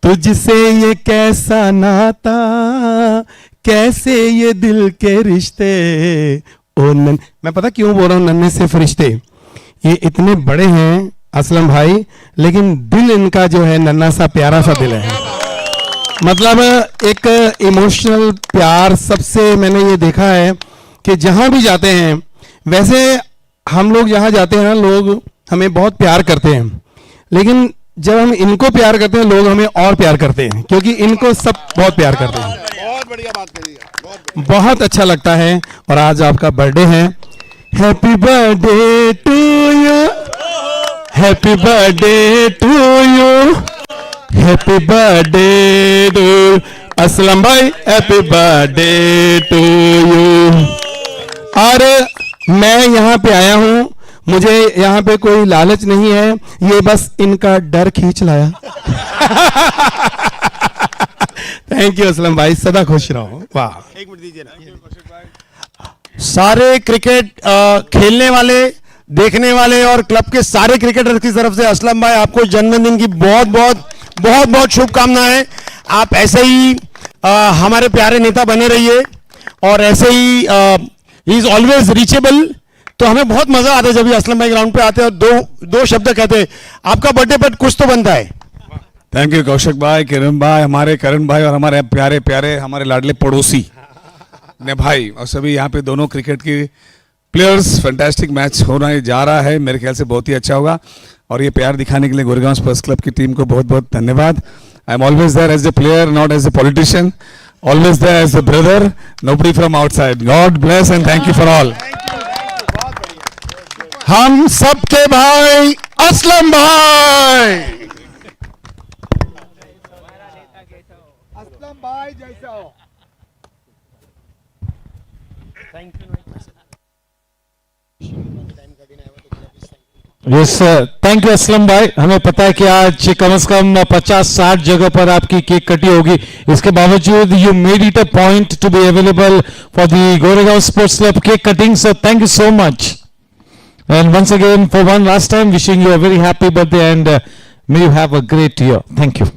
तुझसे ये कैसा नाता, कैसे ये दिल के रिश्ते। मैं पता क्यों बोल रहा हूँ नन्हे से फरिश्ते, ये इतने बड़े हैं असलम भाई, लेकिन दिल इनका जो है नन्हा सा प्यारा सा दिल है। मतलब एक इमोशनल प्यार सबसे मैंने ये देखा है कि जहाँ भी जाते हैं, वैसे हम लोग जहाँ जाते हैं ना लोग हमें बहुत प्यार करते हैं, लेकिन जब हम इनको प्यार करते हैं लोग हमें और प्यार करते हैं, क्योंकि इनको सब बहुत प्यार करते हैं। बहुत बढ़िया बात करी, बहुत अच्छा लगता है। और आज आपका बर्थडे है, happy birthday to you, happy birthday to you, happy birthday to Aslam bhai, happy birthday to you. और मैं यहाँ पे आया हूँ, मुझे यहाँ पे कोई लालच नहीं है, ये बस इनका डर खींच लाया। थैंक यू असलम भाई, सदा खुश रहो। वाह, एक मिनट दीजिए ना। सारे क्रिकेट खेलने वाले, देखने वाले और क्लब के सारे क्रिकेटर्स की तरफ से असलम भाई आपको जन्मदिन की बहुत बहुत बहुत बहुत शुभकामनाएं। आप ऐसे ही हमारे प्यारे नेता बने रहिए और ऐसे ही ही इज ऑलवेज रीचेबल। तो हमें बहुत मजा आता है जब भी असलम भाई ग्राउंड पे आते हैं और दो शब्द कहते हैं। आपका बर्थडे पर कुछ तो बनता है। थैंक यू कौशिक भाई, किरण भाई, हमारे करण भाई और हमारे प्यारे प्यारे हमारे लाडले पड़ोसी ने भाई और सभी यहाँ पे दोनों क्रिकेट की प्लेयर्स। फैंटास्टिक मैच होने जा रहा है, मेरे ख्याल से बहुत ही अच्छा होगा। और ये प्यार दिखाने के लिए गोरेगांव स्पोर्ट्स क्लब की टीम को बहुत बहुत धन्यवाद। I am always there as a player, not as a politician, always there as a brother, nobody from outside. God bless and thank you for all. हम सबके भाई असलम भाई। असलम भाई जैसा हो। Yes sir, thank you Aslam bhai. हमें पता है कि आज कम से कम 50-60 जगह पर आपकी केक कटी होगी, इसके बावजूद you made it a point to be available for the Goregaon sports club cake cutting, so thank you so much. And once again, for one last time, wishing you a very happy birthday and may you have a great year. Thank you.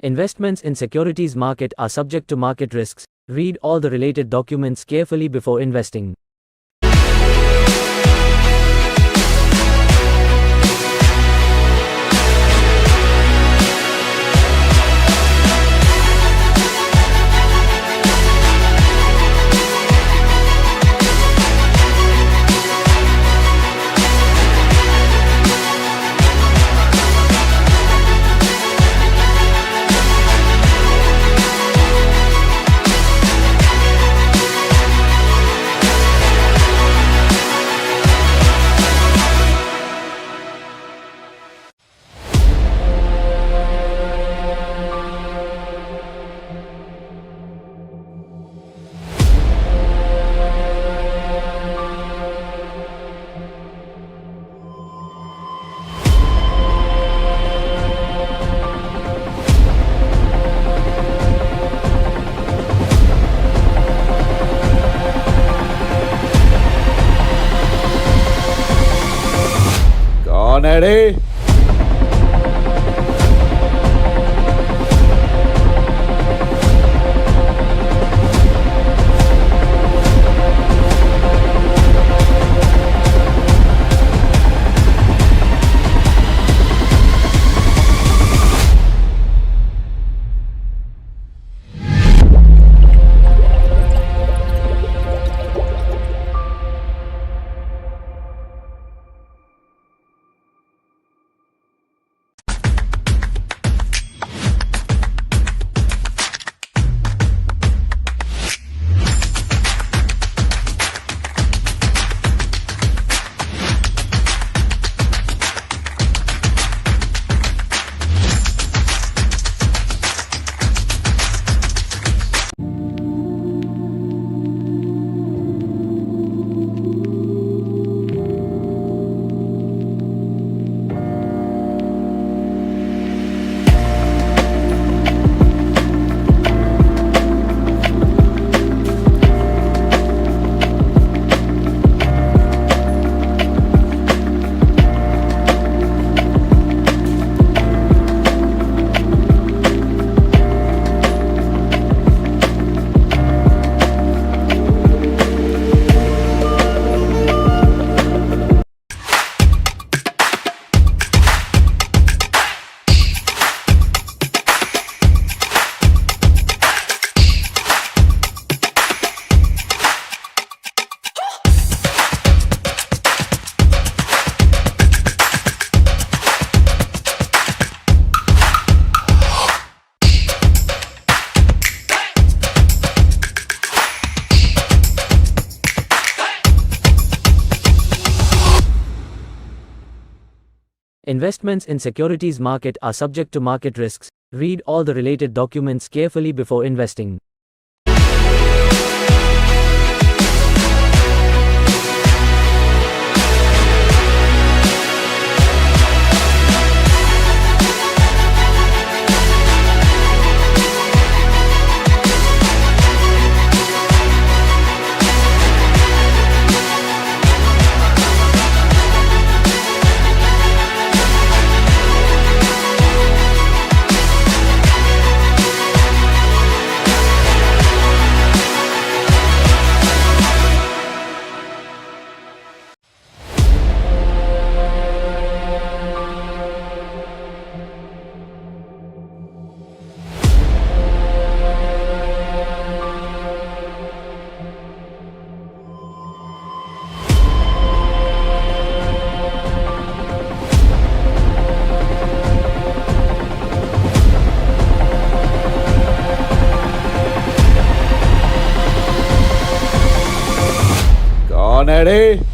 Investments in securities market are subject to market risks. Read all the related documents carefully before investing. कौन है रे? Investments in securities market are subject to market risks. Read all the related documents carefully before investing. कौन है रे?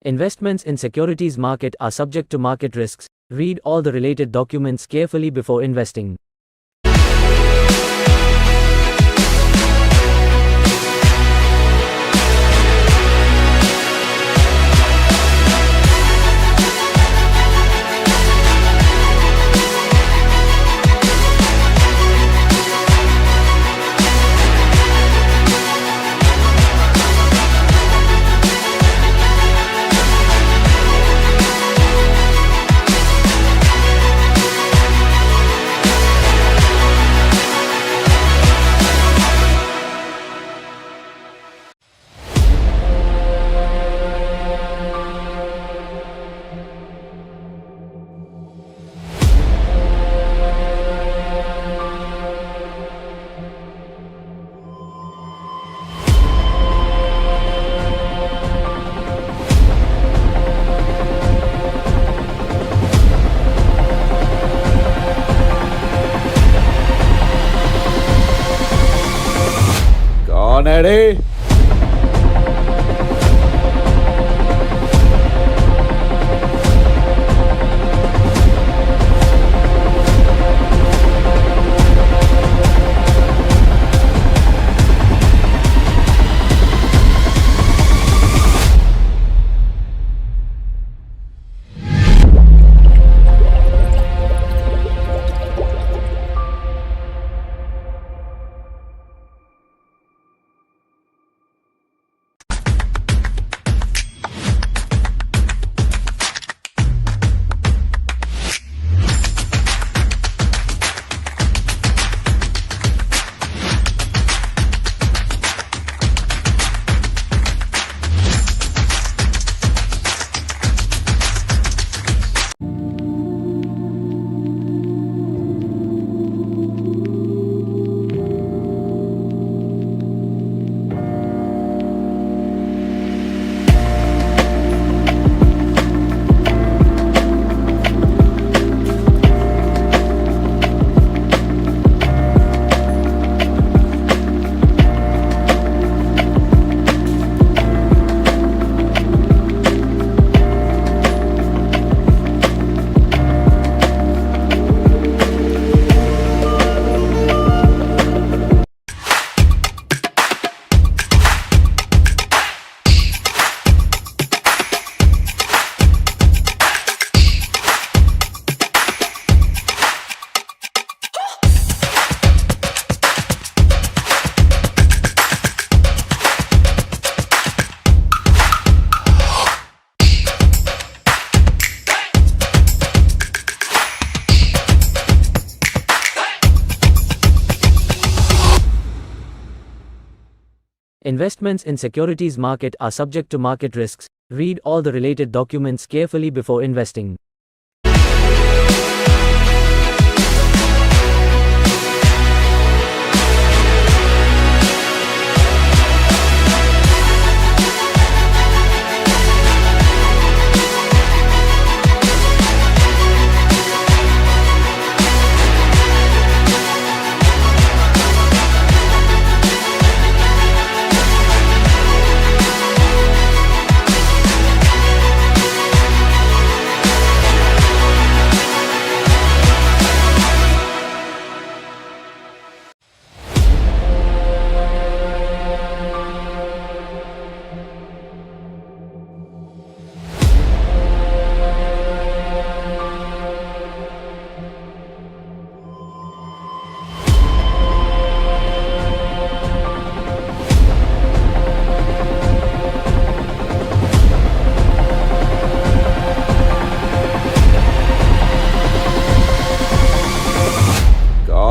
Investments in securities market are subject to market risks. Read all the related documents carefully before investing. कौन है रे? Investments in securities market are subject to market risks. Read all the related documents carefully before investing.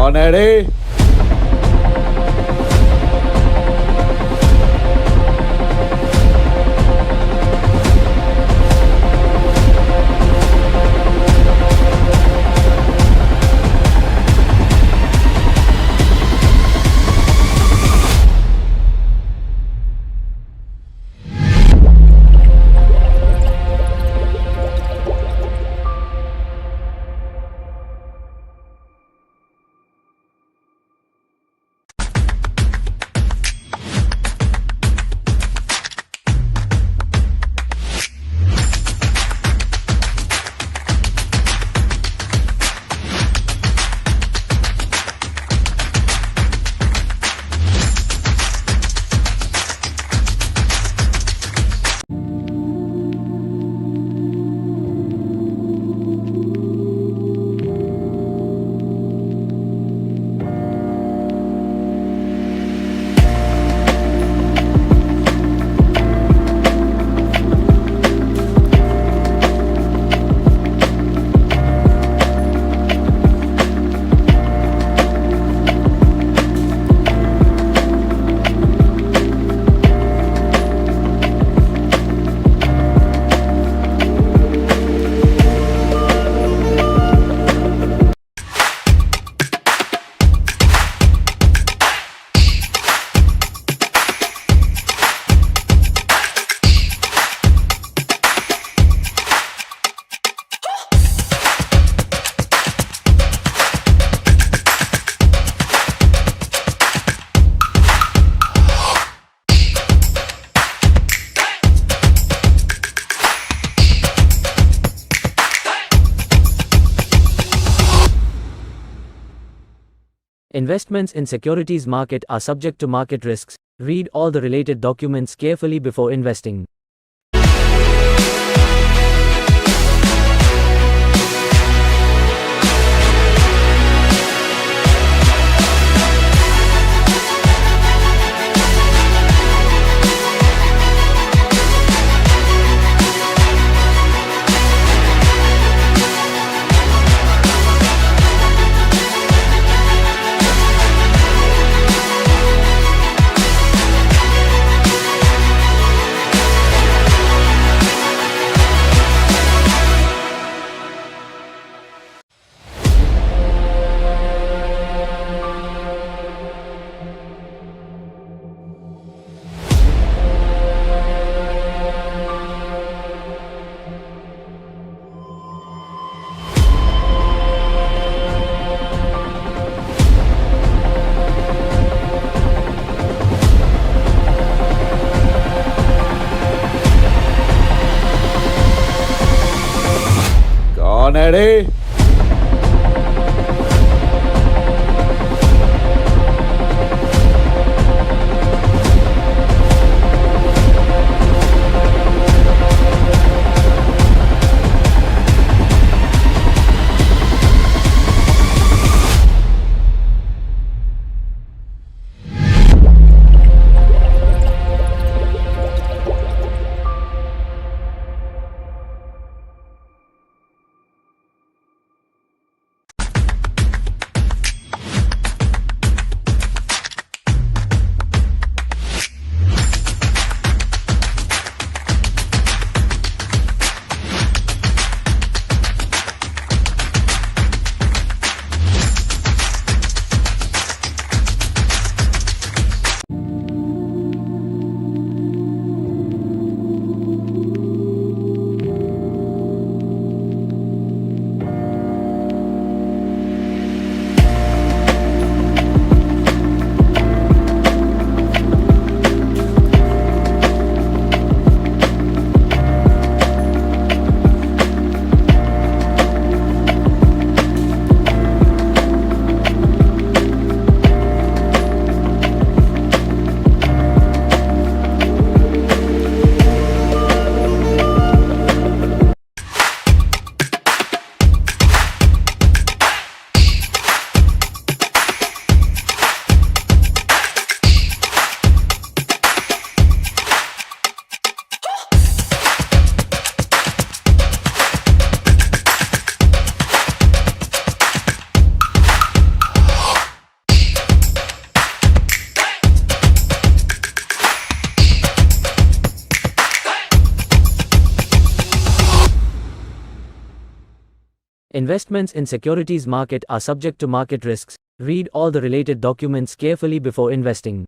कौन है रे? Investments in securities market are subject to market risks. Read all the related documents carefully before investing. कौन है रे? Investments in securities market are subject to market risks. Read all the related documents carefully before investing.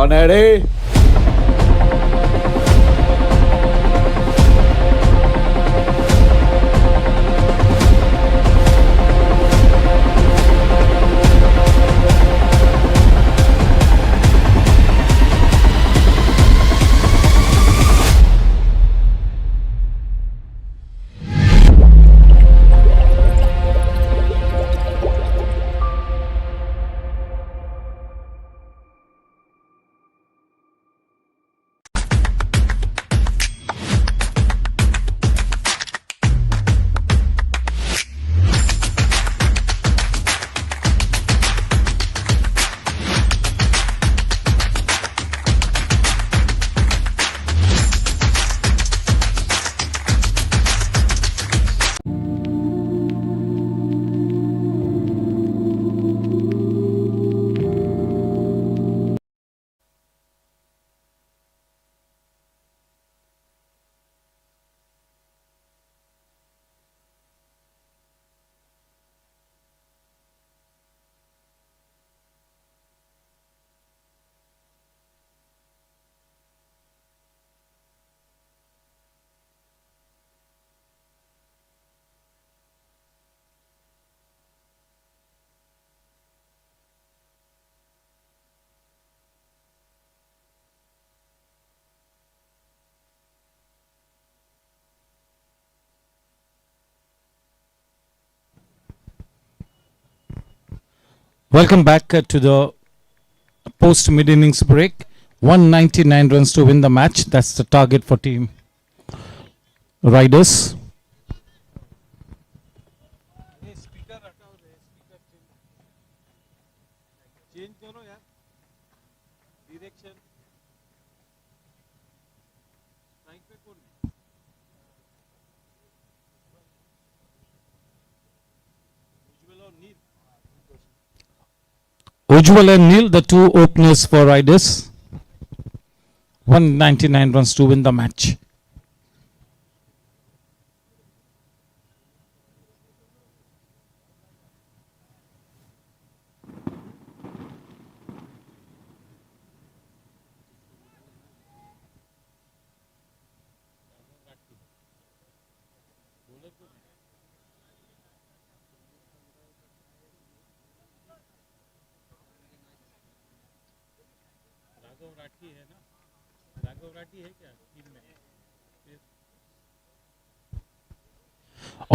कौन है रे? Welcome back to the post mid-innings break. 199 runs to win the match. That's the target for team Riders. Ujjwal and Neil, the two openers for Riders. 199 runs to win the match.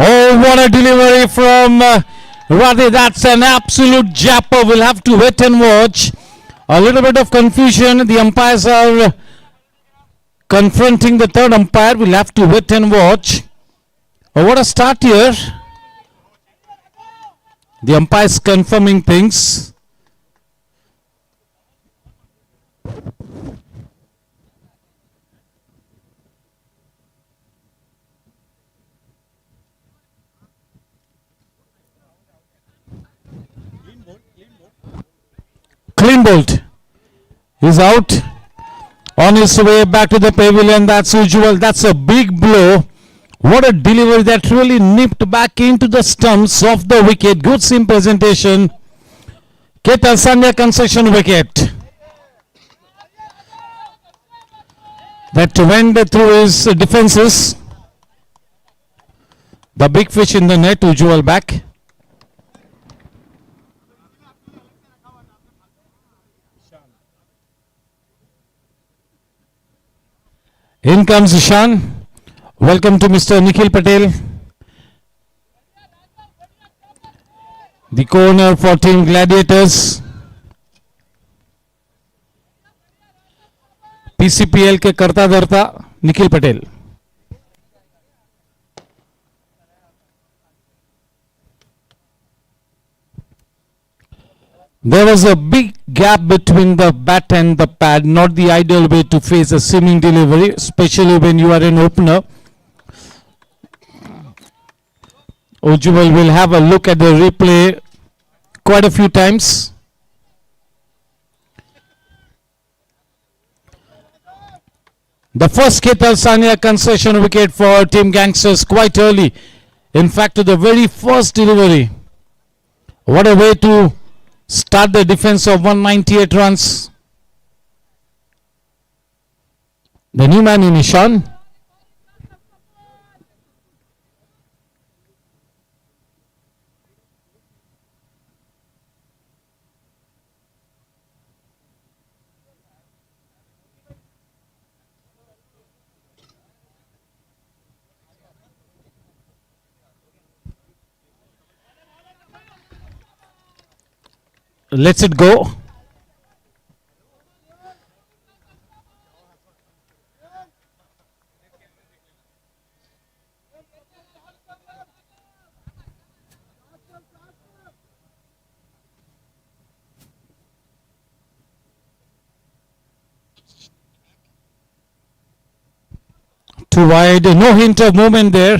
Oh, what a delivery from Radhe. That's an absolute japper. We'll have to wait and watch. A little bit of confusion. The umpires are confronting the third umpire. We'll have to wait and watch. Oh, what a start here. The umpires confirming things. Clean bowled. He's out. On his way back to the pavilion. That's Ujjwal. That's a big blow. What a delivery that really nipped back into the stumps of the wicket. Good seam presentation. Ketal Sandhya concession wicket. that went through his defenses. The big fish in the net, Ujjwal back. In comes Ishan. Welcome to Mr. Nikhil Patel, the co-owner for Team Gladiators. PCPL के करता धरता Nikhil Patel. There was a big gap between the bat and the pad, not the ideal way to face a seaming delivery, especially when you are an opener. Ujjwal will have a look at the replay quite a few times. The first Ketal Sania concession wicket for Team Gangsters quite early. In fact, to the very first delivery. What a way to start the defense of 198 runs. The new man in Ishan. Lets it go. Too wide, no hint of movement there.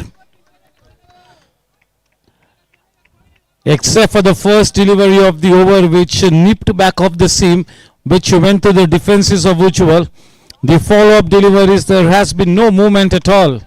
Except for the first delivery of the over, which nipped back off the seam, which went to the defenses of Ujjwal. The follow-up deliveries, there has been no movement at all.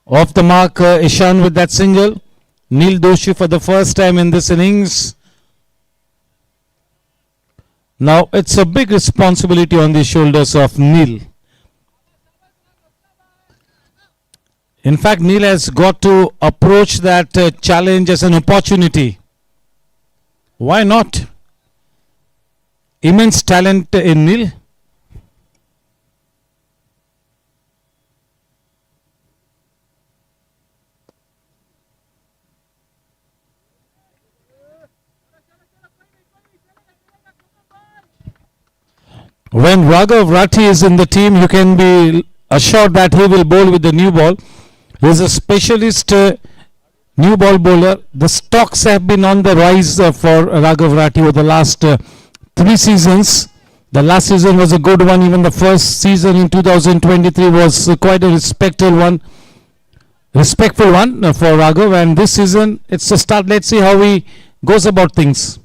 Off the mark, Ishan with that single. Neil Doshi for the first time in this innings. Now it's a big responsibility on the shoulders of Neil. In fact, Neil has got to approach that challenge as an opportunity. Why not? Immense talent in Neil. When Raghav Rathi is in the team, you can be assured that he will bowl with the new ball. He is a specialist new ball bowler. The stocks have been on the rise for Raghav Rathi over the last 3 seasons. The last season was a good one. Even the first season in 2023 was quite a respectful one for Raghav. And this season, it's a start. Let's see how he goes about things.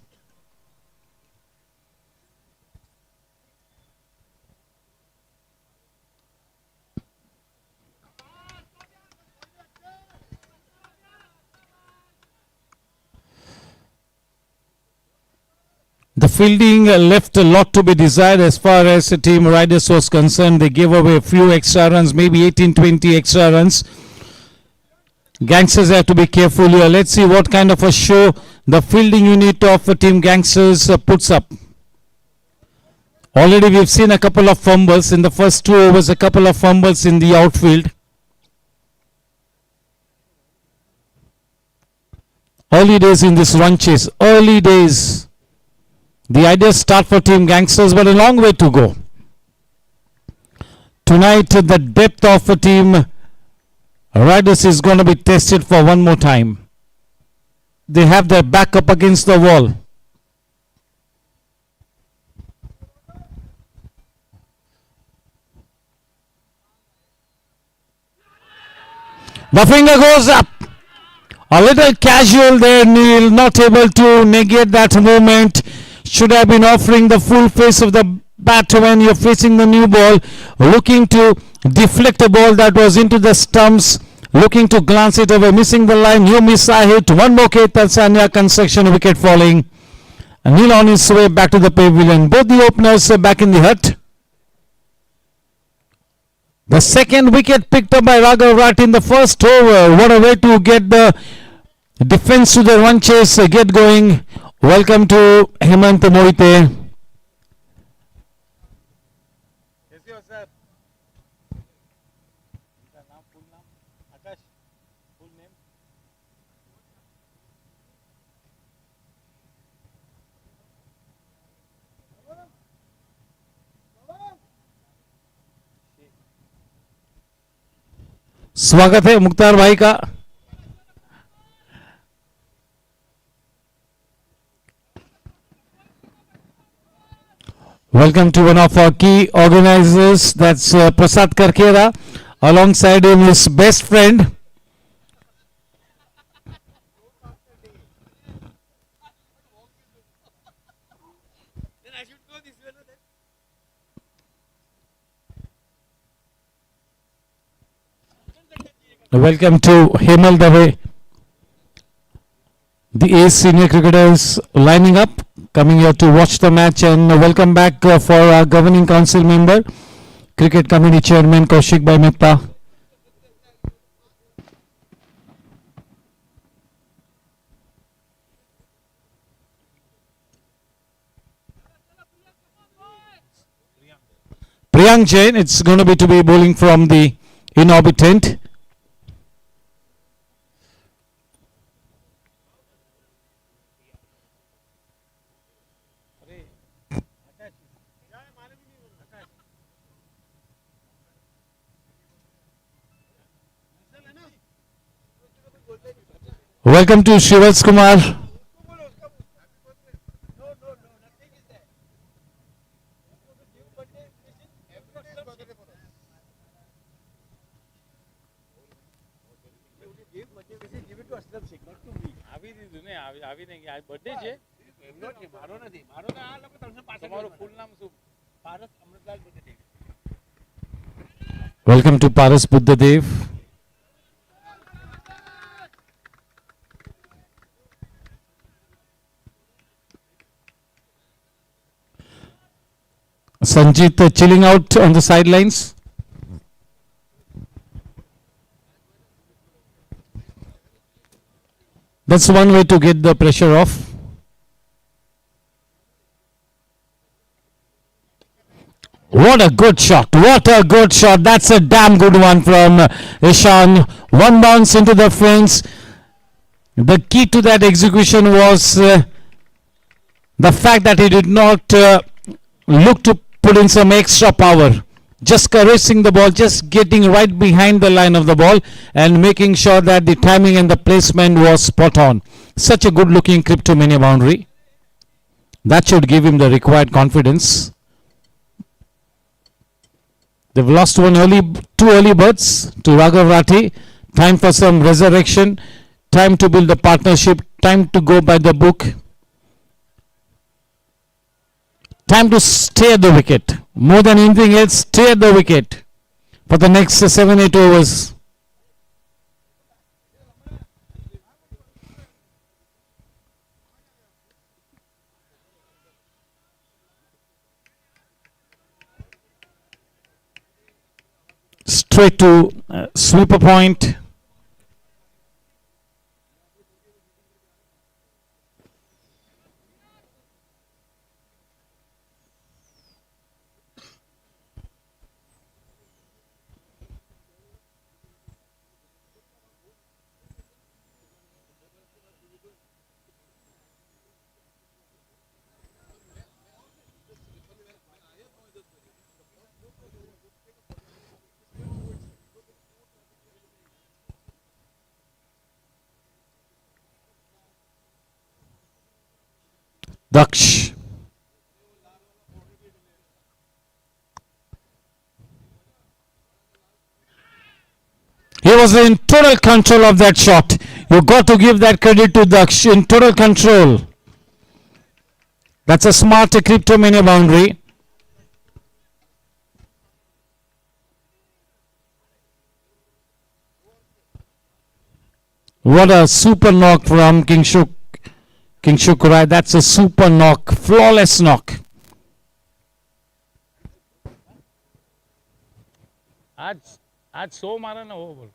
The fielding left a lot to be desired as far as the team Riders was concerned. They gave away a few extra runs, maybe 18-20 extra runs. Gangsters have to be careful here. Let's see what kind of a show the fielding unit of Team Gangsters puts up. Already we've seen a couple of fumbles in the first 2 overs, a couple of fumbles in the outfield. Early days in this run chase, early days. The ideas start for Team Gangsters, but a long way to go. Tonight, the depth of a Team Riders is going to be tested for one more time. They have their back up against the wall. The finger goes up. A little casual there, Neil, not able to negate that movement. Should have been offering the full face of the bat when you're facing the new ball, looking to deflect a ball that was into the stumps, looking to glance it away, missing the line. You miss a hit. One more Ketan Sanya construction wicket falling. And Neil on his way back to the pavilion. Both the openers are back in the hut. The second wicket picked up by Raghav Rat in the first over. What a way to get the defense to the run chase, get going. Welcome to Hemant Mohite. स्वागत है मुख्तार भाई का. Welcome to one of our key organizers, that's Prasad Karkera. Alongside him, his best friend. Welcome to Hemal Dave. The ace senior cricketers lining up, coming here to watch the match, and welcome back for our governing council member, cricket committee chairman Kaushik Bhai Mehta. Priyank Jain, it's going to be bowling from the in-orbit tent. Welcome to Shivas Kumar. Welcome to Paras Buddhadev. Sanjit chilling out on the sidelines. That's one way to get the pressure off. What a good shot. What a good shot. That's a damn good one from Ishan. One bounce into the fence. The key to that execution was the fact that he did not look to put in some extra power. Just caressing the ball, just getting right behind the line of the ball and making sure that the timing and the placement was spot on. Such a good looking Cryptomania boundary. That should give him the required confidence. They've lost two early birds to Raghav Rathi. Time for some resurrection. Time to build a partnership. Time to go by the book. Time to stay at the wicket. More than anything else, stay at the wicket for the next 7-8 overs. Straight to sweeper point. Daksh. He was in total control of that shot. You got to give that credit to Daksh, in total control. That's a smart cryptomania boundary. What a super knock from Kingshuk Rai. That's a super knock, flawless knock. आज 100 मारा ना वो बोल.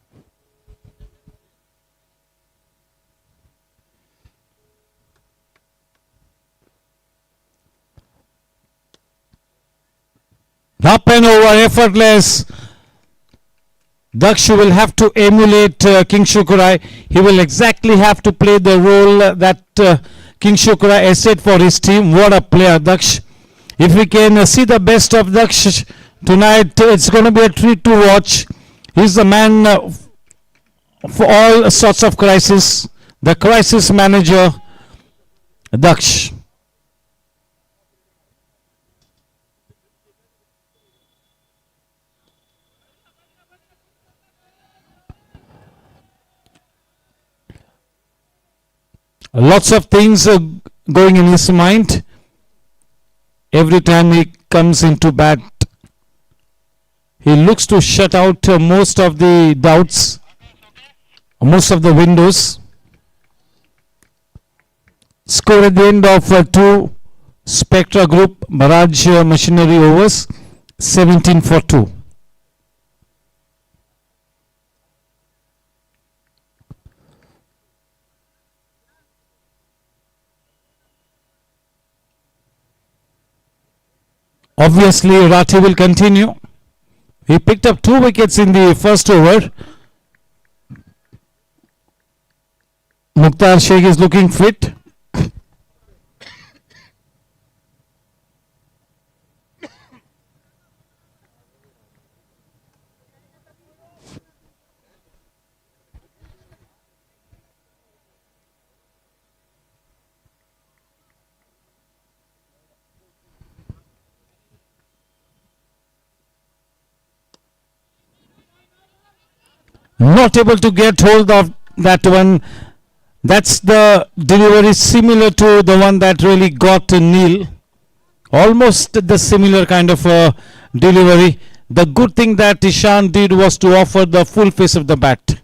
Up and over, effortless. Daksh will have to emulate Kingshuk Rai. He will exactly have to play the role that Kingshuk Rai has set for his team. What a player, Daksh. If we can see the best of Daksh tonight, it's going to be a treat to watch. He's the man for all sorts of crisis. The crisis manager, Daksh. Lots of things going in his mind every time he comes into bat. He looks to shut out most of the doubts, most of the windows. Score at the end of 2 Spectra Group Barrage Machinery overs, 17-2. Obviously, Rathi will continue. He picked up 2 wickets in the first over. Mukhtar Sheikh is looking fit. Not able to get hold of that one. That's the delivery similar to the one that really got Neil. Almost the similar kind of delivery. The good thing that Ishan did was to offer the full face of the bat.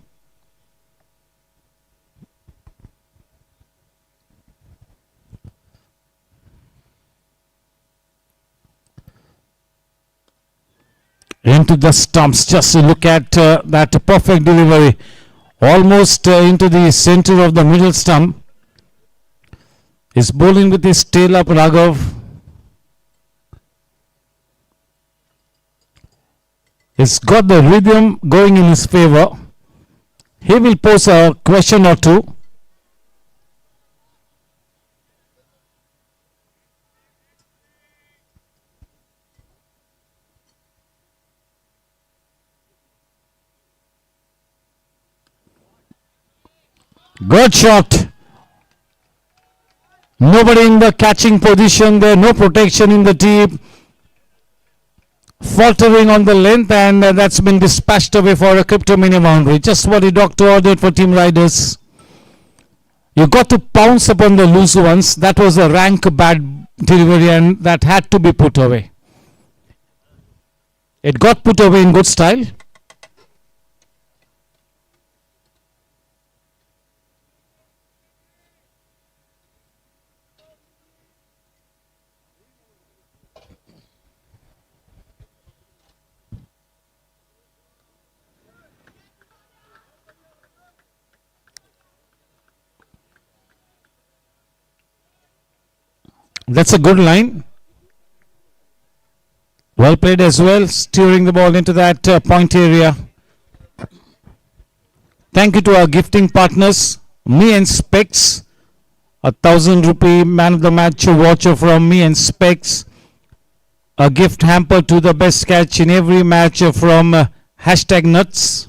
Into the stumps. Just look at that perfect delivery. Almost into the center of the middle stump. He's bowling with his tail up, Raghav. He's got the rhythm going in his favor. He will pose a question or two. Good shot. Nobody in the catching position there. No protection in the deep. Faltering on the length, and that's been dispatched away for a cryptomania boundary. Just what the doctor ordered for team riders. You got to pounce upon the loose ones. That was a rank bad delivery, and that had to be put away. It got put away in good style. That's a good line. Well played as well, steering the ball into that point area. Thank you to our gifting partners, Me and Specs, ₹1,000 man of the match watcher from Me and Specs. A gift hamper to the best catch in every match from hashtag Nuts.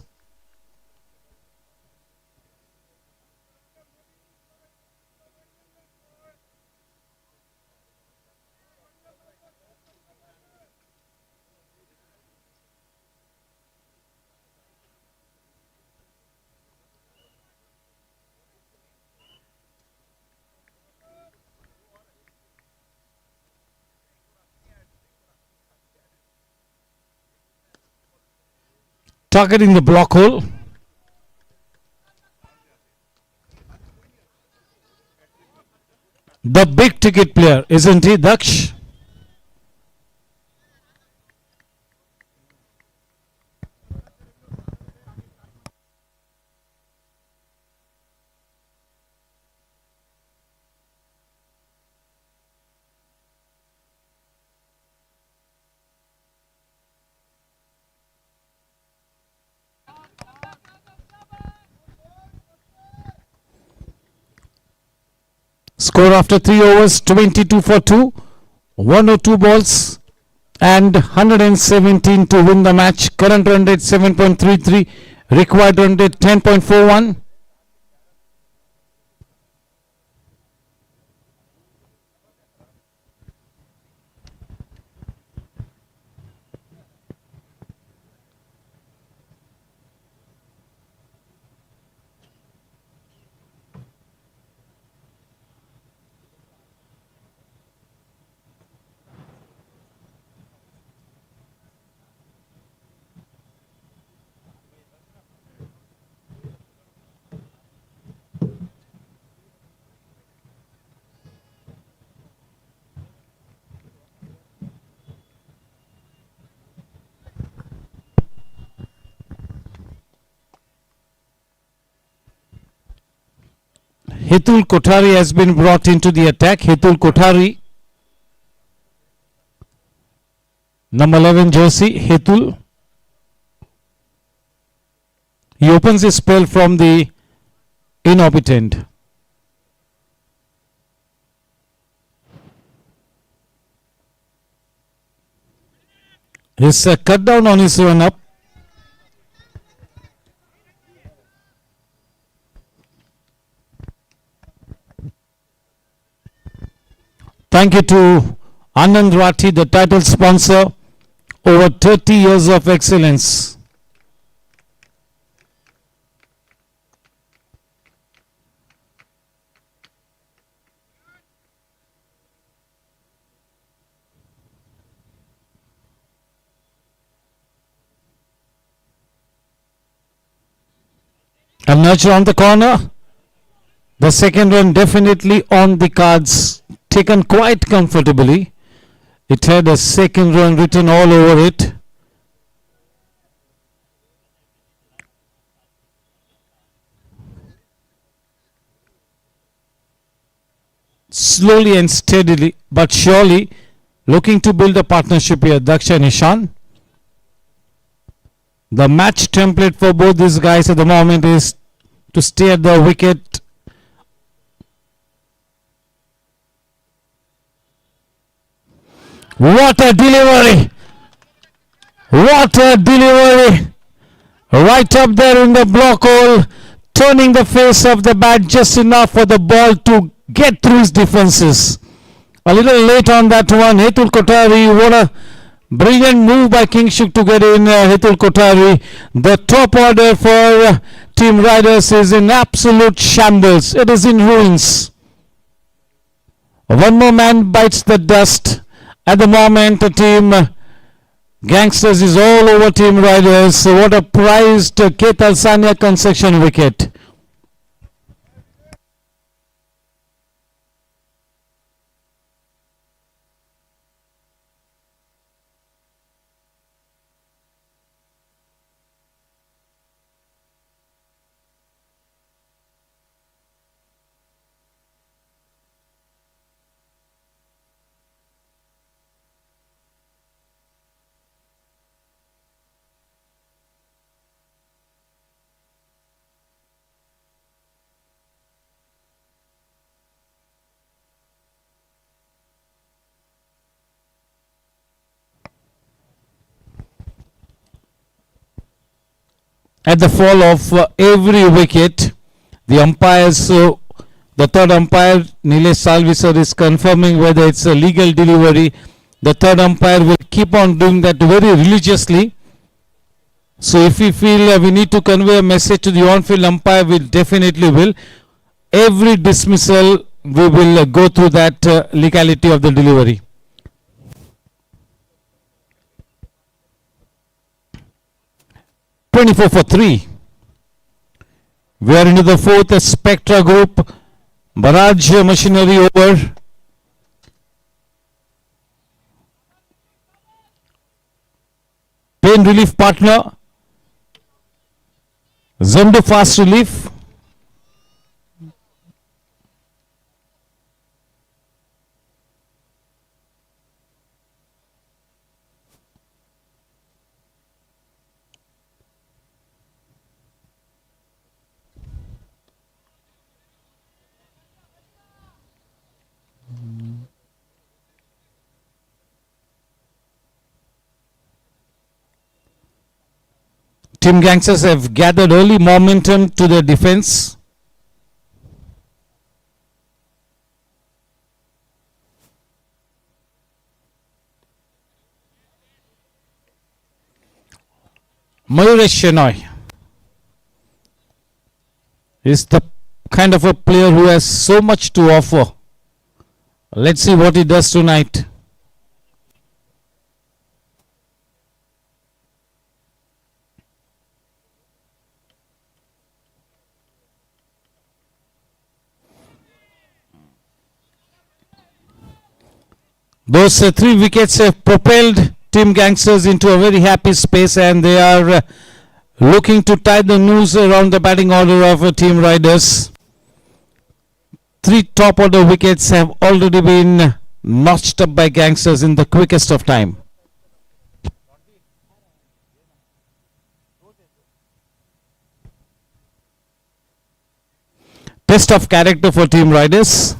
targeting the block hole. The big ticket player, isn't he, Daksh? Score after 3 overs, 22 for 2, 102 balls and 117 to win the match. Current run rate 7.33, required run rate 10.41. Hitul Kothari has been brought into the attack. Hitul Kothari, number 11 jersey, Hitul. He opens his spell from the in-orbit end. His cut down on his run up. Thank you to Anandrathi, the title sponsor, over 30 years of excellence. A nurture on the corner. The second run definitely on the cards, taken quite comfortably. It had a second run written all over it. Slowly and steadily, but surely, looking to build a partnership here, Daksha and Ishan. The match template for both these guys at the moment is to stay at the wicket. What a delivery! What a delivery! Right up there in the block hole, turning the face of the bat just enough for the ball to get through his defenses. A little late on that one. Hitul Kothari, what a brilliant move by Kingshuk to get in. Hitul Kothari. The top order for Team Riders is in absolute shambles. It is in ruins. One more man bites the dust. At the moment, the team Gangsters is all over Team Riders. What a prized Ketal Sanya concession wicket. At the fall of every wicket, the umpires, the third umpire, Nilesh Salvi sir, is confirming whether it's a legal delivery. The third umpire will keep on doing that very religiously. So if we feel we need to convey a message to the on-field umpire, we definitely will. Every dismissal, we will go through that legality of the delivery. 24 for 3. We are into the fourth Spectra group. Barrage machinery over. Pain relief partner. Zendo fast relief. Team Gangsters have gathered early momentum to their defense. Mayuresh Shenoy is the kind of a player who has so much to offer. Let's see what he does tonight. Those 3 wickets have propelled Team Gangsters into a very happy space, and they are looking to tie the noose around the batting order of Team Riders. 3 top order wickets have already been notched up by Gangsters in the quickest of time. Test of character for Team Riders.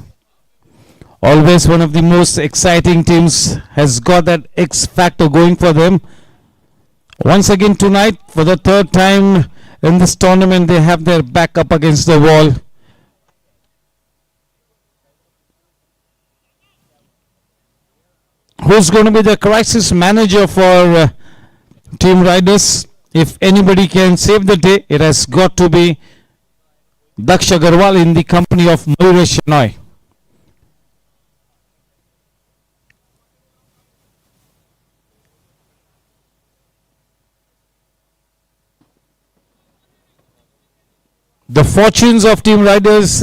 Always one of the most exciting teams, has got that X factor going for them. Once again tonight, for the 3rd time in this tournament, they have their back up against the wall. Who's going to be the crisis manager for Team Riders? If anybody can save the day, it has got to be Daksh Agarwal in the company of Mayuresh Shenoy. The fortunes of Team Riders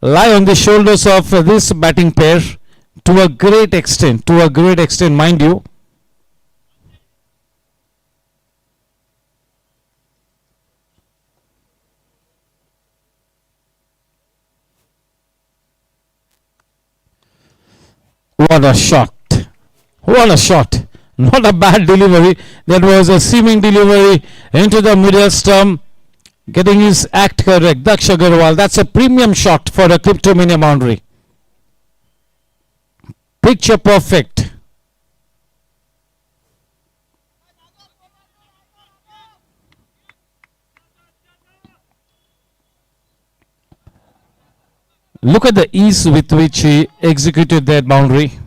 lie on the shoulders of this batting pair to a great extent, mind you. What a shot. What a shot. Not a bad delivery. That was a seaming delivery into the middle stump. Getting his act correct. Daksh Agarwal. That's a premium shot for a Cryptomania boundary. Picture perfect. Look at the ease with which he executed that boundary.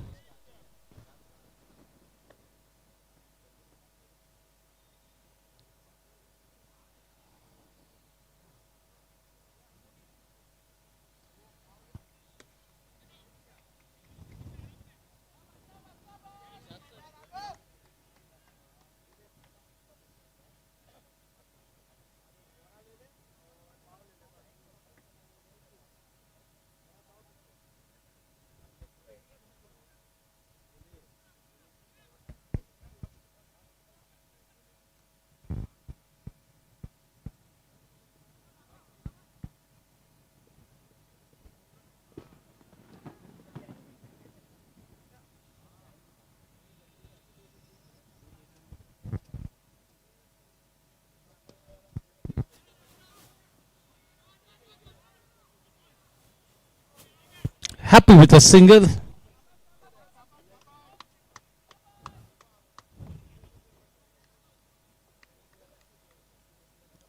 Happy with a single.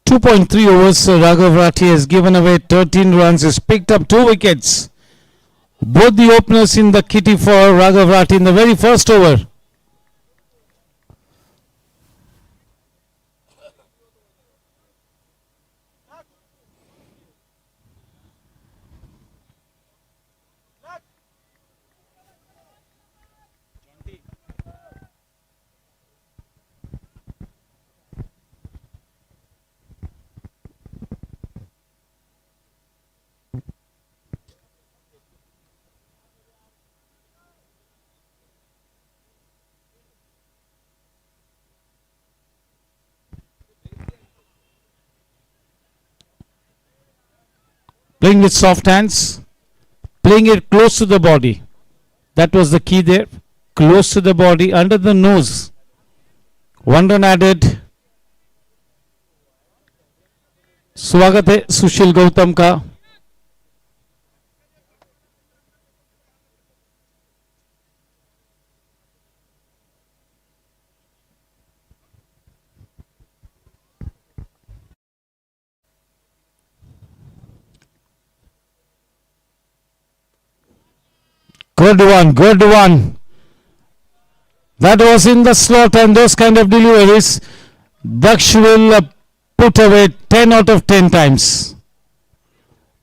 .3 overs, Raghav Rathi has given away 13 runs, has picked up 2 wickets. Both the openers in the kitty for Raghav Rathi in the very first over. Playing with soft hands, playing it close to the body. That was the key there. Close to the body, under the nose. 1 run added. स्वागत है सुशील गौतम का. Good one, good one. That was in the slot, and those kind of deliveries, Daksh will put away 10 out of 10 times.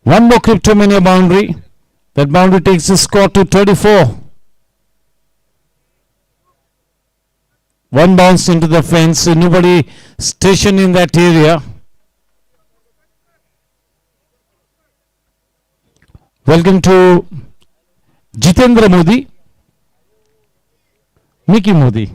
One more Cryptomania boundary. That boundary takes the score to 34. One bounce into the fence, nobody stationed in that area. Welcome to Jitendra Modi, Mickey Modi.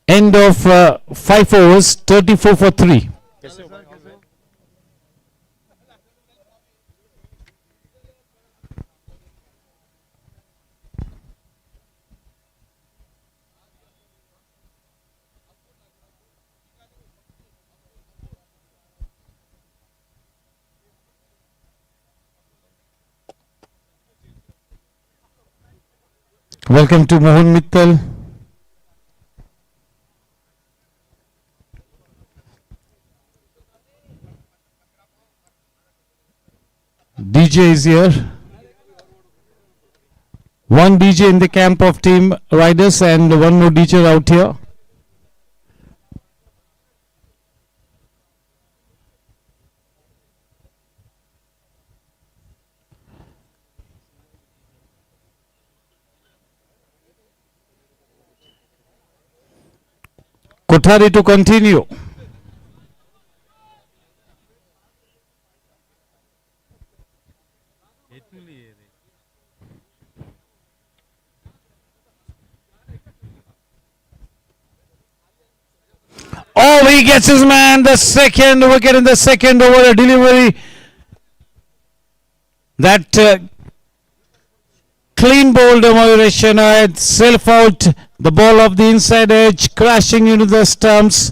End of 5 overs, 34 for 3. Welcome to Mohan Mittal. DJ is here. One DJ in the camp of Team Riders and one more DJ out here. Kothari to continue. Oh, he gets his man. The second wicket in the second over, a delivery. That clean ball demonstration, self out, the ball of the inside edge, crashing into the stumps.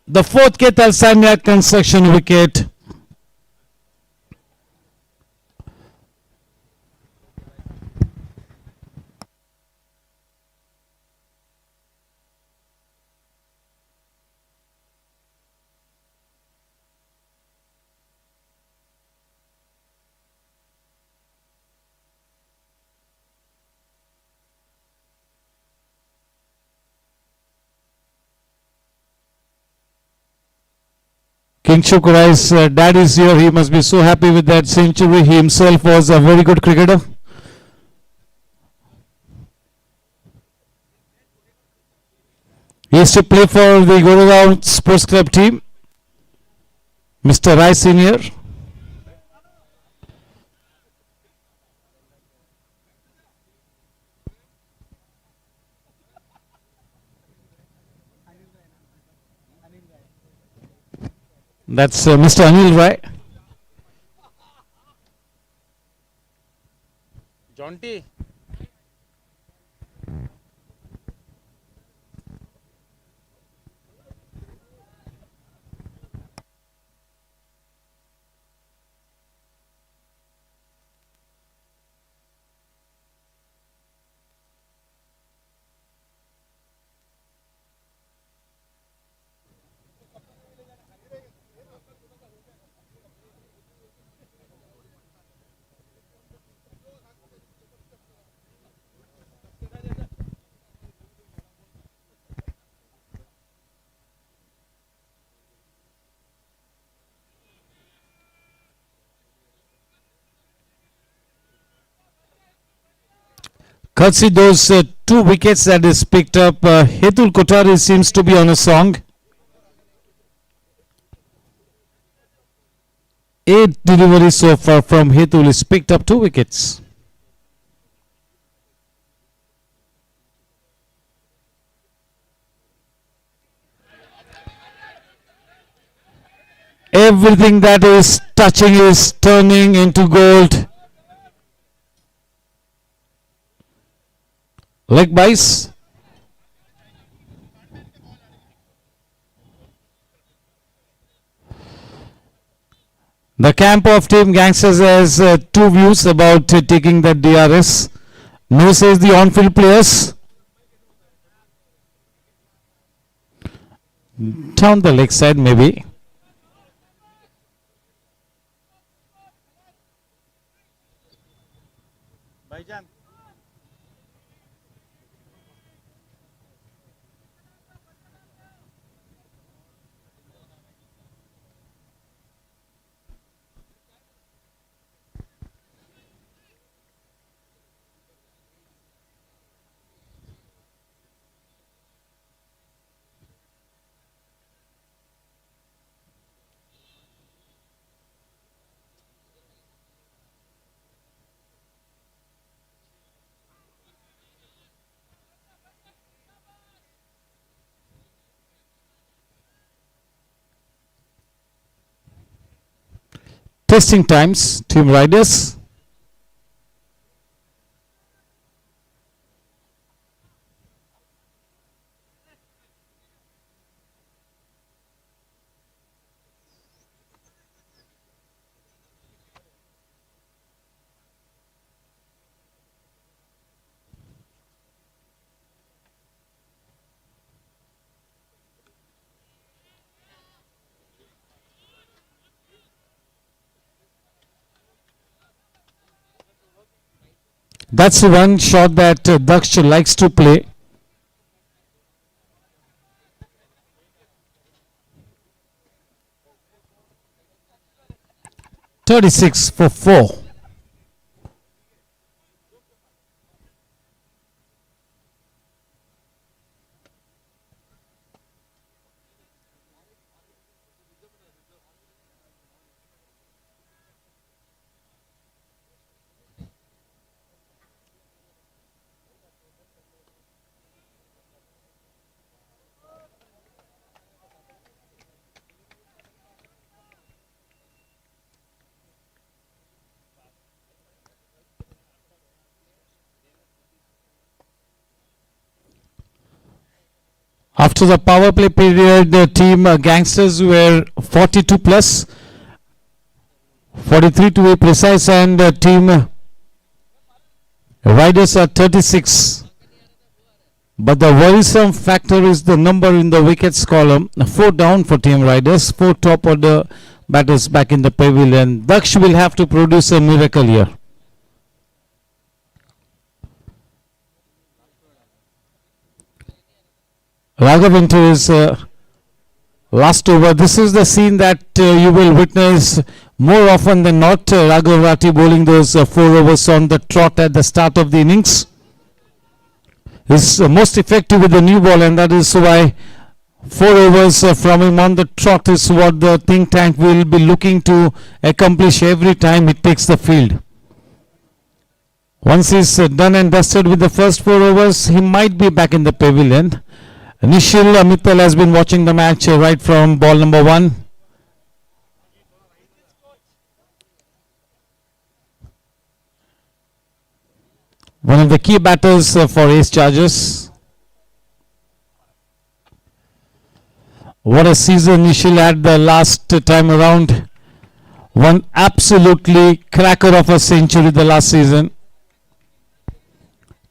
The fourth Ketal Sanya construction wicket. Kinshuk Rice, dad is here. He must be so happy with that century. He himself was a very good cricketer. He used to play for the Goregaon Sports Club team. Mr. Rice Senior. That's Mr. Anil Rai. Jonty. Courtesy those 2 wickets that is picked up, Hetul Kotari seems to be on a song. 8 deliveries so far from Hetul is picked up 2 wickets. Everything that is touching is turning into gold. Leg byes. The camp of Team Gangsters has 2 views about taking the DRS. No says the on-field players. Down the leg side maybe. Testing times, Team Riders. That's one shot that Daksh likes to play. .36 for 4. After the power play period, the team Gangsters were 42 plus, 43 to be precise, and team Riders are 36. But the worrisome factor is the number in the wickets column. 4 down for Team Riders, 4 top order batters back in the pavilion. Daksh will have to produce a miracle here. Raghav into his last over. This is the scene that you will witness more often than not. Raghav Rathi bowling those 4 overs on the trot at the start of the innings. Is most effective with the new ball, and that is why 4 overs from him on the trot is what the think tank will be looking to accomplish every time it takes the field. Once he's done and dusted with the first 4 overs, he might be back in the pavilion. Nishil Mittal has been watching the match right from ball number 1. One of the key batters for Ace Chargers. What a season Nishil had the last time around. One absolutely cracker of a century the last season.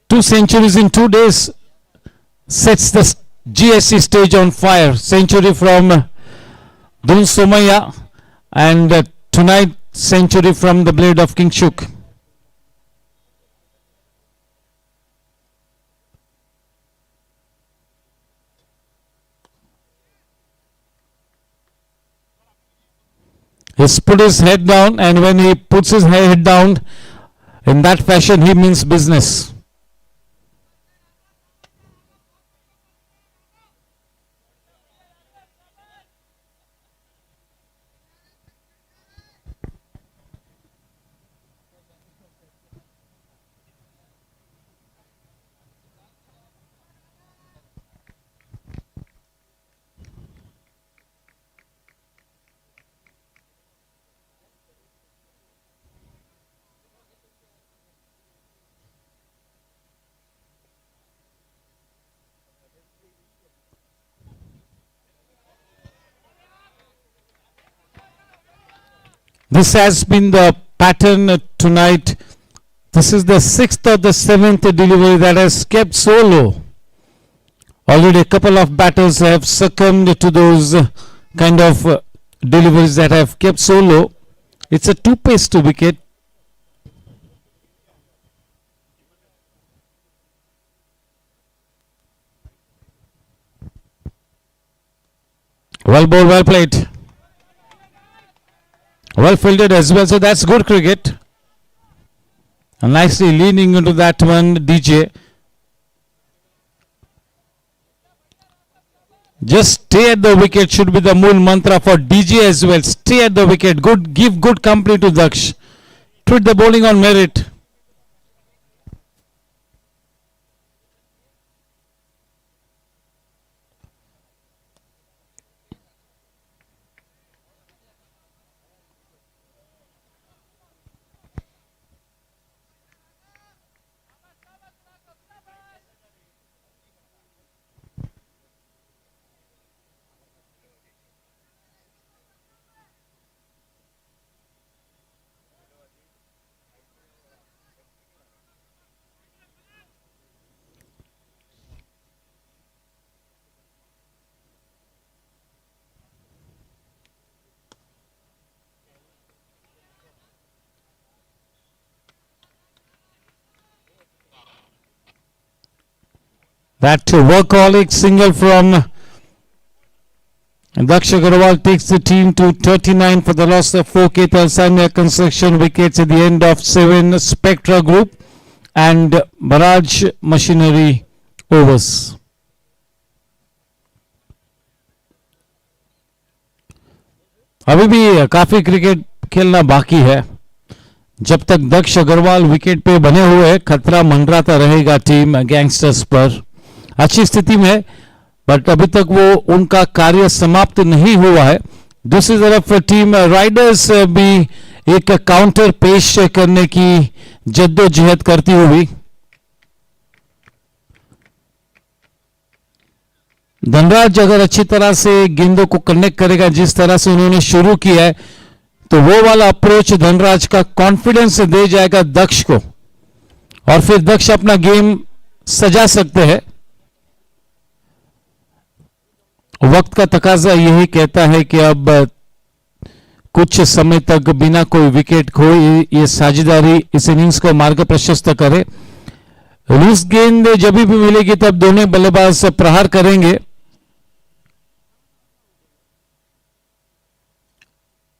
2 centuries in 2 days sets the GSC stage on fire. Century from Dun Somaya, and tonight century from the blade of King Shuk. He's put his head down, and when he puts his head down in that fashion, he means business. This has been the pattern tonight. This is the 6th or the 7th delivery that has kept so low. Already a couple of batters have succumbed to those kind of deliveries that have kept so low. It's a 2 pace to wicket. Well bowled, well played. Well fielded as well, so that's good cricket. And nicely leaning into that one, DJ. Just stay at the wicket should be the moon mantra for DJ as well. Stay at the wicket. Give good company to Daksh. Treat the bowling on merit. That workaholic single from Daksh Agarwal takes the team to 39 for the loss of 4 Ketal Sanya construction wickets at the end of 7 Spectra Group and Barrage Machinery overs. अभी भी काफी cricket खेलना बाकी है. जब तक दक्ष Agarwal wicket पे बने हुए खतरा मंडराता रहेगा टीम गैंगस्टर्स पर. अच्छी स्थिति में बट अभी तक वो उनका कार्य समाप्त नहीं हुआ है. दूसरी तरफ टीम राइडर्स भी एक काउंटर पेश करने की जद्दोजहद करती हुई. धनराज अगर अच्छी तरह से गेंदों को कनेक्ट करेगा जिस तरह से उन्होंने शुरू किया है तो वो वाला अप्रोच धनराज का कॉन्फिडेंस दे जाएगा दक्ष को और फिर दक्ष अपना गेम सजा सकते हैं. वक्त का तकाजा यही कहता है कि अब कुछ समय तक बिना कोई विकेट खोए ये साझेदारी इस इनिंग्स को मार्ग प्रशस्त करे. लूज गेंद जब भी मिलेगी तब दोनों बल्लेबाज प्रहार करेंगे.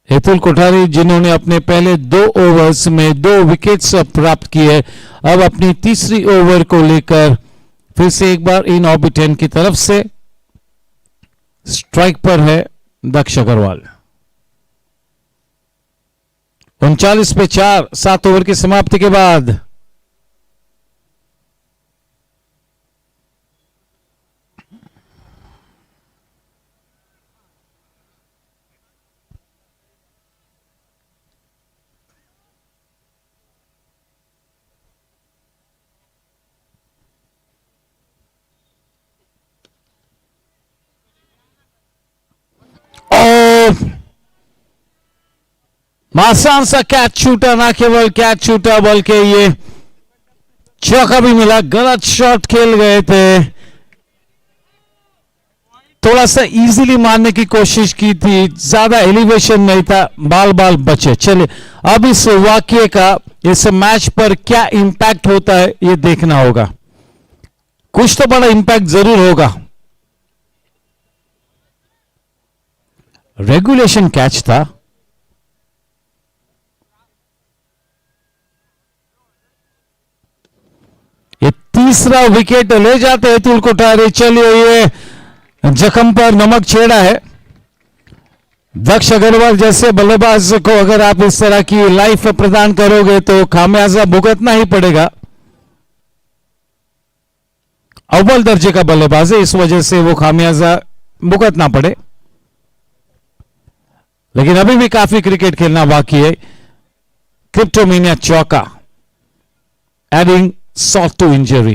हेतुल कोठारी जिन्होंने अपने पहले 2 ओवर्स में 2 विकेट्स प्राप्त किए अब अपनी तीसरी ओवर को लेकर फिर से एक बार इन ऑर्बिट की तरफ से स्ट्राइक पर है दक्ष अग्रवाल. 39 पे 4 7 ओवर की समाप्ति के बाद आसान सा कैच छूटा. ना केवल कैच छूटा बल्कि ये चौका भी मिला. गलत शॉट खेल गए थे. थोड़ा सा इजीली मारने की कोशिश की थी. ज्यादा एलिवेशन नहीं था. बाल बाल बचे. चलिए अब इस वाक्य का इस मैच पर क्या इंपैक्ट होता है ये देखना होगा. कुछ तो बड़ा इंपैक्ट जरूर होगा. रेगुलेशन कैच था. ये तीसरा विकेट ले जाते हैं हेतुल कोठारी. चलिए ये जख्म पर नमक छेड़ा है. दक्ष अग्रवाल जैसे बल्लेबाज को अगर आप इस तरह की लाइफ प्रदान करोगे तो खामियाजा भुगतना ही पड़ेगा. अव्वल दर्जे का बल्लेबाज है इस वजह से वो खामियाजा भुगतना पड़े. लेकिन अभी भी काफी क्रिकेट खेलना बाकी है. क्रिप्टोमेनिया चौका adding salt to injury.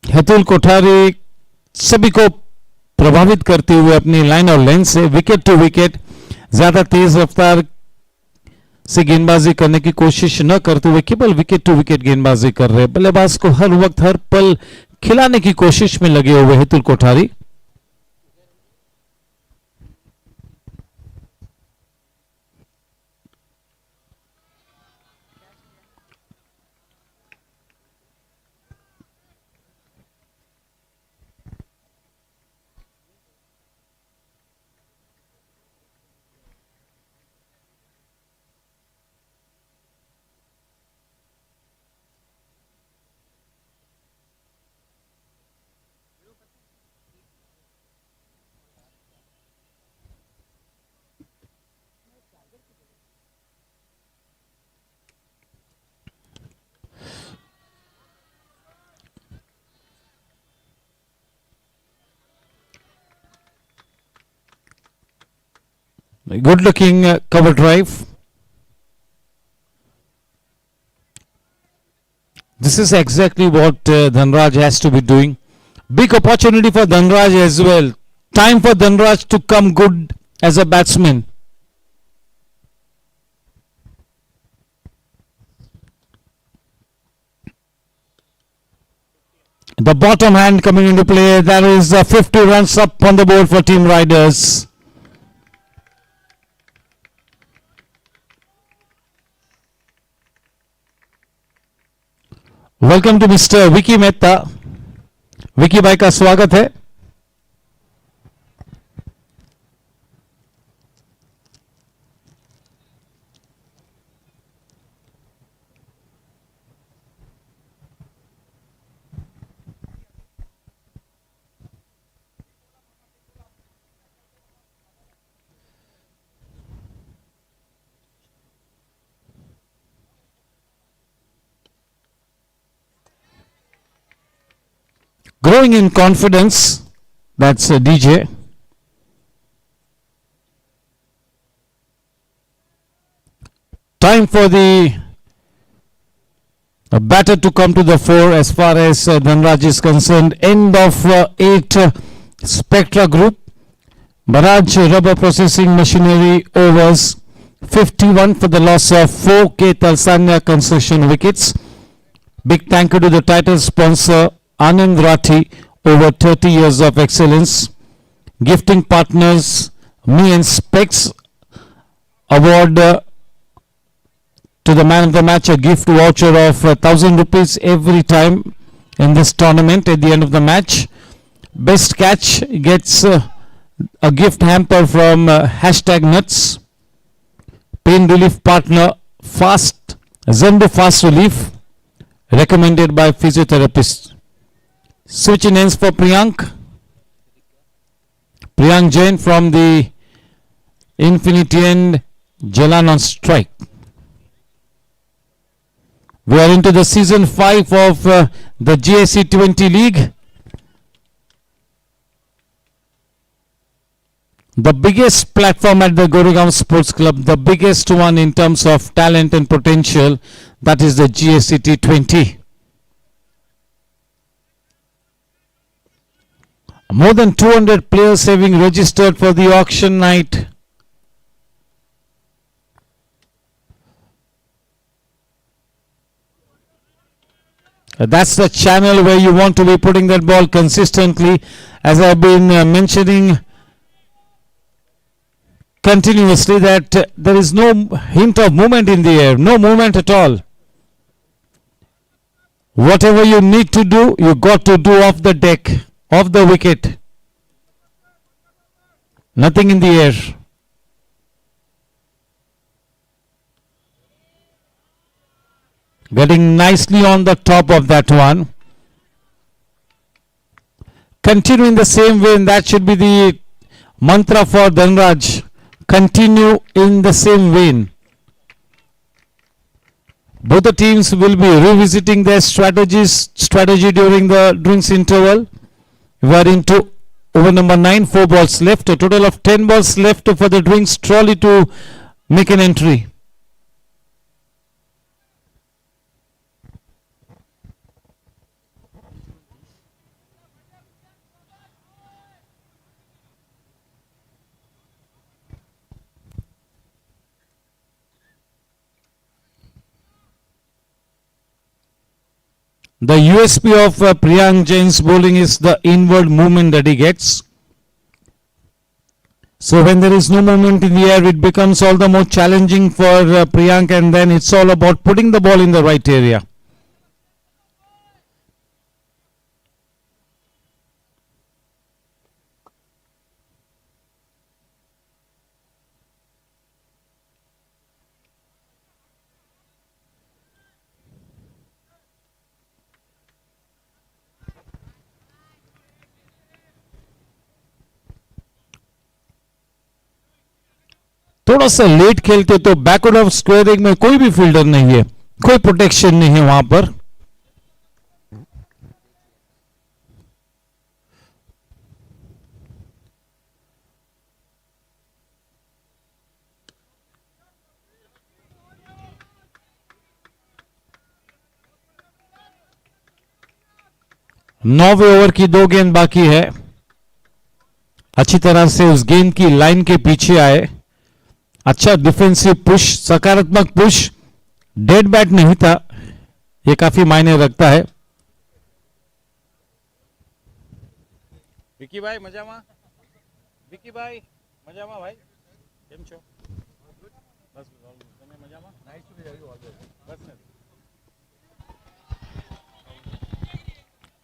Hetul Kothari सभी को प्रभावित करते हुए अपनी लाइन और लेंथ से विकेट टू विकेट ज्यादा तेज रफ्तार से गेंदबाजी करने की कोशिश न करते हुए केवल विकेट टू विकेट गेंदबाजी कर रहे बल्लेबाज को हर वक्त हर पल खिलाने की कोशिश में लगे हुए Hitul Kothari. Good looking cover drive. This is exactly what Dhanraj has to be doing. Big opportunity for Dhanraj as well. Time for Dhanraj to come good as a batsman. The bottom hand coming into play. That is 50 runs up on the board for Team Riders. Welcome to mister Vicky Mehta. Vicky भाई का स्वागत है. Growing in confidence, that's DJ. Time for the batter to come to the fore as far as Dhanraj is concerned. End of 8 Spectra Group. Barrage Rubber Processing Machinery overs. 51 for the loss of 4K Talsanya concession wickets. Big thank you to the title sponsor Anandrathi, over 30 years of excellence. Gifting partners, me and Specs award to the man of the match a gift voucher of 1,000 rupees every time in this tournament at the end of the match. Best catch gets a gift hamper from hashtag nuts. Pain relief partner Fast Zendo Fast Relief, recommended by physiotherapists. Switching ends for Priyank Jain from the Infinity End, Jalan on strike. We are into the season 5 of the Gsc 20 League. The biggest platform at the Goregaon Sports Club, the biggest one in terms of talent and potential, that is the Gsc T20. More than 200 players having registered for the auction night. That's the channel where you want to be putting that ball consistently. As I've been mentioning continuously, that there is no hint of movement in the air, no movement at all. Whatever you need to do, you got to do off the deck, off the wicket. Nothing in the air. Getting nicely on the top of that one. Continue in the same way, and that should be the mantra for Dhanraj. Continue in the same vein. Both the teams will be revisiting their strategy during the drinks interval. We are into over number 9, 4 balls left. A total of 10 balls left for the drinks trolley to make an entry. The USP of Priyank Jain's bowling is the inward movement that he gets. So when there is no movement in the air, it becomes all the more challenging for Priyank, and then it's all about putting the ball in the right area. थोड़ा सा late खेलते तो backward of squaring में कोई भी fielder नहीं है, कोई प्रोटेक्शन नहीं है वहां पर. नौवे ओवर की 2 गेंद बाकी है. अच्छी तरह से उस गेंद की लाइन के पीछे आए. अच्छा डिफेंसिव पुश, सकारात्मक पुश, डेड बैट नहीं था, ये काफी मायने रखता है. विकी भाई मजामा, विकी भाई मजामा भाई કેમ છો? બસ તમે મજામાં? Nice to hear you always. બસ ને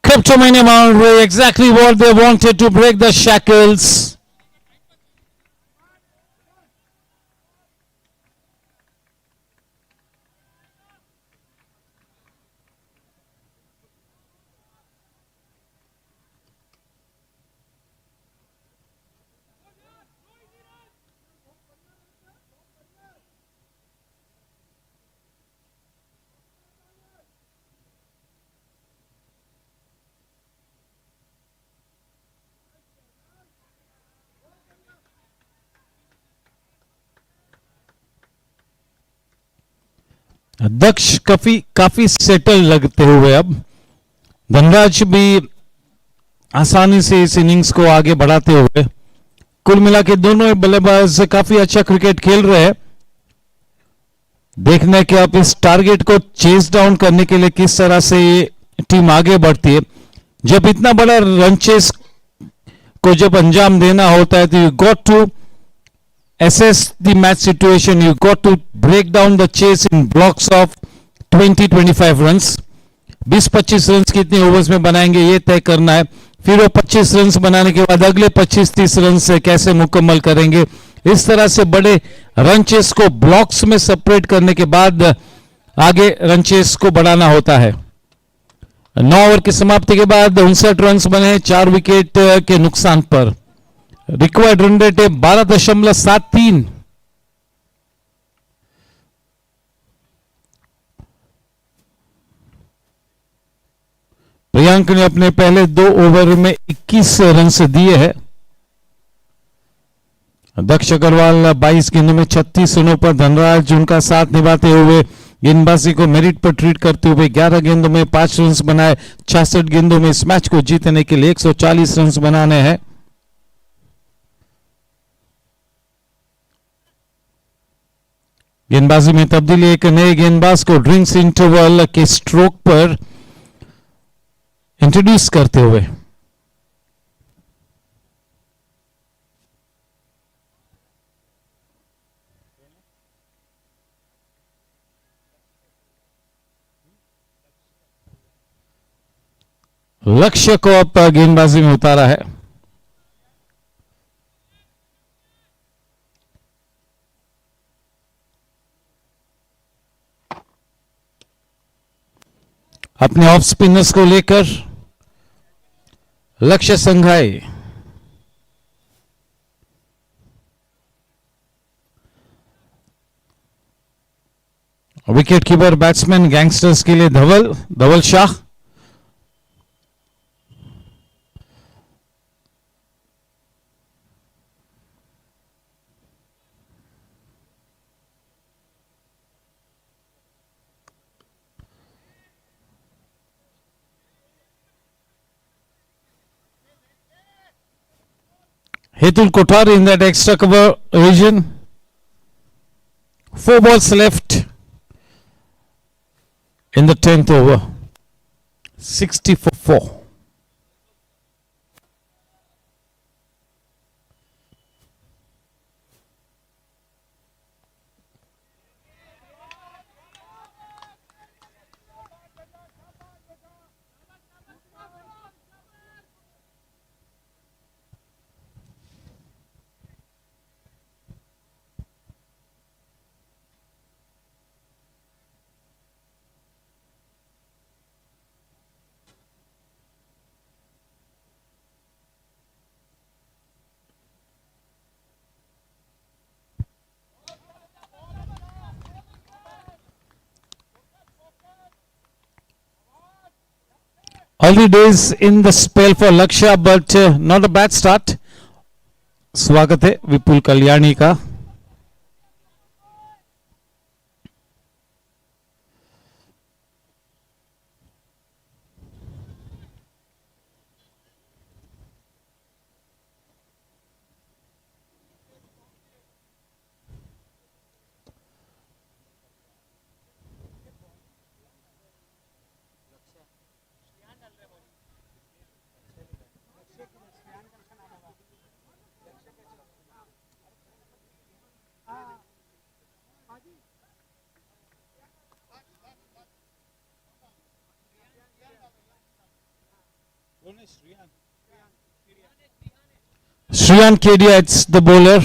Cryptomania boundary, exactly what they wanted to break the shackles. दक्ष काफी सेटल लगते हुए अब धनराज भी आसानी से इस इनिंग्स को आगे बढ़ाते हुए, कुल मिला के दोनों बल्लेबाज काफी अच्छा क्रिकेट खेल रहे हैं. देखना है कि आप इस टारगेट को चेस डाउन करने के लिए किस तरह से ये टीम आगे बढ़ती है. जब इतना बड़ा रन चेस को जब अंजाम देना होता है तो you got to assess the match situation. You got to break down the chase in blocks of 20-25 runs. 20-25 run कितने ओवर्स में बनाएंगे ये तय करना है. फिर वो 25 रन बनाने के बाद अगले 25-30 रन से कैसे मुकम्मल करेंगे. इस तरह से बड़े रन चेस को ब्लॉक्स में सेपरेट करने के बाद आगे रन चेस को बढ़ाना होता है. 9 ओवर की समाप्ति के बाद 59 रन बने 4 विकेट के नुकसान पर. रिक्वायर्ड रन रेट है 12.73. प्रियांक ने अपने पहले 2 ओवर में 21 रन दिए हैं. दक्ष अग्रवाल 22 गेंदों में 36 रनों पर. धनराज उनका साथ निभाते हुए गेंदबाजी को मेरिट पर ट्रीट करते हुए 11 गेंदों में 5 रन बनाए. 66 गेंदों में इस मैच को जीतने के लिए 140 रन बनाने हैं. गेंदबाजी में तब्दीली एक नए गेंदबाज को ड्रिंक्स इंटरवल के स्ट्रोक पर इंट्रोड्यूस करते हुए. लक्ष्य को अब गेंदबाजी में उतारा है. अपने ऑफ स्पिनर्स को लेकर लक्ष्य संघाई. विकेट कीपर बैट्समैन गैंगस्टर्स के लिए धवल Shah. Hetul Kothari in that extra cover region. 4 balls left in the 10th over. 60 for 4. Early days in the spell for Lakshya, but not a bad start. स्वागत है विपुल कल्याणी का. Shriyan Kedia, it's the bowler.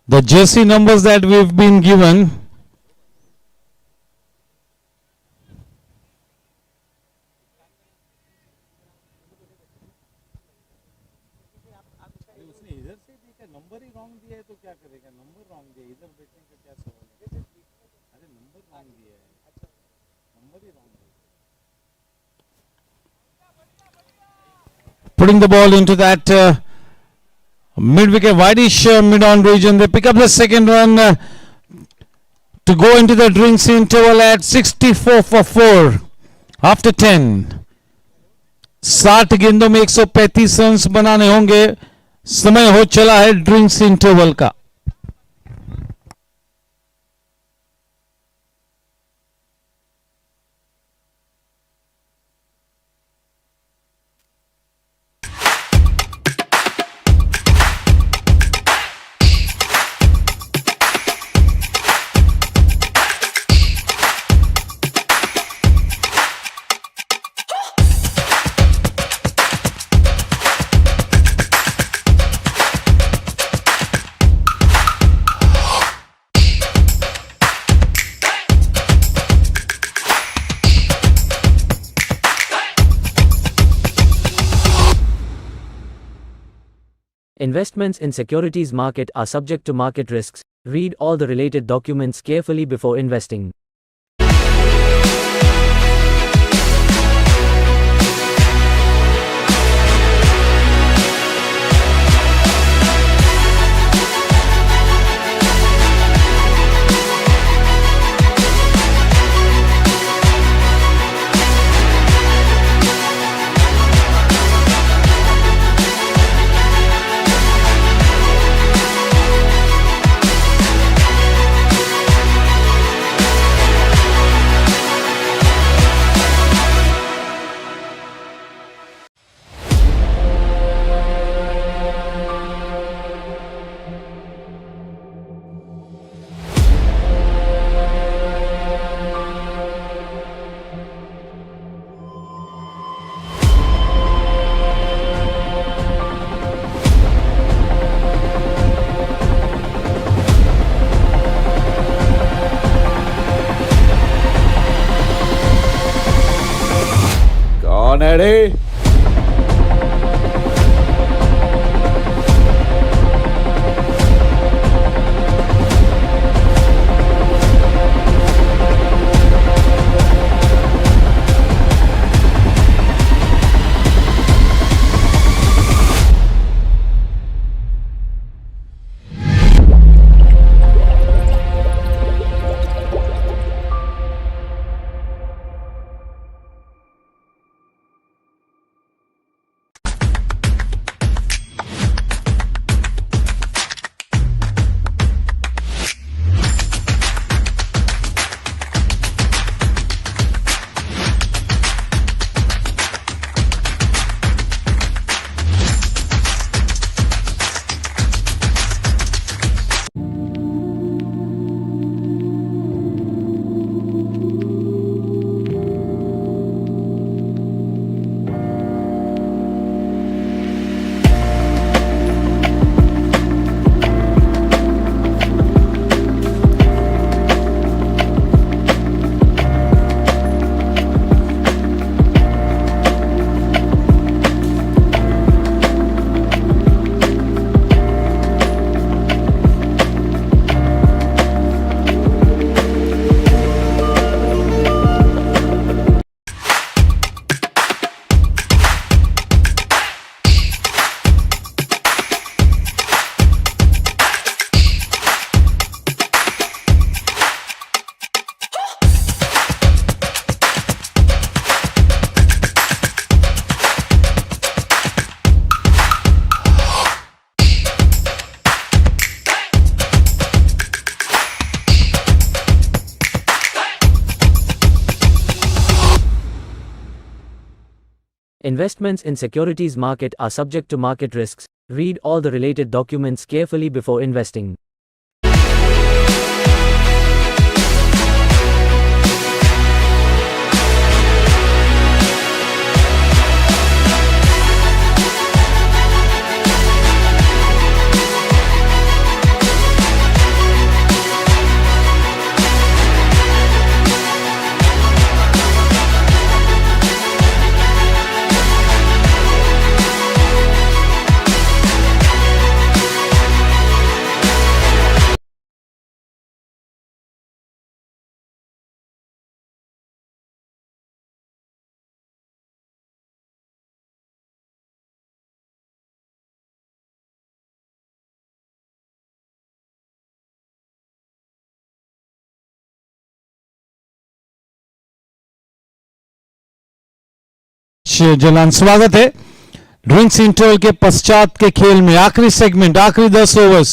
The jersey numbers that we've been given. उसने इधर से देखा number ही wrong दिया है तो क्या करेगा नंबर रॉन्ग दिया इधर बैठने का क्या सवाल है अरे नंबर रॉन्ग दिया है नंबर ही रॉन्ग दिया Putting the ball into that mid-wicket, wideish mid-on region. They pick up the second run to go into the drinks interval at 64 for 4 after 10. 60 गेंदों में 135 रन्स बनाने होंगे. समय हो चला है ड्रिंक्स इंटरवल का. Investments in securities market are subject to market risks. Read all the related documents carefully before investing. कौन है रे? Investments in securities market are subject to market risks. Read all the related documents carefully before investing. Jalan स्वागत है drinks interval के पश्चात के खेल में आखिरी सेगमेंट आखिरी 10 ओवर्स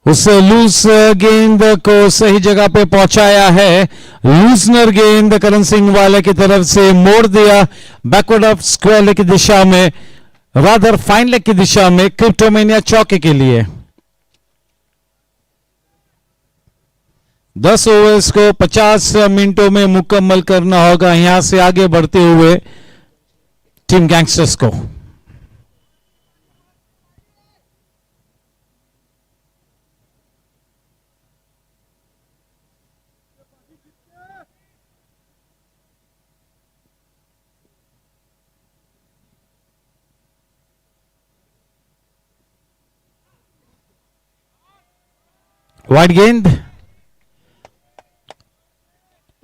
उस लूज गेंद को सही जगह पे पहुंचाया है लूजनर गेंद करण सिंह वाले की तरफ से मोड़ दिया बैकवर्ड ऑफ स्क्वायर लेग की दिशा में रादर फाइन लेग की दिशा में क्रिप्टोमेनिया चौके के लिए 10 ओवर्स को 50 मिनटों में मुकम्मल करना होगा यहां से आगे बढ़ते हुए टीम गैंगस्टर्स को वाइड गेंद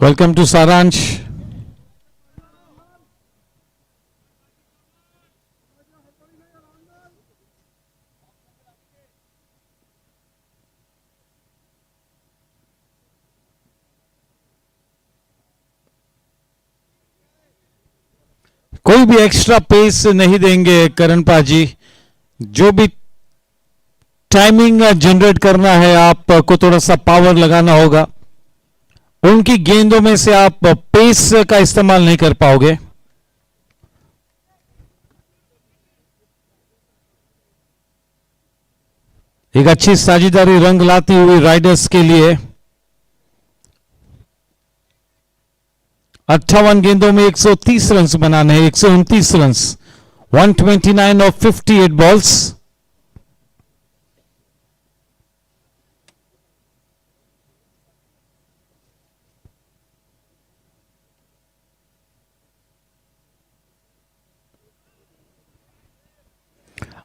वेलकम टू सारांश कोई भी एक्स्ट्रा पेस नहीं देंगे करण पाजी जो भी टाइमिंग जनरेट करना है आपको थोड़ा सा पावर लगाना होगा उनकी गेंदों में से आप पेस का इस्तेमाल नहीं कर पाओगे एक अच्छी साझेदारी रंग लाती हुई राइडर्स के लिए 58 गेंदों में 130 रन बनाने हैं 129 रन 129 ऑफ 58 बॉल्स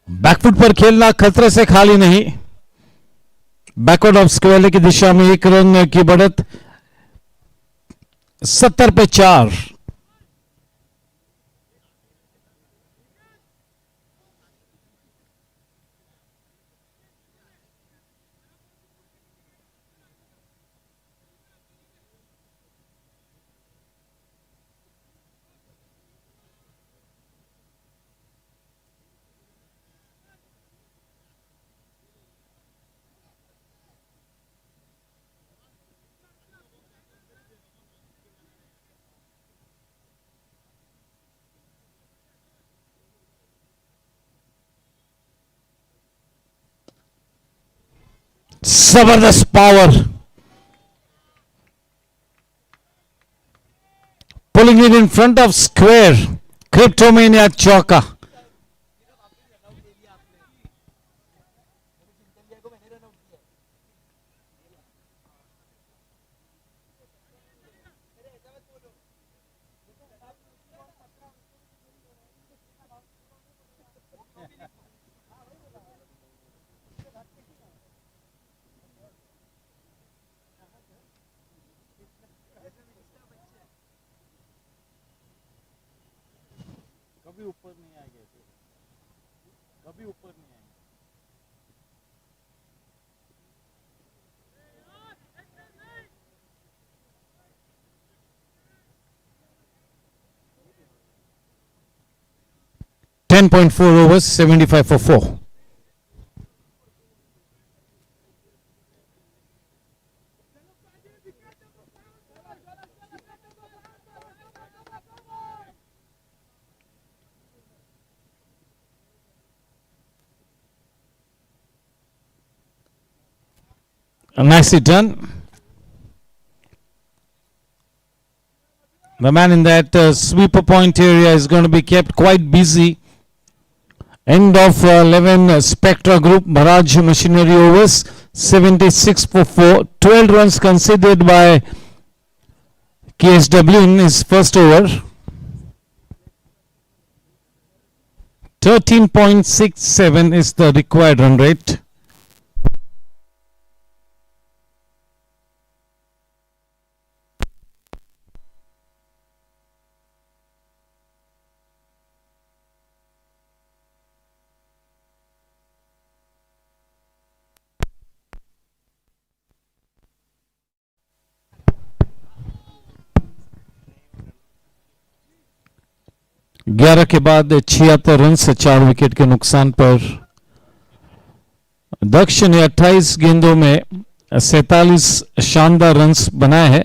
बैकफुट पर खेलना खतरे से खाली नहीं बैकवर्ड ऑफ स्क्वायर की दिशा में 1 रन की बढ़त 70 पे 4 जबरदस्त power pulling it in front of square Cryptomania चौका कभी ऊपर नहीं आएंगे कभी ऊपर नहीं आएंगे 10.4 overs, 75 for 4. Nicely done. The man in that sweeper point area is going to be kept quite busy. End of 11 Spectra Group, Barrage Machinery overs, 76 for 4. 12 runs conceded by KSW in his first over. 13.67 is the required run rate. ग्यारह के बाद 76 run से 4 wicket के नुकसान पर दक्ष ने 28 गेंदों में 47 शानदार रन्स बनाए हैं।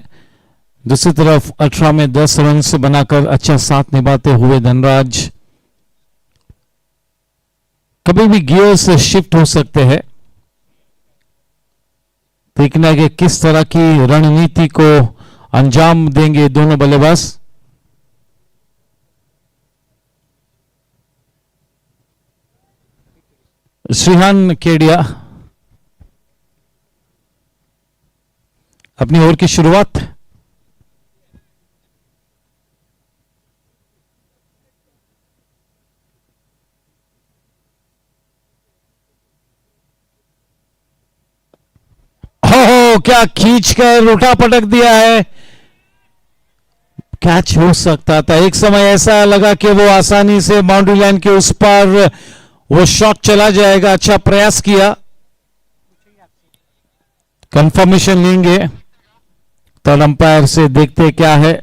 दूसरी तरफ 18 में 10 रन से बनाकर अच्छा साथ निभाते हुए धनराज कभी भी गियर से शिफ्ट हो सकते हैं। देखना है कि किस तरह की रणनीति को अंजाम देंगे दोनों बल्लेबाज। श्रीहान केडिया अपनी ओवर की शुरुआत। हो क्या खींच कर उठा पटक दिया है। कैच हो सकता था। एक समय ऐसा लगा कि वो आसानी से बाउंड्री लाइन के उस पार वो शॉट चला जाएगा। अच्छा प्रयास किया। कंफर्मेशन लेंगे तो अंपायर से, देखते क्या है।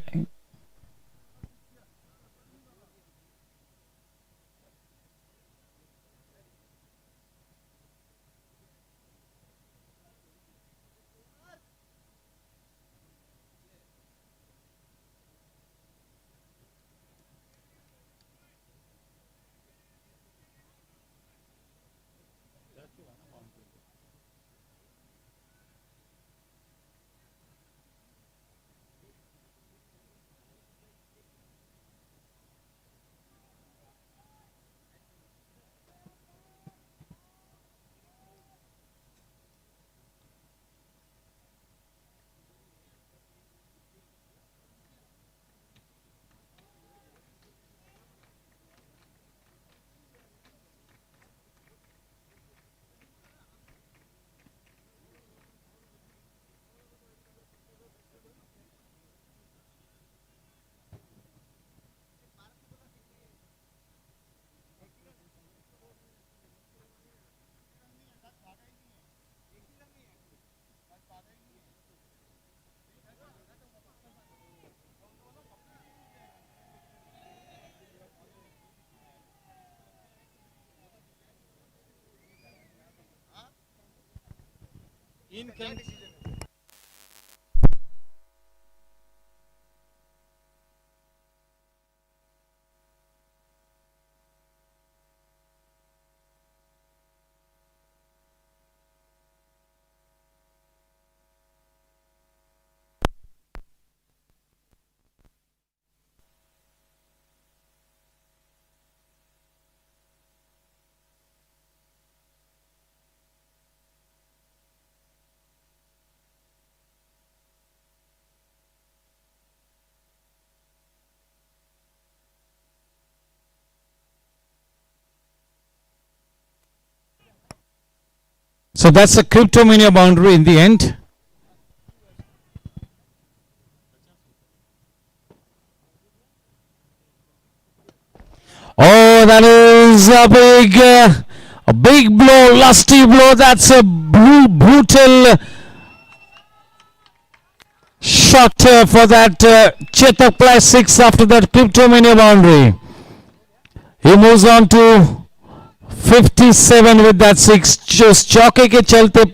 So that's a cryptomania boundary in the end. Oh, that is a big blow, lusty blow. That's a brutal shot for that Chetak plus 6 after that cryptomania boundary. He moves on to 57 with that six. जो चौके के चलते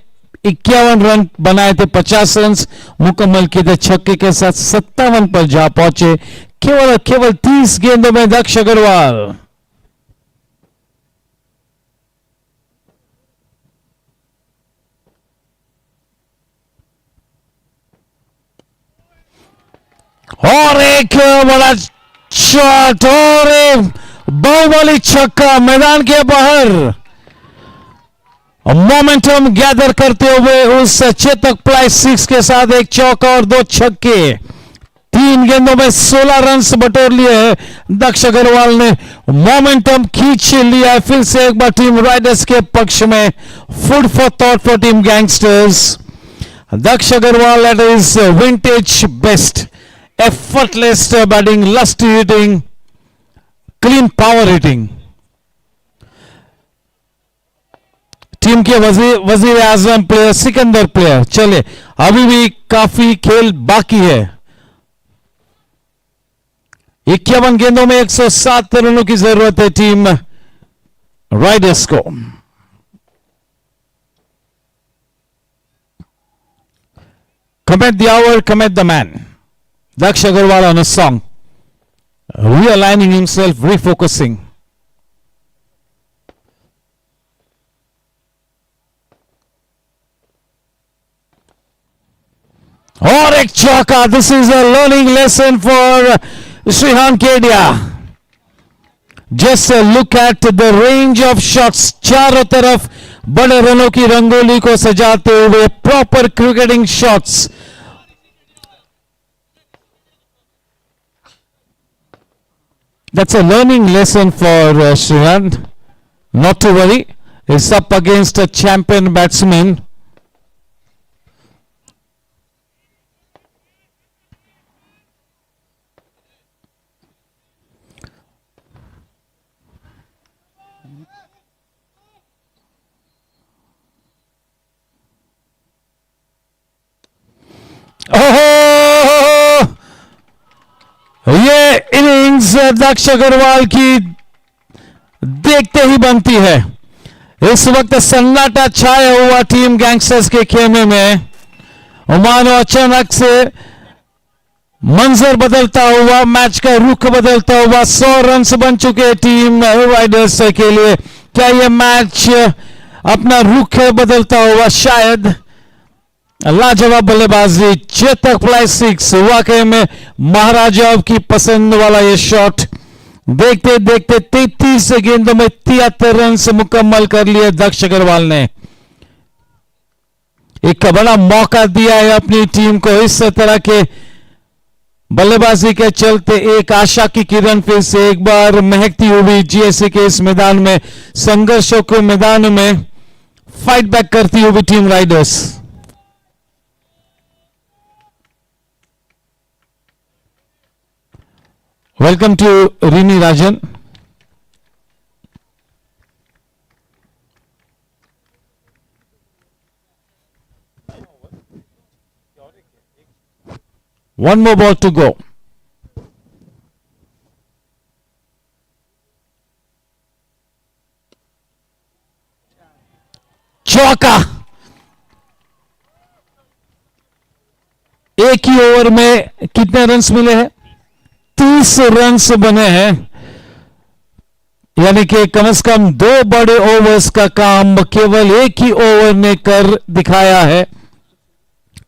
51 run बनाए थे, 50 run मुकम्मल किए थे छक्के के साथ, 57 पर जा पहुंचे केवल 30 गेंदों में दक्ष अग्रवाल। और एक बड़ा शॉट और बाहुबली छक्का मैदान के बाहर। मोमेंटम गैदर करते हुए उस चेतक प्लाई 6 के साथ एक चौका और 2 छक्के, 3 गेंदों में 16 रन बटोर लिए हैं दक्ष अग्रवाल ने। मोमेंटम खींच लिया है फिर से एक बार टीम राइडर्स के पक्ष में। Food for thought for team Gangsters. Daksh Agarwal at his vintage best, effortless batting, lusty hitting, clean power hitting. Team के वजीर आजम प्लेयर सिकंदर प्लेयर। चले अभी भी काफी खेल बाकी है। 51 गेंदों में 107 रनों की जरूरत है टीम राइडर्स को। Commit the hour, commit the man. Daksh Agarwal on a song, realigning himself, refocusing. और एक चौका। This is a learning lesson for Srihan Kedia. Just look at the range of shots. चारों तरफ बड़े रनों की रंगोली को सजाते हुए proper cricketing shots. That's a learning lesson for Srihan. Not to worry. He's up against a champion batsman. Oh! ये innings दक्ष अग्रवाल की देखते ही बनती है। इस वक्त सन्नाटा छाया हुआ टीम गैंगस्टर्स के खेमे में। मानो अचानक से मंजर बदलता हुआ, मैच का रुख बदलता हुआ। 100 रन बन चुके टीम राइडर्स के लिए। क्या यह मैच अपना रुख बदलता हुआ? शायद। लाजवाब बल्लेबाजी, चेतक प्लाई 6, वाकई में महाराजा की पसंद वाला ये शॉट। देखते देखते 33 गेंदों में 73 रन मुकम्मल कर लिए दक्ष अग्रवाल ने। एक बड़ा मौका दिया है अपनी टीम को। इस तरह के बल्लेबाजी के चलते एक आशा की किरण फिर से एक बार महकती हुई जीएससी के इस मैदान में, संघर्षों के मैदान में फाइट बैक करती हुई team Riders. Welcome to Rini Rajan. One more ball to go. चौका। एक ही ओवर में कितने रन्स मिले हैं? 30 रन बने हैं। यानी कि कम से कम 2 बड़े ओवर्स का काम केवल एक ही ओवर ने कर दिखाया है।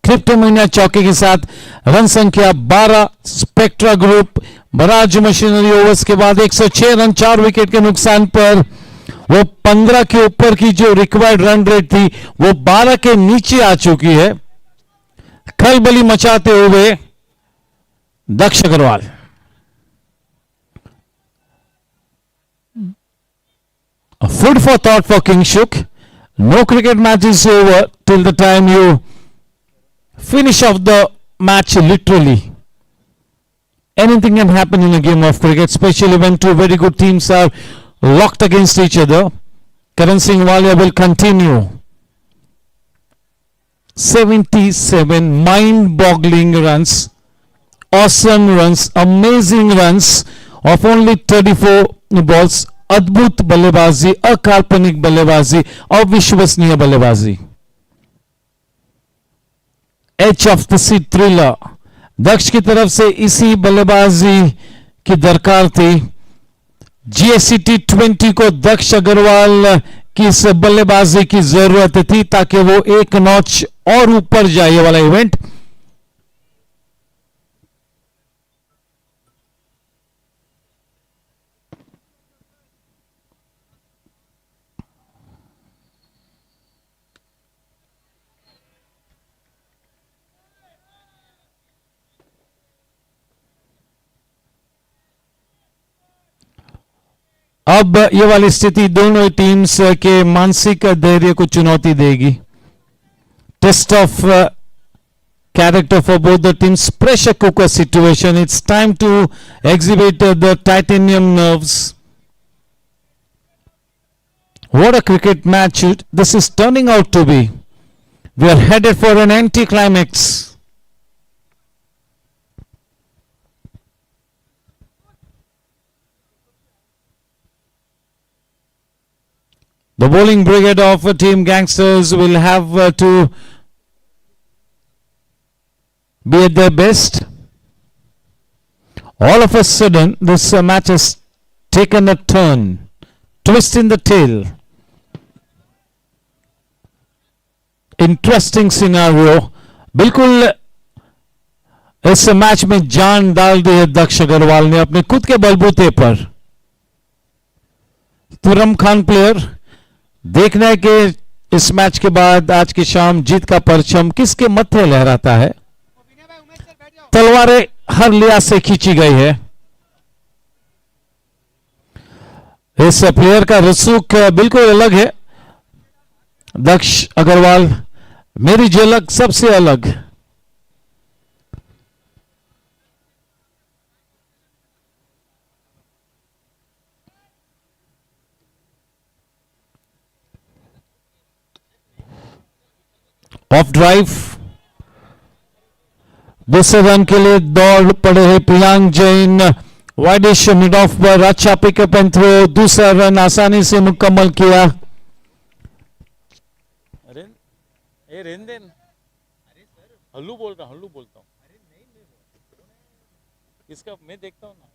क्रिप्टोमिनिया चौके के साथ रन संख्या 12। स्पेक्ट्रा ग्रुप बराज मशीनरी ओवर्स के बाद 106 रन 4 विकेट के नुकसान पर वो 15 के ऊपर की जो रिक्वायर्ड रन रेट थी वो 12 के नीचे आ चुकी है। खलबली मचाते हुए दक्ष Agarwal. Food for thought for Kingshuk. No cricket match is over till the time you finish off the match literally. Anything can happen in a game of cricket, especially when two very good teams are locked against each other. Karan Singh Walia will continue. 77 mind-boggling runs, awesome runs, amazing runs of only 34 balls. अद्भुत बल्लेबाजी, अकाल्पनिक बल्लेबाजी, अविश्वसनीय बल्लेबाजी। Edge of the seat thriller Daksh की तरफ से इसी बल्लेबाजी की दरकार थी। जीएससी T20 को दक्ष अग्रवाल की इस बल्लेबाजी की जरूरत थी ताकि वो एक नॉच और ऊपर जाए ये वाला इवेंट। अब ये वाली स्थिति दोनों टीम्स के मानसिक धैर्य को चुनौती देगी। Test of character for both the teams, pressure cooker situation. It's time to exhibit the titanium nerves. What a cricket match this is turning out to be. We are headed for an anti-climax. The bowling brigade of Team Gangsters will have to be at their best. All of a sudden, this match has taken a turn, twist in the tail. Interesting scenario. बिल्कुल इस match में जान डाल दी है दक्ष अग्रवाल ने अपने खुद के बलबूते पर। तुरम खान प्लेयर, देखना है कि इस मैच के बाद आज की शाम जीत का परचम किसके मत्थे लहराता है। तलवारें हर लिहाज से खींची गई है। इस प्लेयर का रसूख बिल्कुल अलग है। दक्ष अग्रवाल, मेरी झलक सबसे अलग। ऑफ ड्राइव, दूसरे रन के लिए दौड़ पड़े हैं Priyank Jain. Widish mid of पर अच्छा पिकअप एंड थ्रो, दूसरा रन आसानी से मुकम्मल किया। हल्लू बोलता हूँ। इसका मैं देखता हूँ ना,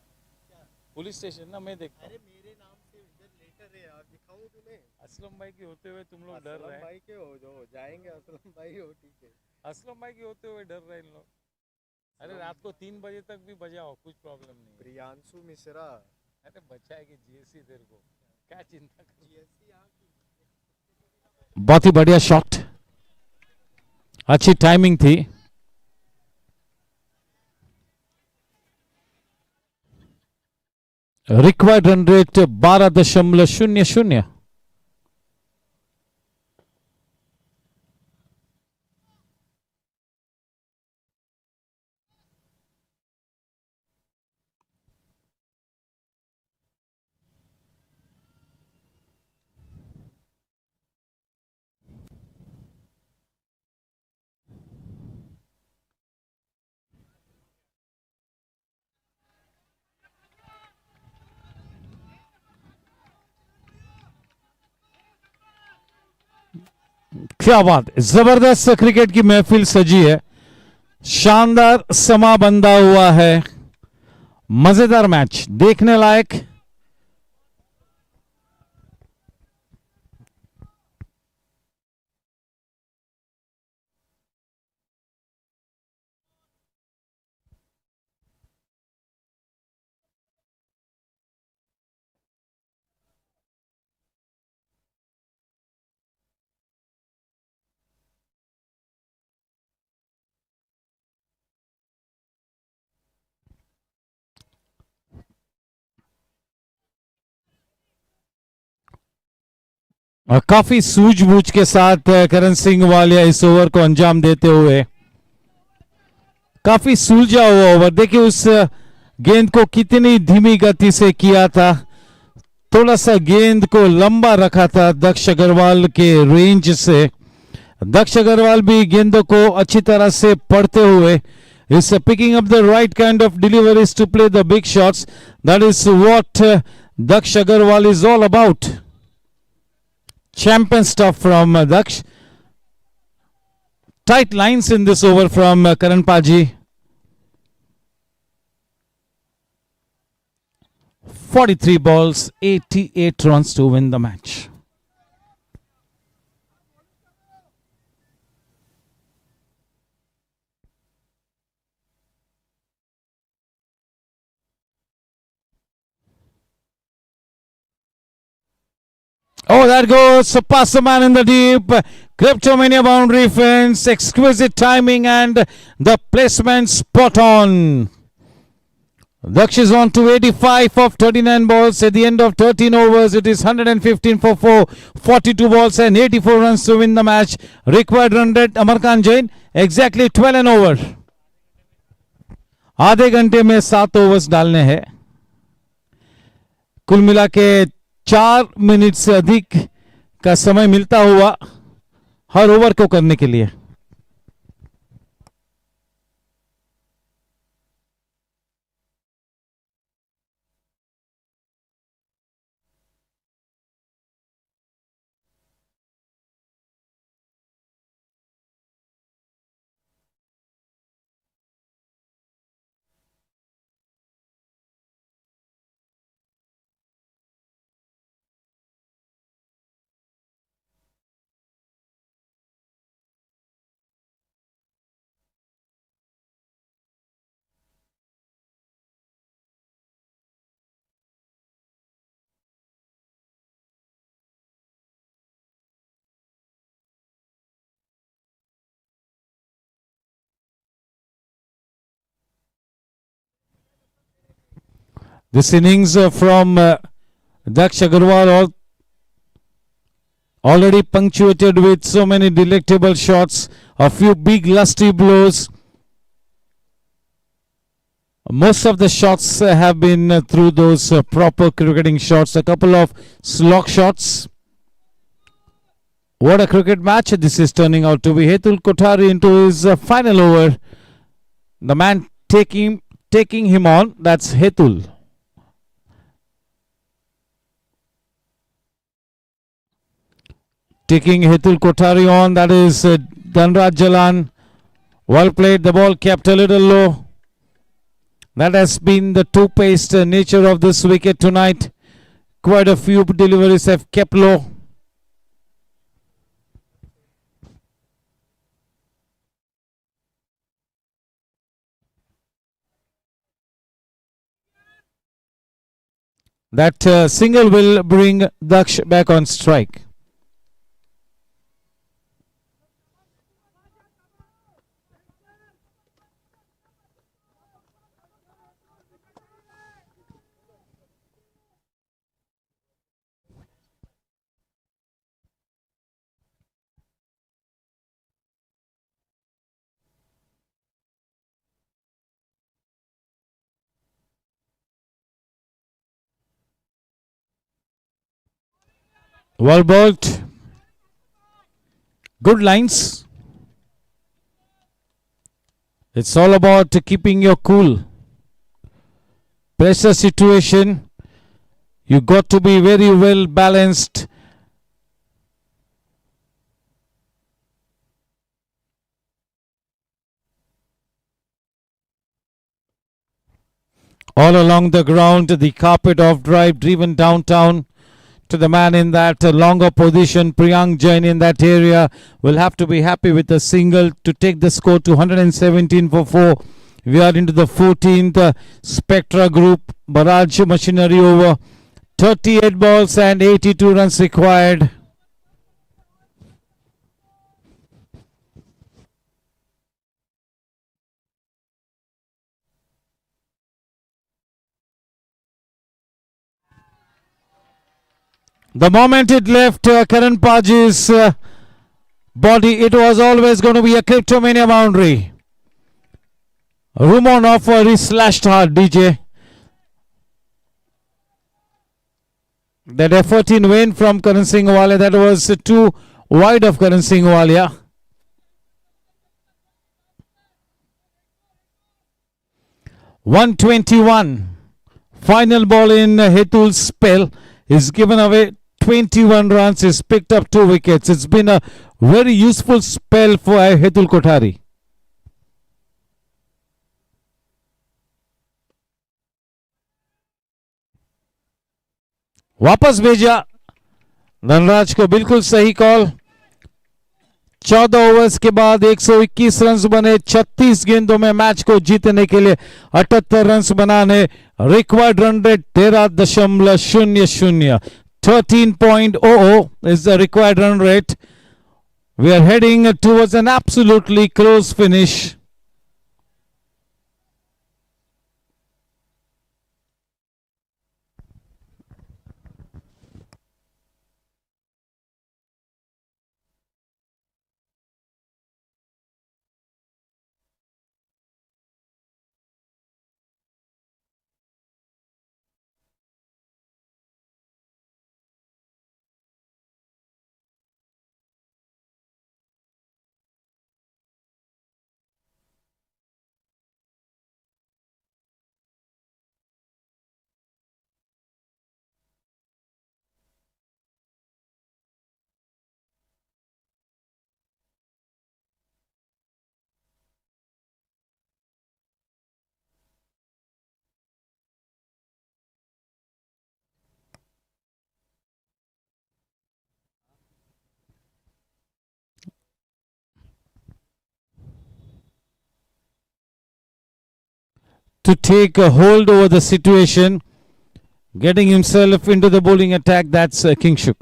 पुलिस स्टेशन ना मैं देखता हूँ। मेरे नाम से लेटर है यार, दिखाऊं तुम्हें? असलम भाई के होते हुए तुम लोग डर रहे हैं। भाई के हो जाएंगे, असलम भाई हो, ठीक है। असलम भाई के होते हुए डर रहे हैं इन लोग। अरे रात को 3 बजे तक भी बजाओ, कुछ प्रॉब्लम नहीं। प्रियांशु मिश्रा, अरे बचाएगी जीएससी तेरे को, क्या चिंता कर। जीएससी बहुत ही बढ़िया शॉट, अच्छी टाइमिंग थी। Required run rate 12.00। क्या बात, जबरदस्त क्रिकेट की महफिल सजी है, शानदार समा बंधा हुआ है, मजेदार मैच देखने लायक। और काफी सूझबूझ के साथ करण सिंह वालिया इस ओवर को अंजाम देते हुए, काफी सुलझा हुआ ओवर। देखिए उस गेंद को कितनी धीमी गति से किया था, थोड़ा सा गेंद को लंबा रखा था दक्ष अग्रवाल के रेंज से। दक्ष अग्रवाल भी गेंदों को अच्छी तरह से पढ़ते हुए is picking up the right kind of deliveries to play the big shots. That is what Daksh Agarwal is all about. Champion stuff from Daksh. Tight lines in this over from Karan Paji. 43 balls, 88 runs to win the match. Oh, that goes past the man in the deep. Cryptomania boundary fence. Exquisite timing and the placement spot on. Daksh is on to 85 of 39 balls. At the end of 13 overs, it is 115 for 4. 42 balls and 84 runs to win the match. Required run rate, Amarkan Jain, exactly 12 an over. आधे घंटे में 7 overs डालने हैं. कुल मिला के 4 minute से अधिक का समय मिलता हुआ हर ओवर को करने के लिए. This innings from Daksh Agarwal already punctuated with so many delectable shots, a few big lusty blows. Most of the shots have been through those proper cricketing shots, a couple of slog shots. What a cricket match this is turning out to be. Hetul Kothari into his final over. The man taking him on, that's Hetul. Taking Hetul Kothari on, that is Dhanraj Jalan. Well played, the ball kept a little low. That has been the two-paced nature of this wicket tonight. Quite a few deliveries have kept low. That single will bring Daksh back on strike. Well bowled. Good lines. It's all about keeping your cool. Pressure situation. You got to be very well balanced. All along the ground, the carpet of drive driven downtown to the man in that longer position. Priyank Jain in that area will have to be happy with a single to take the score to 117 for 4. We are into the 14th Spectra Group barrage machinery over. 38 balls and 82 runs required. The moment it left Karan Paji's body, it was always going to be a Cryptomania boundary. Rumon offer is slashed hard, DJ. That effort in vain from Karan Singh Walia, that was too wide of Karan Singh Walia. (121) Final ball in Hetul's spell is given away. 21 runs. He's picked up 2 wickets. It's been a very useful spell for Hetul Kothari. वापस भेजा धनराज को, बिल्कुल सही call. 14 overs के बाद 121 run बने। 36 गेंदों में मैच को जीतने के लिए 78 रन बनाने। Required run rate 13.00, 13.00 is the required run rate. We are heading towards an absolutely close finish. To take a hold over the situation, getting himself into the bowling attack, that's Kingshuk.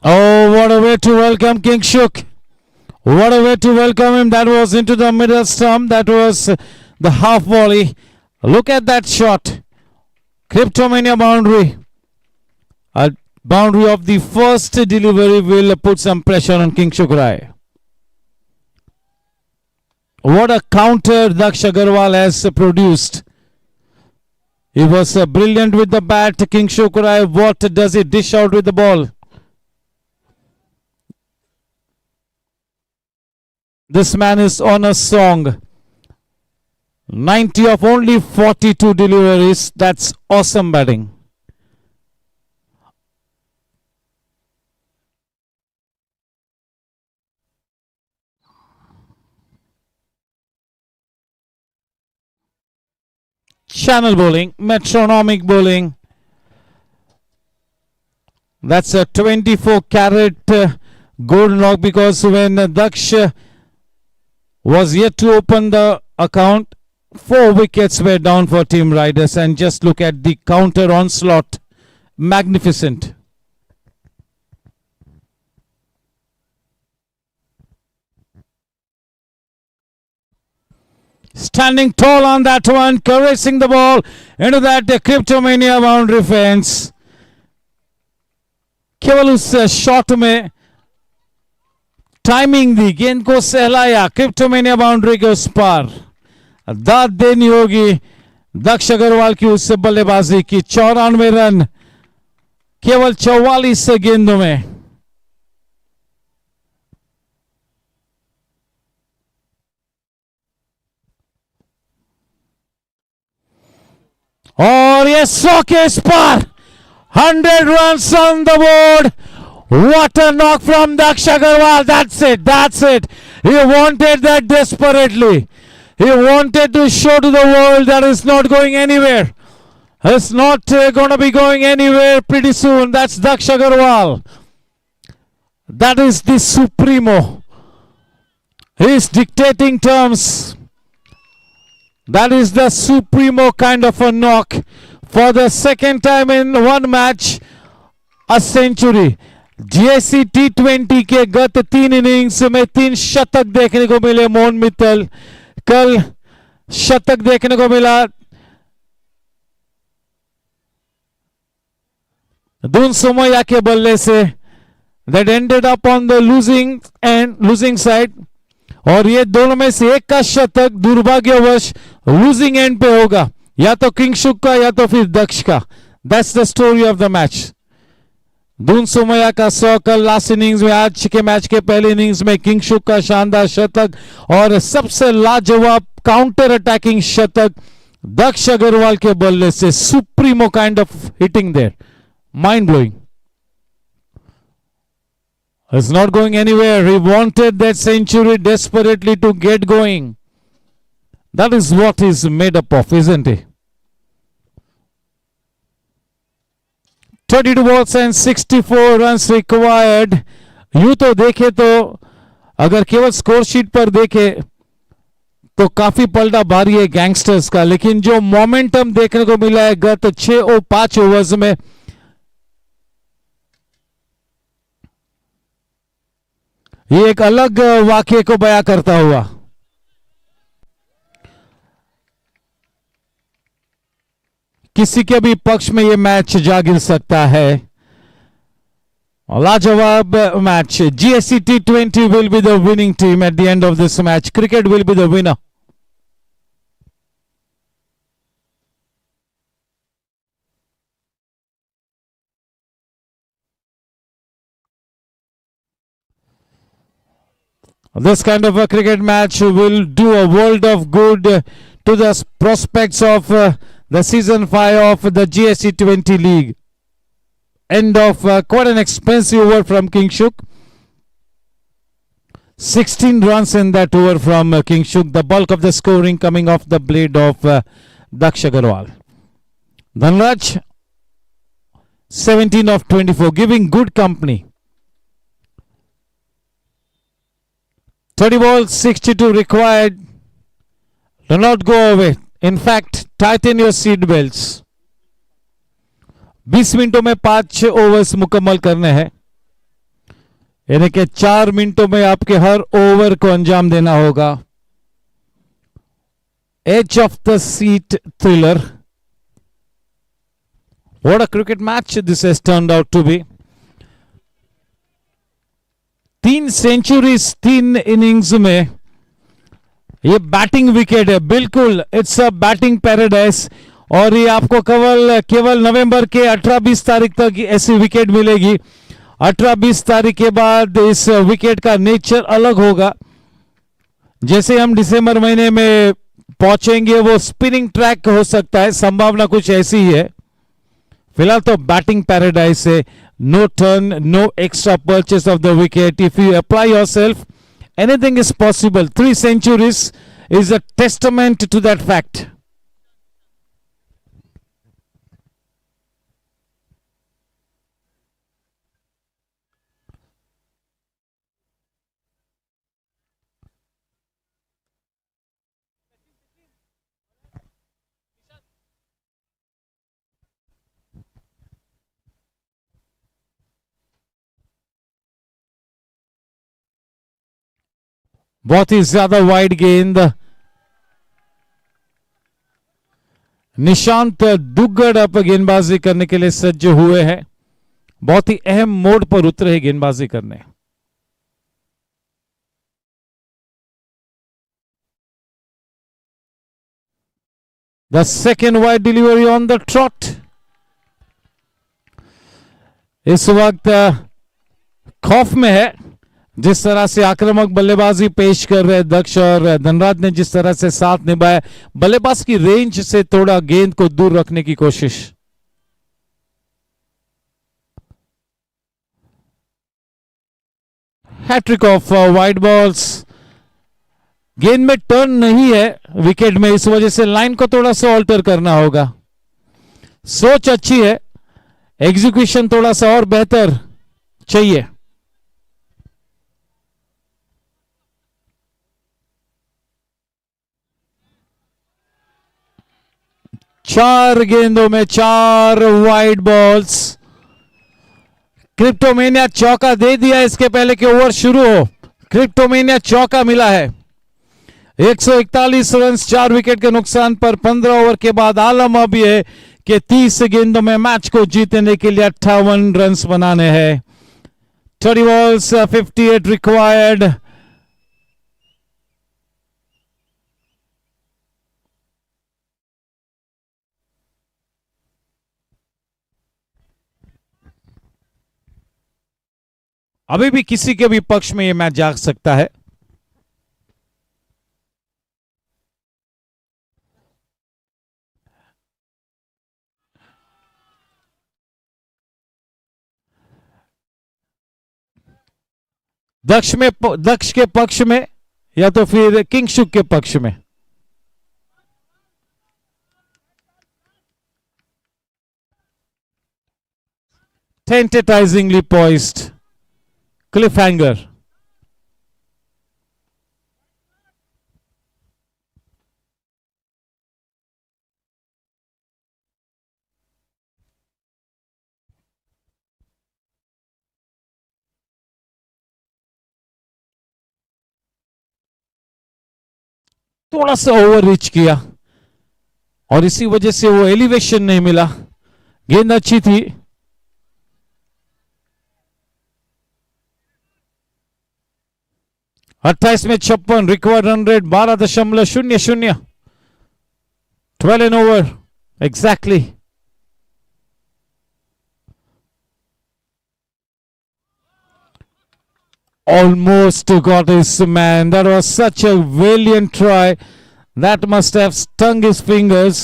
Oh, what a way to welcome Kingshuk. What a way to welcome him. That was into the middle stump. That was the half volley. Look at that shot. Cryptomania boundary. A boundary of the first delivery will put some pressure on Kingshuk Rai. What a counter Daksh Agarwal has produced. He was brilliant with the bat. Kingshuk Rai, what does he dish out with the ball? This man is on a song. 90 of only 42 deliveries. That's awesome batting. Channel bowling, metronomic bowling. That's a 24 carat gold knock, because when Daksh was yet to open the account, 4 wickets were down for Team Riders, and just look at the counter onslaught. Magnificent. Standing tall on that one, caressing the ball into that Cryptomania boundary fence. केवल उस shot में timing दी, गेंद को सहलाया क्रिप्टोमेनिया boundary के उस पार। दाद देनी होगी दक्ष अग्रवाल की उस बल्लेबाजी की। 94 रन केवल 44 गेंदों में। और ये 100 के इस पार। 100 runs on the board. What a knock from Daksh Agarwal. That's it. That's it. He wanted that desperately. He wanted to show to the world that it's not going anywhere. It's not going to be going anywhere pretty soon. That's Daksh Agarwal. That is the supremo. He is dictating terms. That is the supremo kind of a knock. For the second time in one match, a century. GSC T20 के गत 3 innings में 3 शतक देखने को मिले मोहन मित्तल. कल शतक देखने को मिला दून सोमैया के बल्ले से. That ended up on the losing side. और ये दोनों में से एक का शतक दुर्भाग्यवश लूजिंग एंड पे होगा, या तो किंगशुक का या तो फिर दक्ष का. That's the story of the match. Doon Somaiya का 100 कल लास्ट इनिंग्स में. आज के मैच के पहले इनिंग्स में किंगशुक का शानदार शतक और सबसे लाजवाब काउंटर अटैकिंग शतक दक्ष अग्रवाल के बल्ले से. Supremo kind of hitting there, mind blowing. It's not going anywhere. He wanted that century desperately to get going. That is what he's made up of, isn't he? 32 balls and 64 runs required. यूं तो देखे तो अगर केवल score sheet पर देखे तो काफी पलटा भारी है गैंगस्टर्स का, लेकिन जो मोमेंटम देखने को मिला है गत 6 और 5 ओवर्स में, ये एक अलग वाक्य को बयां करता हुआ. किसी के भी पक्ष में ये मैच जा गिर सकता है. लाजवाब match. GSC T20 will be the winning team at the end of this match. Cricket will be the winner. This kind of a cricket match will do a world of good to the prospects of the season 5 of the GSC 20 league. End of quite an expensive over from Kingshuk. 16 runs in that over from Kingshuk. The bulk of the scoring coming off the blade of Daksh Agarwal. Dhanraj 17 of 24, giving good company. 30 balls, 62 required. Do not go away. In fact, tighten your seat belts. 20 मिनटों में 5 overs मुकम्मल करने हैं, यानी कि 4 मिनटों में आपके हर ओवर को अंजाम देना होगा. Edge of the seat thriller. What a cricket match this has turned out to be. 3 centuries 3 innings में. ये बैटिंग विकेट है, बिल्कुल इट्स अ बैटिंग पैराडाइज. और ये आपको केवल नवंबर के 18-20 तारीख तक ऐसी विकेट मिलेगी. 18-20 तारीख के बाद इस विकेट का नेचर अलग होगा. जैसे हम दिसंबर महीने में पहुंचेंगे वो स्पिनिंग ट्रैक हो सकता है, संभावना कुछ ऐसी ही है. फिलहाल तो बैटिंग पैराडाइज है. No turn, no extra purchase of the wicket. If you apply yourself, anything is possible. 3 centuries is a testament to that fact. बहुत ही ज्यादा वाइड गेंद. निशांत दुग्गड़ अब गेंदबाजी करने के लिए सज्ज हुए हैं. बहुत ही अहम मोड़ पर उतरे हैं गेंदबाजी करने. The second wide delivery on the trout. इस वक्त खौफ में है जिस तरह से आक्रामक बल्लेबाजी पेश कर रहे दक्ष, और धनराज ने जिस तरह से साथ निभाया. बल्लेबाज की रेंज से थोड़ा गेंद को दूर रखने की कोशिश. Hat trick of wide balls. गेंद में टर्न नहीं है विकेट में, इस वजह से लाइन को थोड़ा सा ऑल्टर करना होगा. सोच अच्छी है, एग्जीक्यूशन थोड़ा सा और बेहतर चाहिए. 4 गेंदों में 4 वाइड बॉल्स। क्रिप्टोमेनिया चौका दे दिया इसके पहले कि ओवर शुरू हो। क्रिप्टोमेनिया चौका मिला है। 141 रन 4 विकेट के नुकसान पर 15 ओवर के बाद आलम अब यह कि 30 गेंदों में मैच को जीतने के लिए 58 रन बनाने हैं। 30 balls, 58 required. अभी भी किसी के भी पक्ष में यह मैच जा सकता है। दक्ष के पक्ष में या तो फिर किंगशुक के पक्ष में। Tentatively poised cliffhanger. थोड़ा सा ओवर रीच किया और इसी वजह से वो एलिवेशन नहीं मिला। गेंद अच्छी थी। अट्ठाईस में 56 required run rate 12.00। 12 an over exactly. Almost got his man. That was such a valiant try. That must have stung his fingers.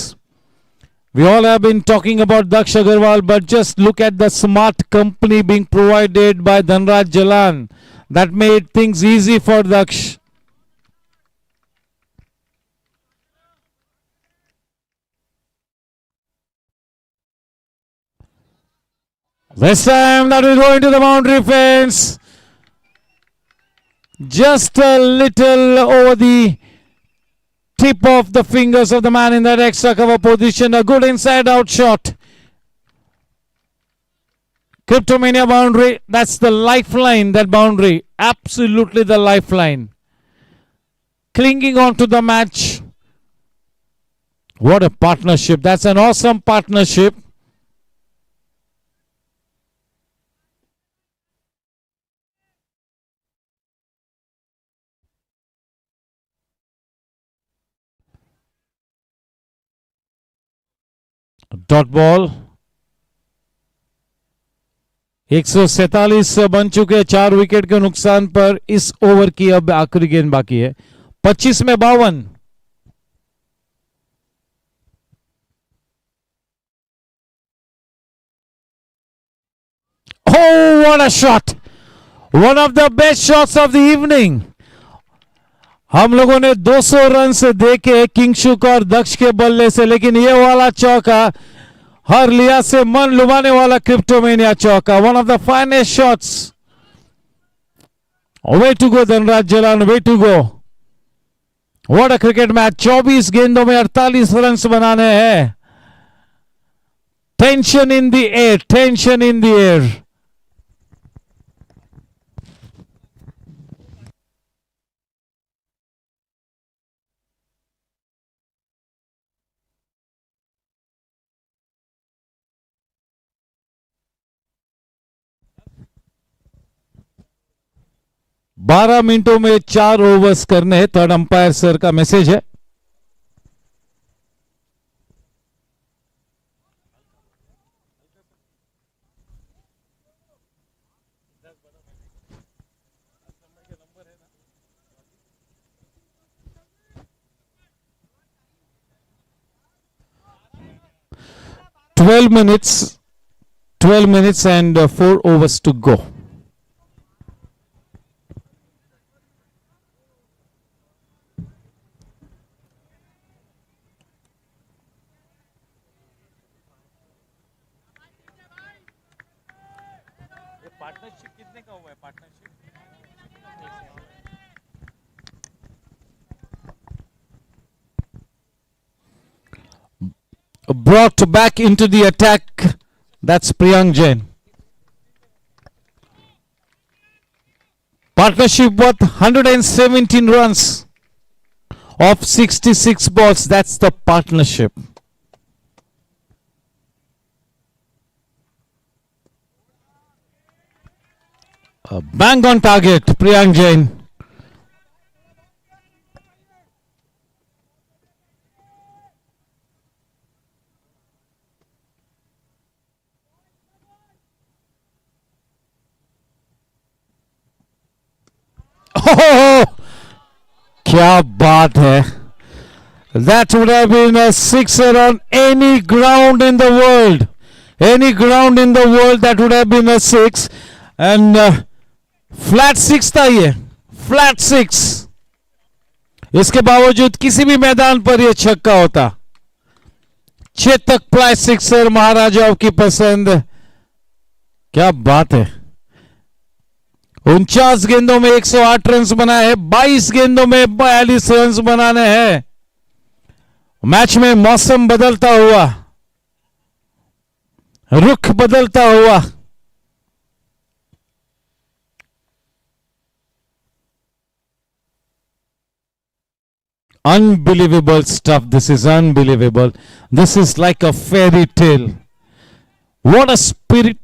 We all have been talking about Daksh Agarwal, but just look at the smart company being provided by Dhanraj Jalan. That made things easy for Daksh. This time that will go into the boundary fence. Just a little over the tip of the fingers of the man in that extra cover position. A good inside out shot. Cryptomania boundary. That's the lifeline, that boundary. Absolutely the lifeline. Clinging on to the match. What a partnership. That's an awesome partnership. Dot ball. 147 बन चुके 4 wicket के नुकसान पर। इस over की अब आखिरी गेंद बाकी है। 25 में 52। Oh, what a shot! One of the best shots of the evening. हम लोगों ने 200 रन से देखे किंगशुक और दक्ष के बल्ले से, लेकिन ये वाला चौका हर लिया से मन लुभाने वाला क्रिप्टोमेनिया चौका। One of the finest shots. Way to go Dhanraj Jalan, way to go. What a cricket match. 24 गेंदों में 48 रन बनाने हैं। Tension in the air, tension in the air. बारह मिनटों में 4 ओवर्स करने हैं। थर्ड अंपायर सर का मैसेज है। Twelve minutes and 4 overs to go. Partnership कितने का हुआ है? Partnership 1 brought back into the attack. That's Priyank Jain. Partnership worth 117 runs of 66 balls. That's the partnership. Bang on target, Priyank Jain. Oh, क्या बात है. That would have been a sixer on any ground in the world. Any ground in the world that would have been a six. And flat six था ये, flat six. इसके बावजूद किसी भी मैदान पर यह छक्का होता. चेतक प्लाई सिक्सर महाराजाओं की पसंद. क्या बात है. 49 गेंदों में 108 रन बनाए हैं. 22 गेंदों में 42 रन बनाने हैं. मैच में मौसम बदलता हुआ, रुख बदलता हुआ. Unbelievable stuff. This is unbelievable. This is like a fairy tale. What a spirit.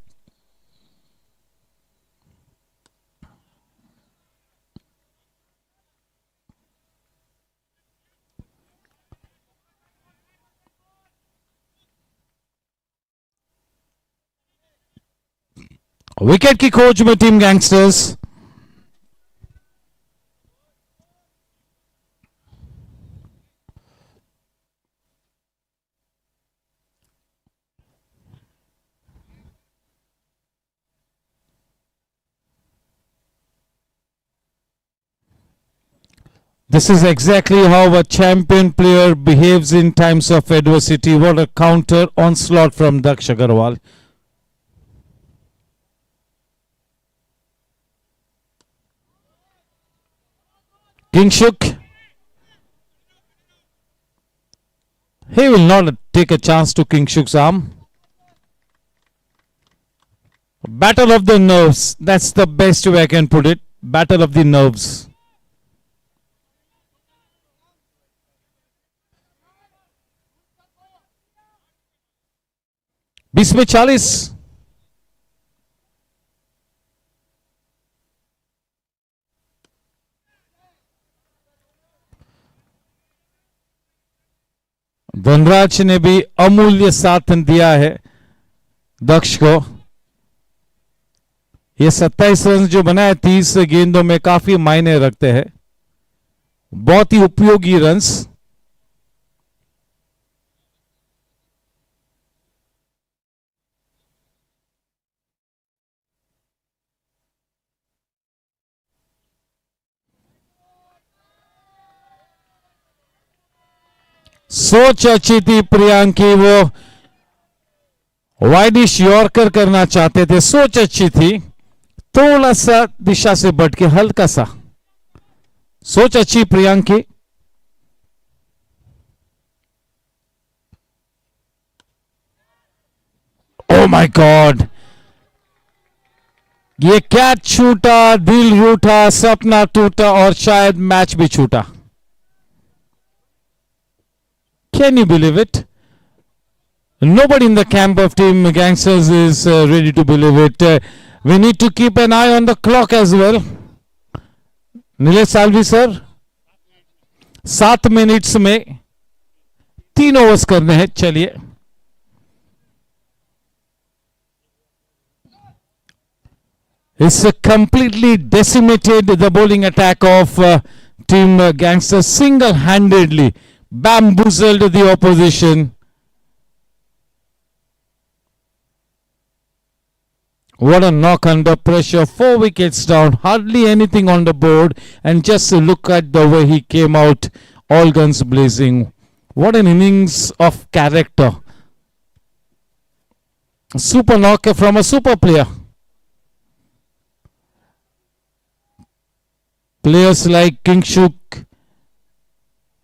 Wicket की खोज में team gangsters. This is exactly how a champion player behaves in times of adversity. What a counter onslaught from Daksh Agarwal. Kingshuk. He will not take a chance to Kingshuk's arm. Battle of the nerves. That's the best way I can put it. Battle of the nerves. 20 में 40. धनराज ने भी अमूल्य साथ दिया है दक्ष को. ये 27 run जो बनाए 30 गेंदों में काफी मायने रखते हैं. बहुत ही उपयोगी रन्स. सोच अच्छी थी प्रियांक की. वो वाइडिश यॉर्कर करना चाहते थे. सोच अच्छी थी. थोड़ा सा दिशा से बढ़ के हल्का सा. सोच अच्छी प्रियांक की. Oh my God. ये कैच छूटा, दिल रूठा, सपना टूटा और शायद मैच भी छूटा. Can you believe it? Nobody in the camp of team Gangsters is ready to believe it. We need to keep an eye on the clock as well. Nilesh Salvi sir, 7 minutes में 3 overs करने हैं. चलिए. It's completely decimated the bowling attack of team Gangsters single-handedly. Bamboozled the opposition. What a knock under pressure. 4 wickets down. Hardly anything on the board. And just look at the way he came out. All guns blazing. What an innings of character. A super knock from a super player. Players like Kingshuk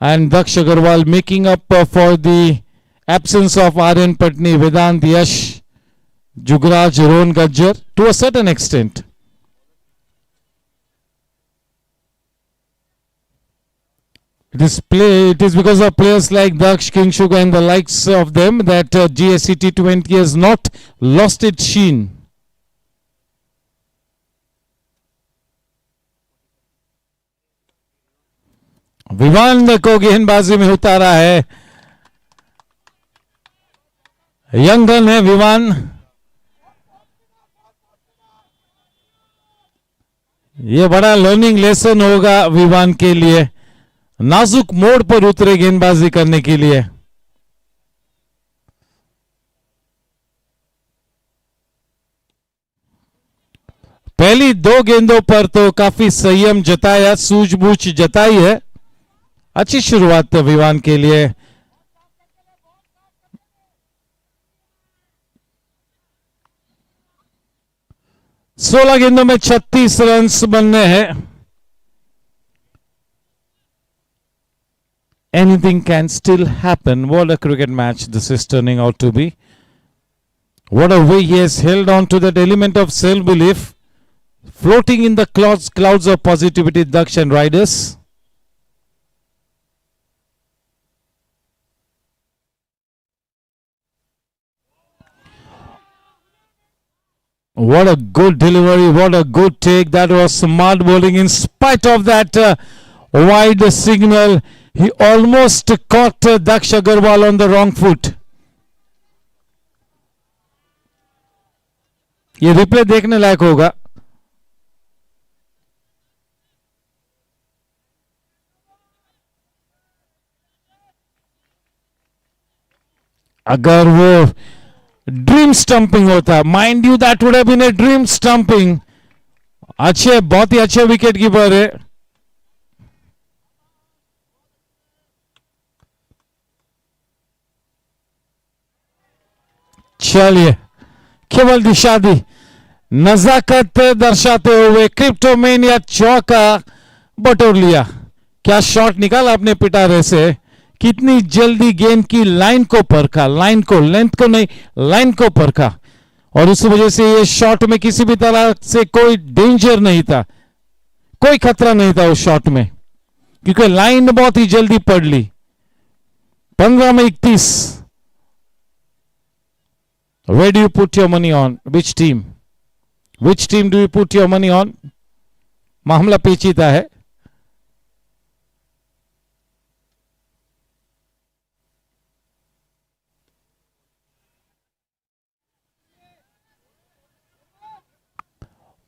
and Daksh Agarwal making up for the absence of Aryan Patni, Vedant Yash, Jugraj, Rohan Gajjar to a certain extent. It is because of players like Daksh, King Sugar and the likes of them that GSC T20 has not lost its sheen. Vivaan को गेंदबाजी में उतारा है. Young run है विवान. ये बड़ा learning lesson होगा विवान के लिए. नाजुक मोड़ पर उतरे गेंदबाजी करने के लिए. पहली 2 गेंदों पर तो काफी संयम जताया, सूझबूझ जताई है. अच्छी शुरुआत विवान के लिए. सोलह गेंदों में 36 रन बनने हैं. Anything can still happen. What a cricket match this is turning out to be. What a way he has held on to that element of self-belief, floating in the clouds of positivity, Daksh and riders. What a good delivery, what a good take. That was smart bowling in spite of that wide signal. He almost caught Daksh Agarwal on the wrong foot. ये replay देखने लायक होगा. अगर वो dream stumping होता, mind you that would have been a dream stumping. अच्छे, बहुत ही अच्छे विकेट कीपर है. चलिए, केवल दिशादी नजाकत दर्शाते हुए क्रिप्टोमेनिया चौका बटोर लिया. क्या शॉट निकाला अपने पिटारे से. कितनी जल्दी गेंद की लाइन को परखा, लाइन को, लेंथ को नहीं, लाइन को परखा. और उस वजह से ये शॉट में किसी भी तरह से कोई डेंजर नहीं था, कोई खतरा नहीं था उस शॉट में, क्योंकि लाइन बहुत ही जल्दी पढ़ ली. 15 में 31. Where do you put your money on? Which team? Which team do you put your money on? मामला पेचीदा है.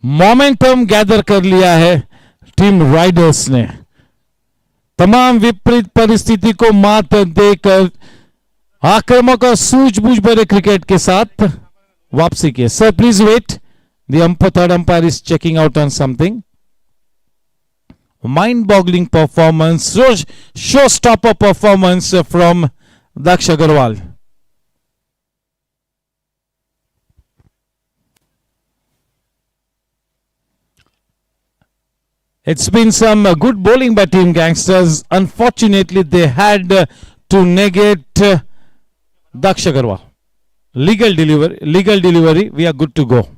मोमेंटम गैदर कर लिया है टीम राइडर्स ने. तमाम विपरीत परिस्थिति को मात देकर आक्रामक और सूझबूझ भरे क्रिकेट के साथ वापसी की. Sir please wait. The third umpire is checking out on something. Mind boggling performance, show stopper performance from Daksh Agarwal. It's been some good bowling by Team Gangsters. Unfortunately, they had to negate Daksh Agarwal. Legal delivery. We are good to go.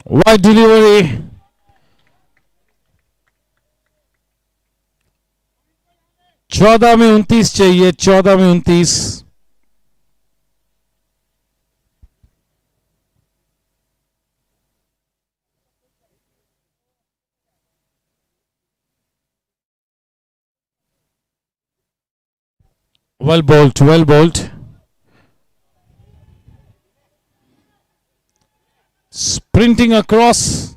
Wide delivery. चौदह में 29 चाहिए. 14 में 29. Well bowled, well bowled. Sprinting across.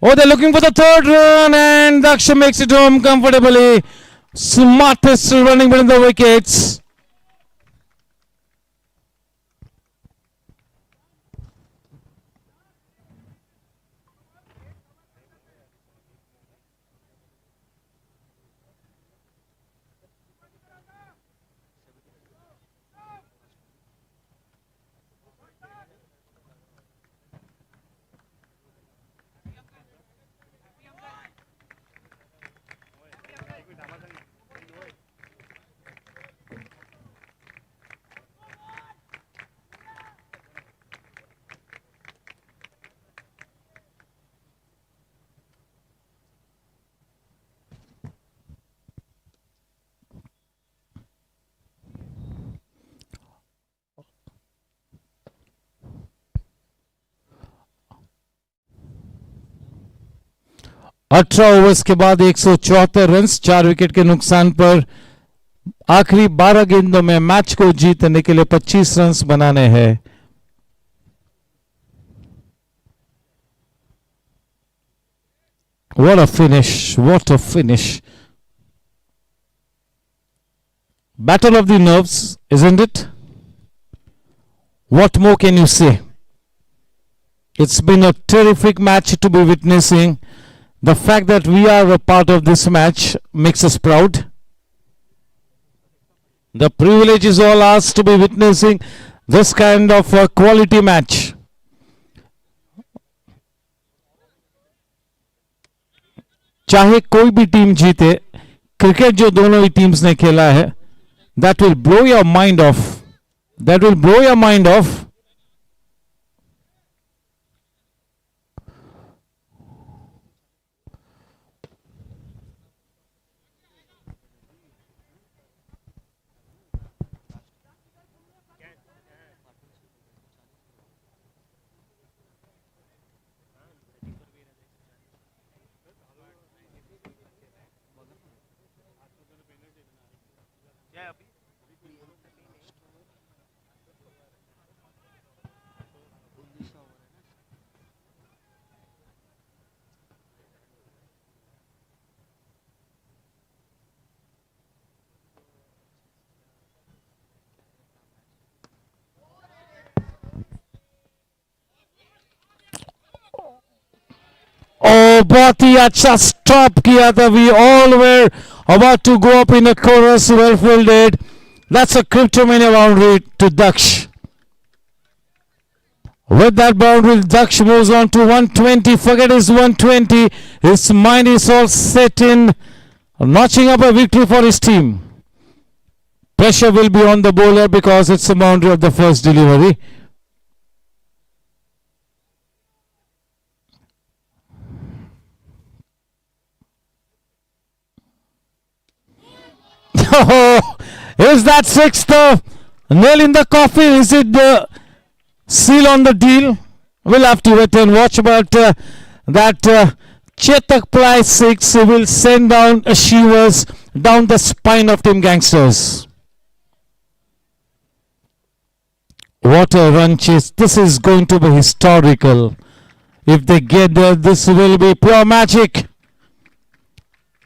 Oh, they're looking for the third run, and Daksha makes it home comfortably. Smartest running between the wickets. अठारह overs के बाद 174 run, 4 wicket के नुकसान पर आखिरी 12 गेंदों में मैच को जीतने के लिए 25 रन बनाने हैं. What a finish, what a finish. Battle of the nerves, isn't it? What more can you say? It's been a terrific match to be witnessing. The fact that we are a part of this match makes us proud. The privilege is all ours to be witnessing this kind of a quality match. चाहे कोई भी team जीते, cricket जो दोनों ही teams ने खेला है, that will blow your mind off. That will blow your mind off. Oh, बहुत ही अच्छा स्टॉप किया था. We all were about to go up in a chorus. Well fielded. That's a cryptomania boundary to Daksh. With that boundary, Daksh moves on to 120. Forget his 120. His mind is all set in notching up a victory for his team. Pressure will be on the bowler because it's the boundary of the first delivery. Oh, is that sixth nail in the coffin? Is it the seal on the deal? We'll have to wait and watch. But that Chetak Ply 6 will send down shivers down the spine of Team Gangsters. What a run chase. This is going to be historical. If they get there, this will be pure magic.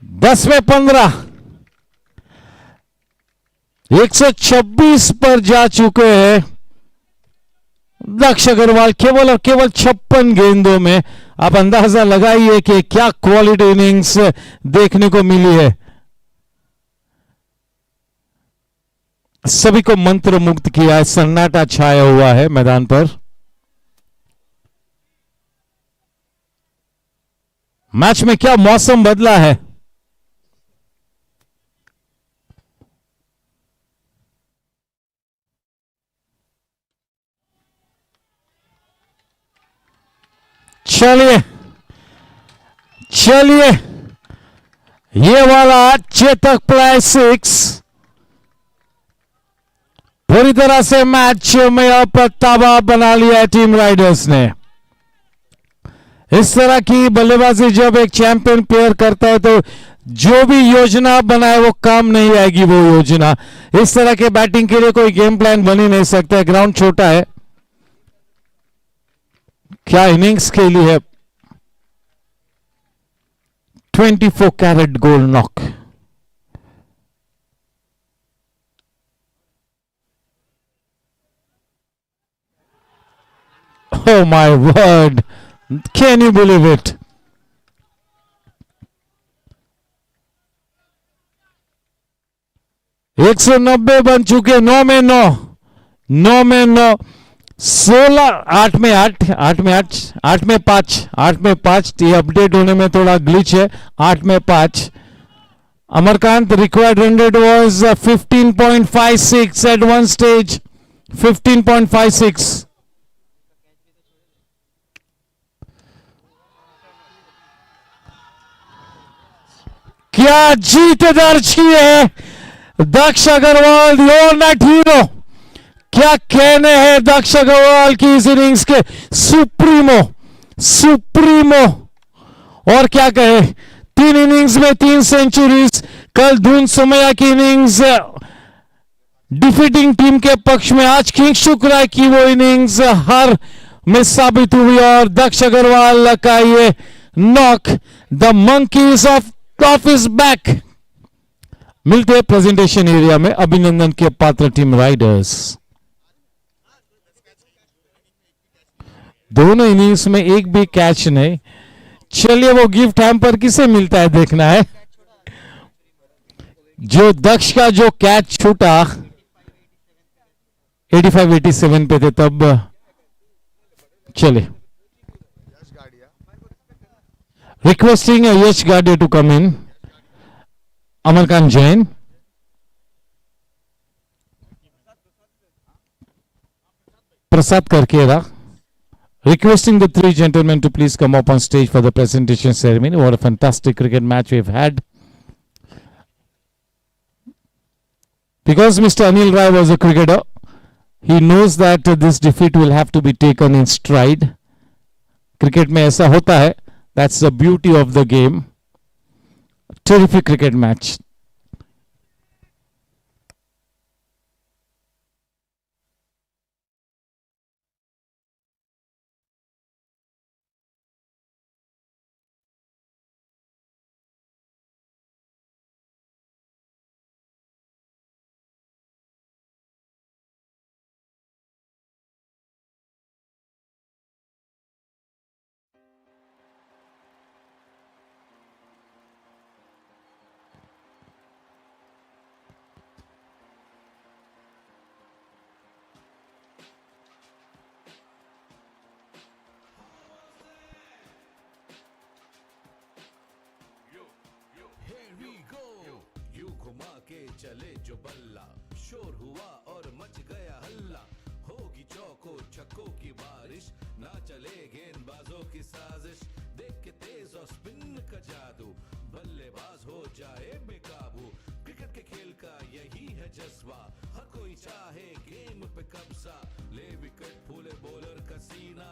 10 में 15. 126 पर जा चुके हैं दक्ष अग्रवाल केवल और केवल 56 गेंदों में. आप अंदाजा लगाइए कि क्या क्वालिटी इनिंग्स देखने को मिली है. सभी को मंत्र मुक्त किया है. सन्नाटा छाया हुआ है मैदान पर. मैच में क्या मौसम बदला है. चलिए चलिए ये वाला चेतक प्लाई 6 पूरी तरह से मैच में अब ताबा बना लिया है टीम राइडर्स ने. इस तरह की बल्लेबाजी जब एक चैंपियन प्लेयर करता है तो जो भी योजना बनाए वो काम नहीं आएगी वो योजना। इस तरह के बैटिंग के लिए कोई गेम प्लान बन ही नहीं सकता है, ग्राउंड छोटा है। क्या इनिंग्स खेली है, 24 carat gold knock. Oh my word, can you believe it? एक 190 बन चुके, 9 में 9, 9 में 9, 16, 8 में 8, 8 में 8, 8 में 5, 8 में 5। ये अपडेट होने में थोड़ा ग्लिच है। 8 में 5। Amarkant required run rate was 15.56 at one stage, 15.56। क्या जीत दर्ज की है दक्ष अग्रवाल, ओवरनाइट हीरो। क्या कहने हैं दक्ष अग्रवाल की इस इनिंग्स के सुप्रीमो, सुप्रीमो। और क्या कहे, 3 इनिंग्स में 3 सेंचुरीज। कल धून सोमैया की इनिंग्स डिफीटिंग टीम के पक्ष में, आज किंग शुक्रा की वो इनिंग्स हार में साबित हुई। और दक्ष अग्रवाल का ये knock, the monkeys of is back. मिलते हैं प्रेजेंटेशन एरिया में। अभिनंदन के पात्र टीम राइडर्स। दोनों इनिंग्स में एक भी कैच नहीं। चलिए वो गिफ्ट हैम्पर किसे मिलता है देखना है। जो दक्ष का जो कैच छूटा 85-87 पे थे तब। चले, requesting Yash Gade to come in. Amarkant Jain. Prasad Karkera. Requesting the 3 gentlemen to please come up on stage for the presentation ceremony. What a fantastic cricket match we've had. Because Mr. Anil Rai was a cricketer, he knows that this defeat will have to be taken in stride. Cricket में ऐसा होता है. That's the beauty of the game. Terrific cricket match. चले जो बल्ला, शोर हुआ और मच गया हल्ला। होगी चौको छक्कों की बारिश, ना चले गेंदबाजों की साजिश। देख के तेज और स्पिन का जादू, बल्लेबाज हो जाए बेकाबू। क्रिकेट के खेल का यही है जज्बा, हर कोई चाहे गेम पे कब्जा। ले विकेट फूले बॉलर का सीना,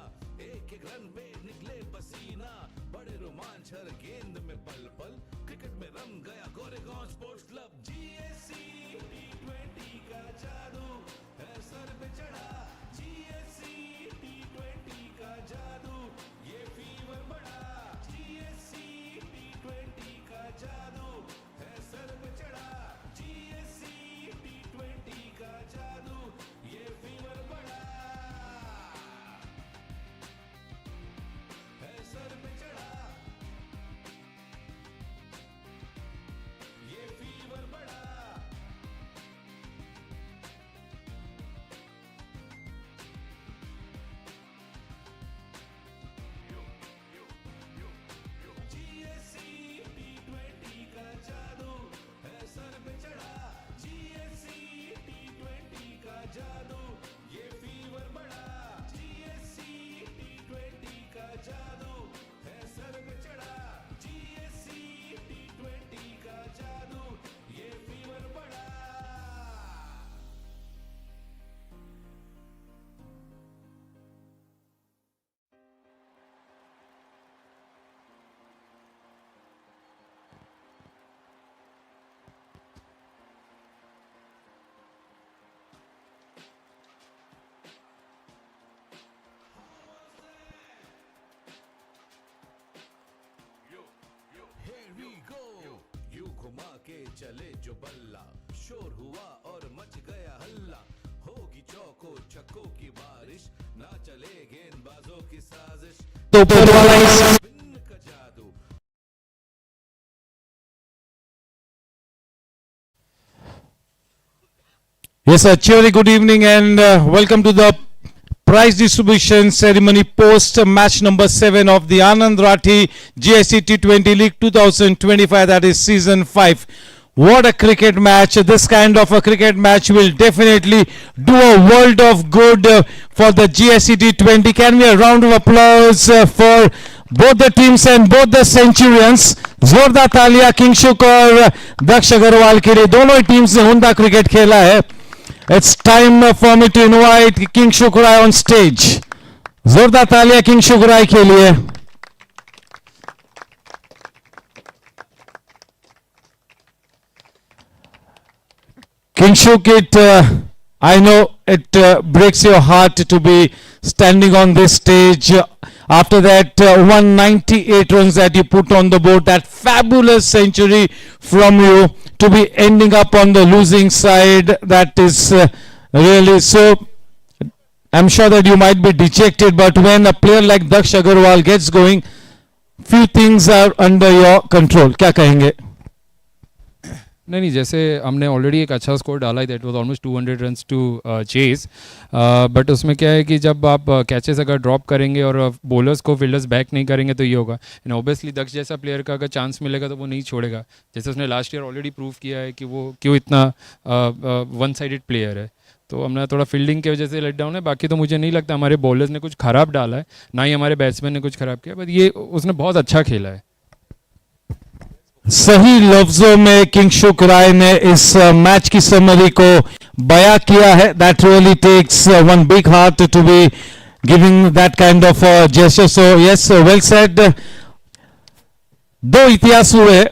एक एक रन में निकले पसीना। बड़े रोमांच हर गेंद में पल पल, क्रिकेट में रम गया Goregaon sports club. GSC T20 का जादू है सर पे चढ़ा, GSC T20 का जादू ये फीवर बढ़ा। GSC T20 का जादू है सर पे चढ़ा, GSC T20 का जादू ये फीवर बढ़ा। है सर पे चढ़ा, ये फीवर बढ़ा। we go. यू घुमा के चले जो बल्ला, शोर हुआ और मच गया हल्ला, होगी चौको छक्कों की बारिश, ना चले गेंदबाजों की साजिश, तो ऊपर वाला इस बिन का जादू. Yes, a cheery good evening and welcome to the prize distribution ceremony post match number 7 of the Anandrathi Gsc T20 League 2025, that is season 5. What a cricket match. This kind of a cricket match will definitely do a world of good for the Gsc T20. Can we have a round of applause for both the teams and both the centurions? जोरदार तालियां किंगशुक और दक्ष अग्रवाल के लिए, दोनों ही teams ने उमदा cricket खेला है. It's time for me to invite King Shukrai on stage. जोरदार तालियां किंग शुक्राई के लिए. King Shuk, I know it breaks your heart to be standing on this stage. After that 198 runs that you put on the board, that fabulous century from you, to be ending up on the losing side, that is really so. I'm sure that you might be dejected, but when a player like Daksh Agarwal gets going, few things are under your control. क्या कहेंगे? नहीं, जैसे हमने already एक अच्छा score डाला है, that was almost 200 runs to chase, but उसमें क्या है कि जब आप कैचेस अगर ड्रॉप करेंगे और बॉलर्स को फील्डर्स बैक नहीं करेंगे तो ये होगा. एंड ऑब्वियसली दक्ष जैसा प्लेयर का अगर चांस मिलेगा तो वो नहीं छोड़ेगा, जैसे उसने लास्ट ईयर ऑलरेडी प्रूव किया है कि वो क्यों इतना वन साइडेड प्लेयर है. तो हमने थोड़ा फील्डिंग की वजह से लेट डाउन है, बाकी तो मुझे नहीं लगता हमारे बॉलर्स ने कुछ ख़राब डाला है, ना ही हमारे बैट्समैन ने कुछ ख़राब किया, बट ये उसने बहुत अच्छा खेला है. सही लफ्जों में किंग शुक राय ने इस मैच की समरी को बयां किया है. That really takes one big heart to be giving that kind of gesture. So yes, well said. दो इतिहास हुए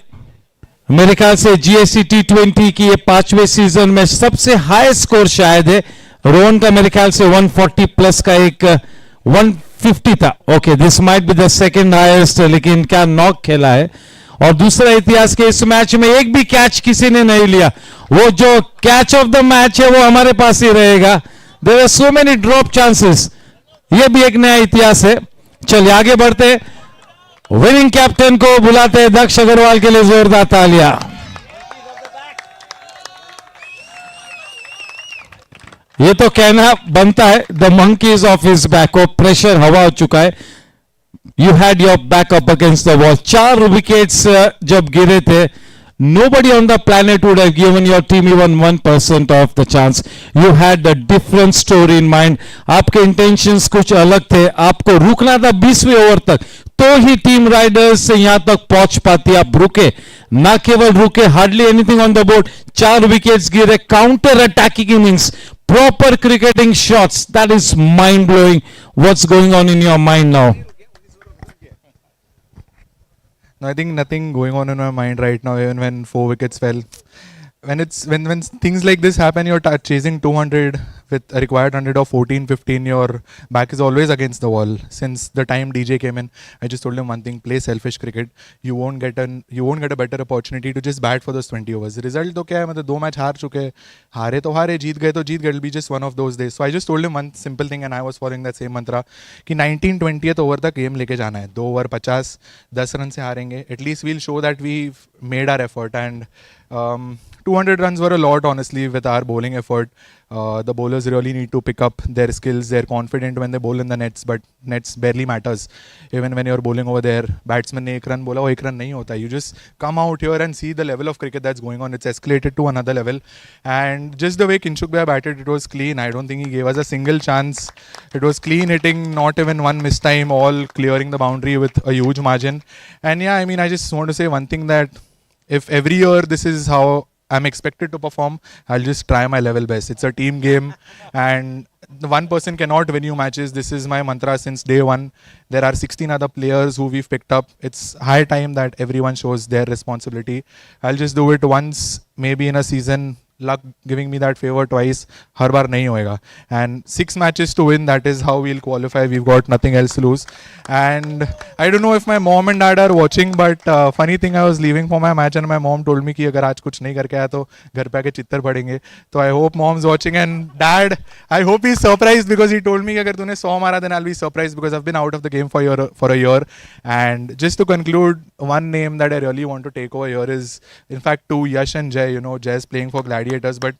मेरे ख्याल से जीएससी T20 की ये 5वें सीजन में. सबसे हाई स्कोर शायद है रोहन का, मेरे ख्याल से 140 प्लस का एक 150 था. Okay, this might be the second highest, लेकिन क्या नॉक खेला है. और दूसरा इतिहास के इस मैच में एक भी कैच किसी ने नहीं लिया. वो जो कैच ऑफ द मैच है वो हमारे पास ही रहेगा. There are so many drop chances. ये भी एक नया इतिहास है. चलिए आगे बढ़ते. विनिंग कैप्टन को बुलाते हैं दक्ष अग्रवाल के लिए जोरदार तालियां. ये तो कहना बनता है the monkeys of his back. को प्रेशर हवा हो चुका है. You had your back up against the wall. 4 wickets जब गिरे थे, nobody on the planet would have given your team even 1% of the chance. You had a different story in mind. आपके intentions कुछ अलग थे. आपको रुकना था 20वें ओवर तक, तो ही टीम राइडर्स यहां तक पहुंच पाती. आप रुके, ना केवल रुके, hardly anything on the board. 4 wickets गिरे, counter attacking innings, proper cricketing shots. That is mind blowing. What's going on in your mind now? No, I think nothing going on in my mind right now, even when 4 wickets fell. When things like this happen, you're chasing 200 with a required 100 of 14, 15, your back is always against the wall. Since the time DJ came in, I just told him one thing: play selfish cricket. You won't get a better opportunity to just bat for those 20 overs. Result तो क्या है, मतलब 2 match हार चुके, हारे तो हारे, जीत गए तो जीत गए. It'll be just one of those days. So I just told him one simple thing, and I was following that same mantra कि 19-20th ओवर तक गेम लेके जाना है. 2 ओवर 50, 10 रन से हारेंगे. At least we'll show that we've made our effort. And 200 runs were a lot, honestly, with our bowling effort. The bowlers really need to pick up their skills. They're confident when they bowl in the nets, but nets barely matters. Even when you're bowling over there, batsman ने 1 run बोला, वो 1 run नहीं होता. You just come out here and see the level of cricket that's going on. It's escalated to another level. And just the way Kinshuk Bhai batted, it was clean. I don't think he gave us a single chance. It was clean hitting, not even one missed time, all clearing the boundary with a huge margin. And yeah, I mean, I just want to say one thing, that if every year this is how I'm expected to perform, I'll just try my level best. It's a team game, and one person cannot win you matches. This is my mantra since day one. There are 16 other players who we've picked up. It's high time that everyone shows their responsibility. I'll just do it once, maybe in a season. luck giving me that favor twice. हर बार नहीं होएगा. And 6 matches to win, that is how we'll qualify. We've got nothing else to lose. And I don't know if my mom and dad are watching, but funny thing, I was leaving for my match and my mom told me कि अगर आज कुछ नहीं करके आया तो घर पे आके चित्तर पड़ेंगे. So I hope mom's watching, and dad, I hope he's surprised because he told me कि अगर तूने 100 मारा then I'll be surprised because I've been out of the game for a year. And just to conclude, one name that I really want to take over here is, in fact, two, Yash and Jay. You know, Jay's playing for Gladiators, but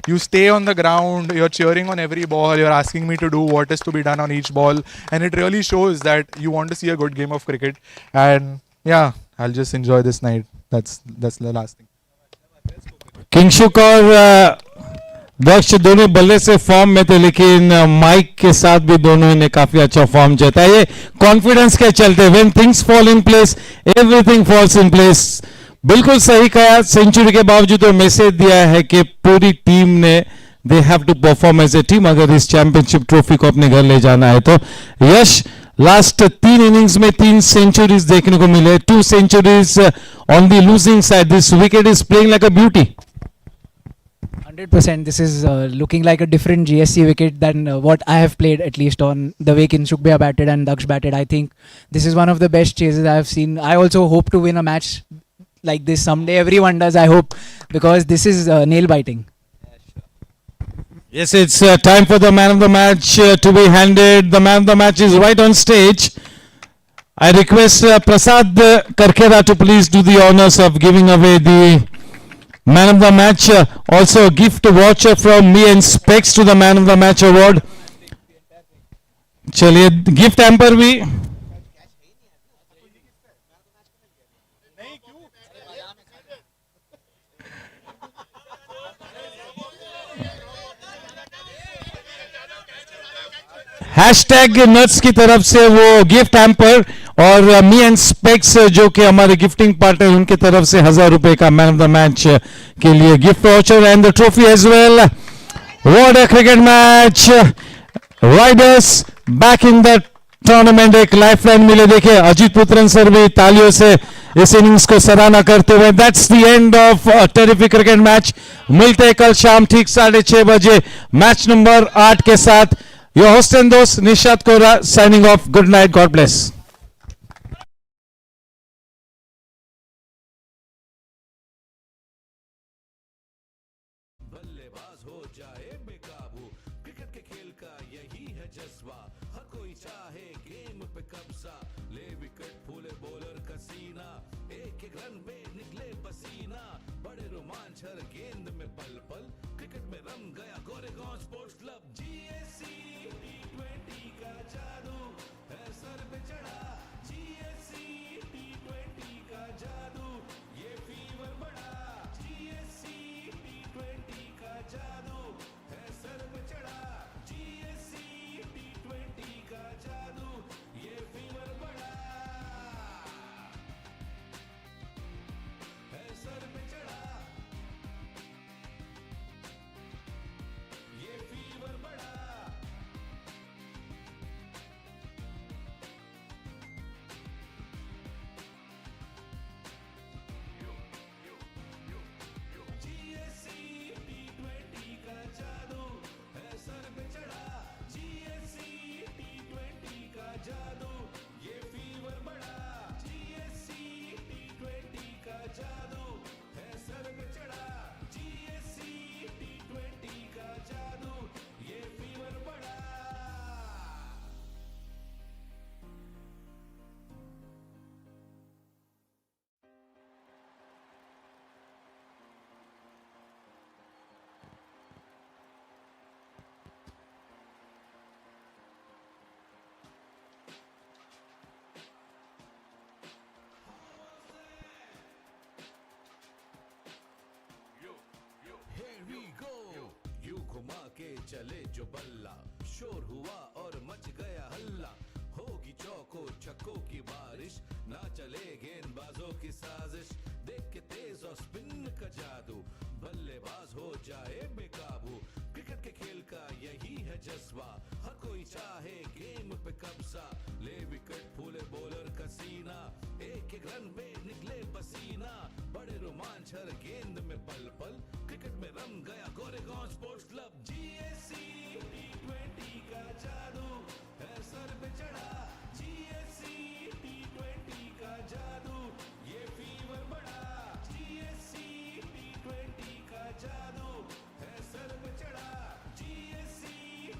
you stay on the ground, you're cheering on every ball, you're asking me to do what is to be done on each ball, and it really shows that you want to see a good game of cricket. And yeah, I'll just enjoy this night. That's the last thing. Kingshuk और दक्ष दोनों बल्ले से form में थे, लेकिन mic के साथ भी दोनों ने काफी अच्छा फॉर्म जताया. ये कॉन्फिडेंस के चलते when things fall in place everything falls in place. बिल्कुल सही कहा. सेंचुरी के बावजूद तो मैसेज दिया है कि पूरी टीम ने they have to perform as a team अगर इस चैंपियनशिप ट्रॉफी को अपने घर ले जाना है तो. यश, लास्ट 3 इनिंग्स में 3 सेंचुरीज देखने को मिले, 2 centuries on the losing side. This wicket is playing like a beauty. 100%. This is looking like a different GSC wicket than what I have played, at least on the way Kinshuk Bhaiya batted and Daksh batted. I think this is one of the best chases I have seen. I also hope to win a match like this someday. Everyone does, I hope, because this is nail biting. Yes, it's time for the man of the match to be handed. The man of the match is right on stage. I request Prasad Karkera to please do the honors of giving away the man of the match. Also a gift voucher from me and Specs to the man of the match award. चलिए gift hamper भी. Hashtag nuts की तरफ से वो gift hamper और me and specs जो कि हमारे गिफ्टिंग पार्टनर उनके तरफ से 1000 रुपए का मैन ऑफ द मैच के लिए gift voucher and the trophy as well. What a cricket match. Riders back in the tournament. एक लाइफलाइन मिले. देखिए अजीत पुत्रन सर भी तालियों से इस इनिंग्स को सराहना करते हुए. That's the end of terrific cricket match. मिलते हैं कल शाम ठीक 6:30 बजे मैच नंबर 8 के साथ. Your host and host Nishat Kora signing off. Good night. God bless. बल्लेबाज हो जाए बेकाबू, क्रिकेट के खेल का यही है जज्बा. हर कोई चाहे गेम पे कब्जा, ले विकेट फूले बॉलर का सीना, एक एक रन में निकले पसीना, बड़े रोमांच हर गेंद में पल पल, क्रिकेट में रम गया Goregaon sports club. GSC T20 का जादू है सर पे चढ़ा, GSC T20 का जादू ये फीवर बढ़ा, GSC T20 का जादू है सर पे चढ़ा, GSC T20 का जादू ये फीवर बढ़ा, है सर पे चढ़ा, ये फीवर बढ़ा. GSC T20 का जादू है सर पे चढ़ा, GSC T20 का जादू ये फीवर बढ़ा, GSC T20 का जादू है सर पे चढ़ा, GSC T20 का जादू ये फीवर बढ़ा. Here we go. यू घुमा के चले जो बल्ला, शोर हुआ और मच गया हल्ला, होगी चौको छक्कों की बारिश, ना चले गेंदबाजों की साजिश, देख के तेज और स्पिन का जादू, बल्लेबाज हो जाए बेकाबू, क्रिकेट के खेल का यही है जज्बा, हर कोई चाहे गेम पे कब्जा, ले विकेट फूले बॉलर का सीना, एक एक रन में निकले पसीना, बड़े रोमांच हर गेंद में पल पल, क्रिकेट में रम गया Goregaon sports club. GSC T20 का जादू है सर पे चढ़ा, GSC T20 का जादू ये फीवर बढ़ा, GSC T20 का जादू है सर पे चढ़ा, GSC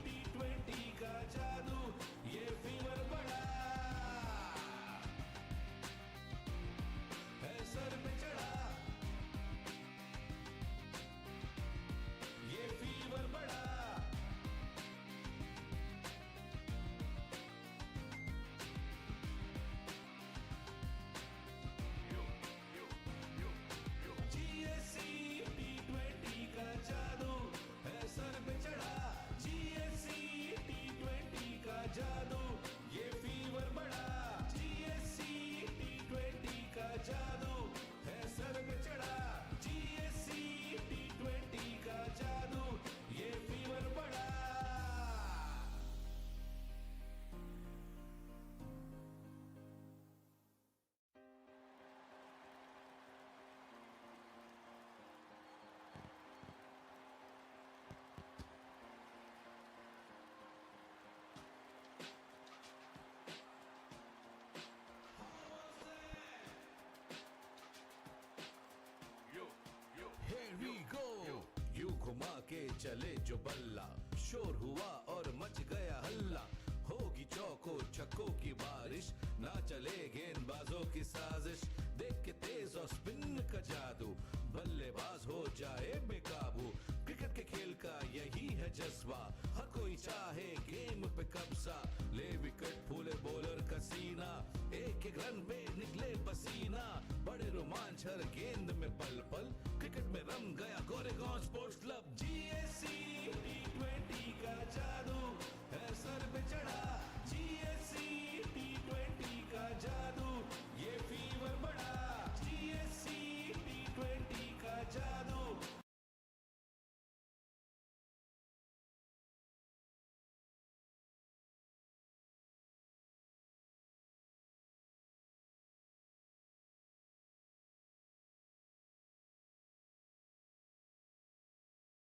T20 का जादू ये फीवर बढ़ा, है सर पे चढ़ा, ये फीवर बढ़ा। GSC T20 का जादू है सर पे चढ़ा, GSC T20 का जादू ये फीवर बढ़ा, GSC T20 का जादू है सर पे चढ़ा, GSC T20 का जादू ये फीवर बढ़ा। Here we go, यू घुमा के चले जो बल्ला, शोर हुआ और मच गया हल्ला, होगी चौको छक्कों की बारिश, ना चले गेंदबाजों की साजिश, देख के तेज और स्पिन का जादू, बल्लेबाज हो जाए बेकाबू, क्रिकेट के खेल का यही है जज्बा, हर कोई चाहे गेम पे कब्जा, ले विकेट फूले बॉलर का सीना, एक एक रन में निकले पसीना, बड़े रोमांच हर गेंद में पल पल, क्रिकेट में रम गया गोरेगांव स्पोर्ट्स क्लब। GSC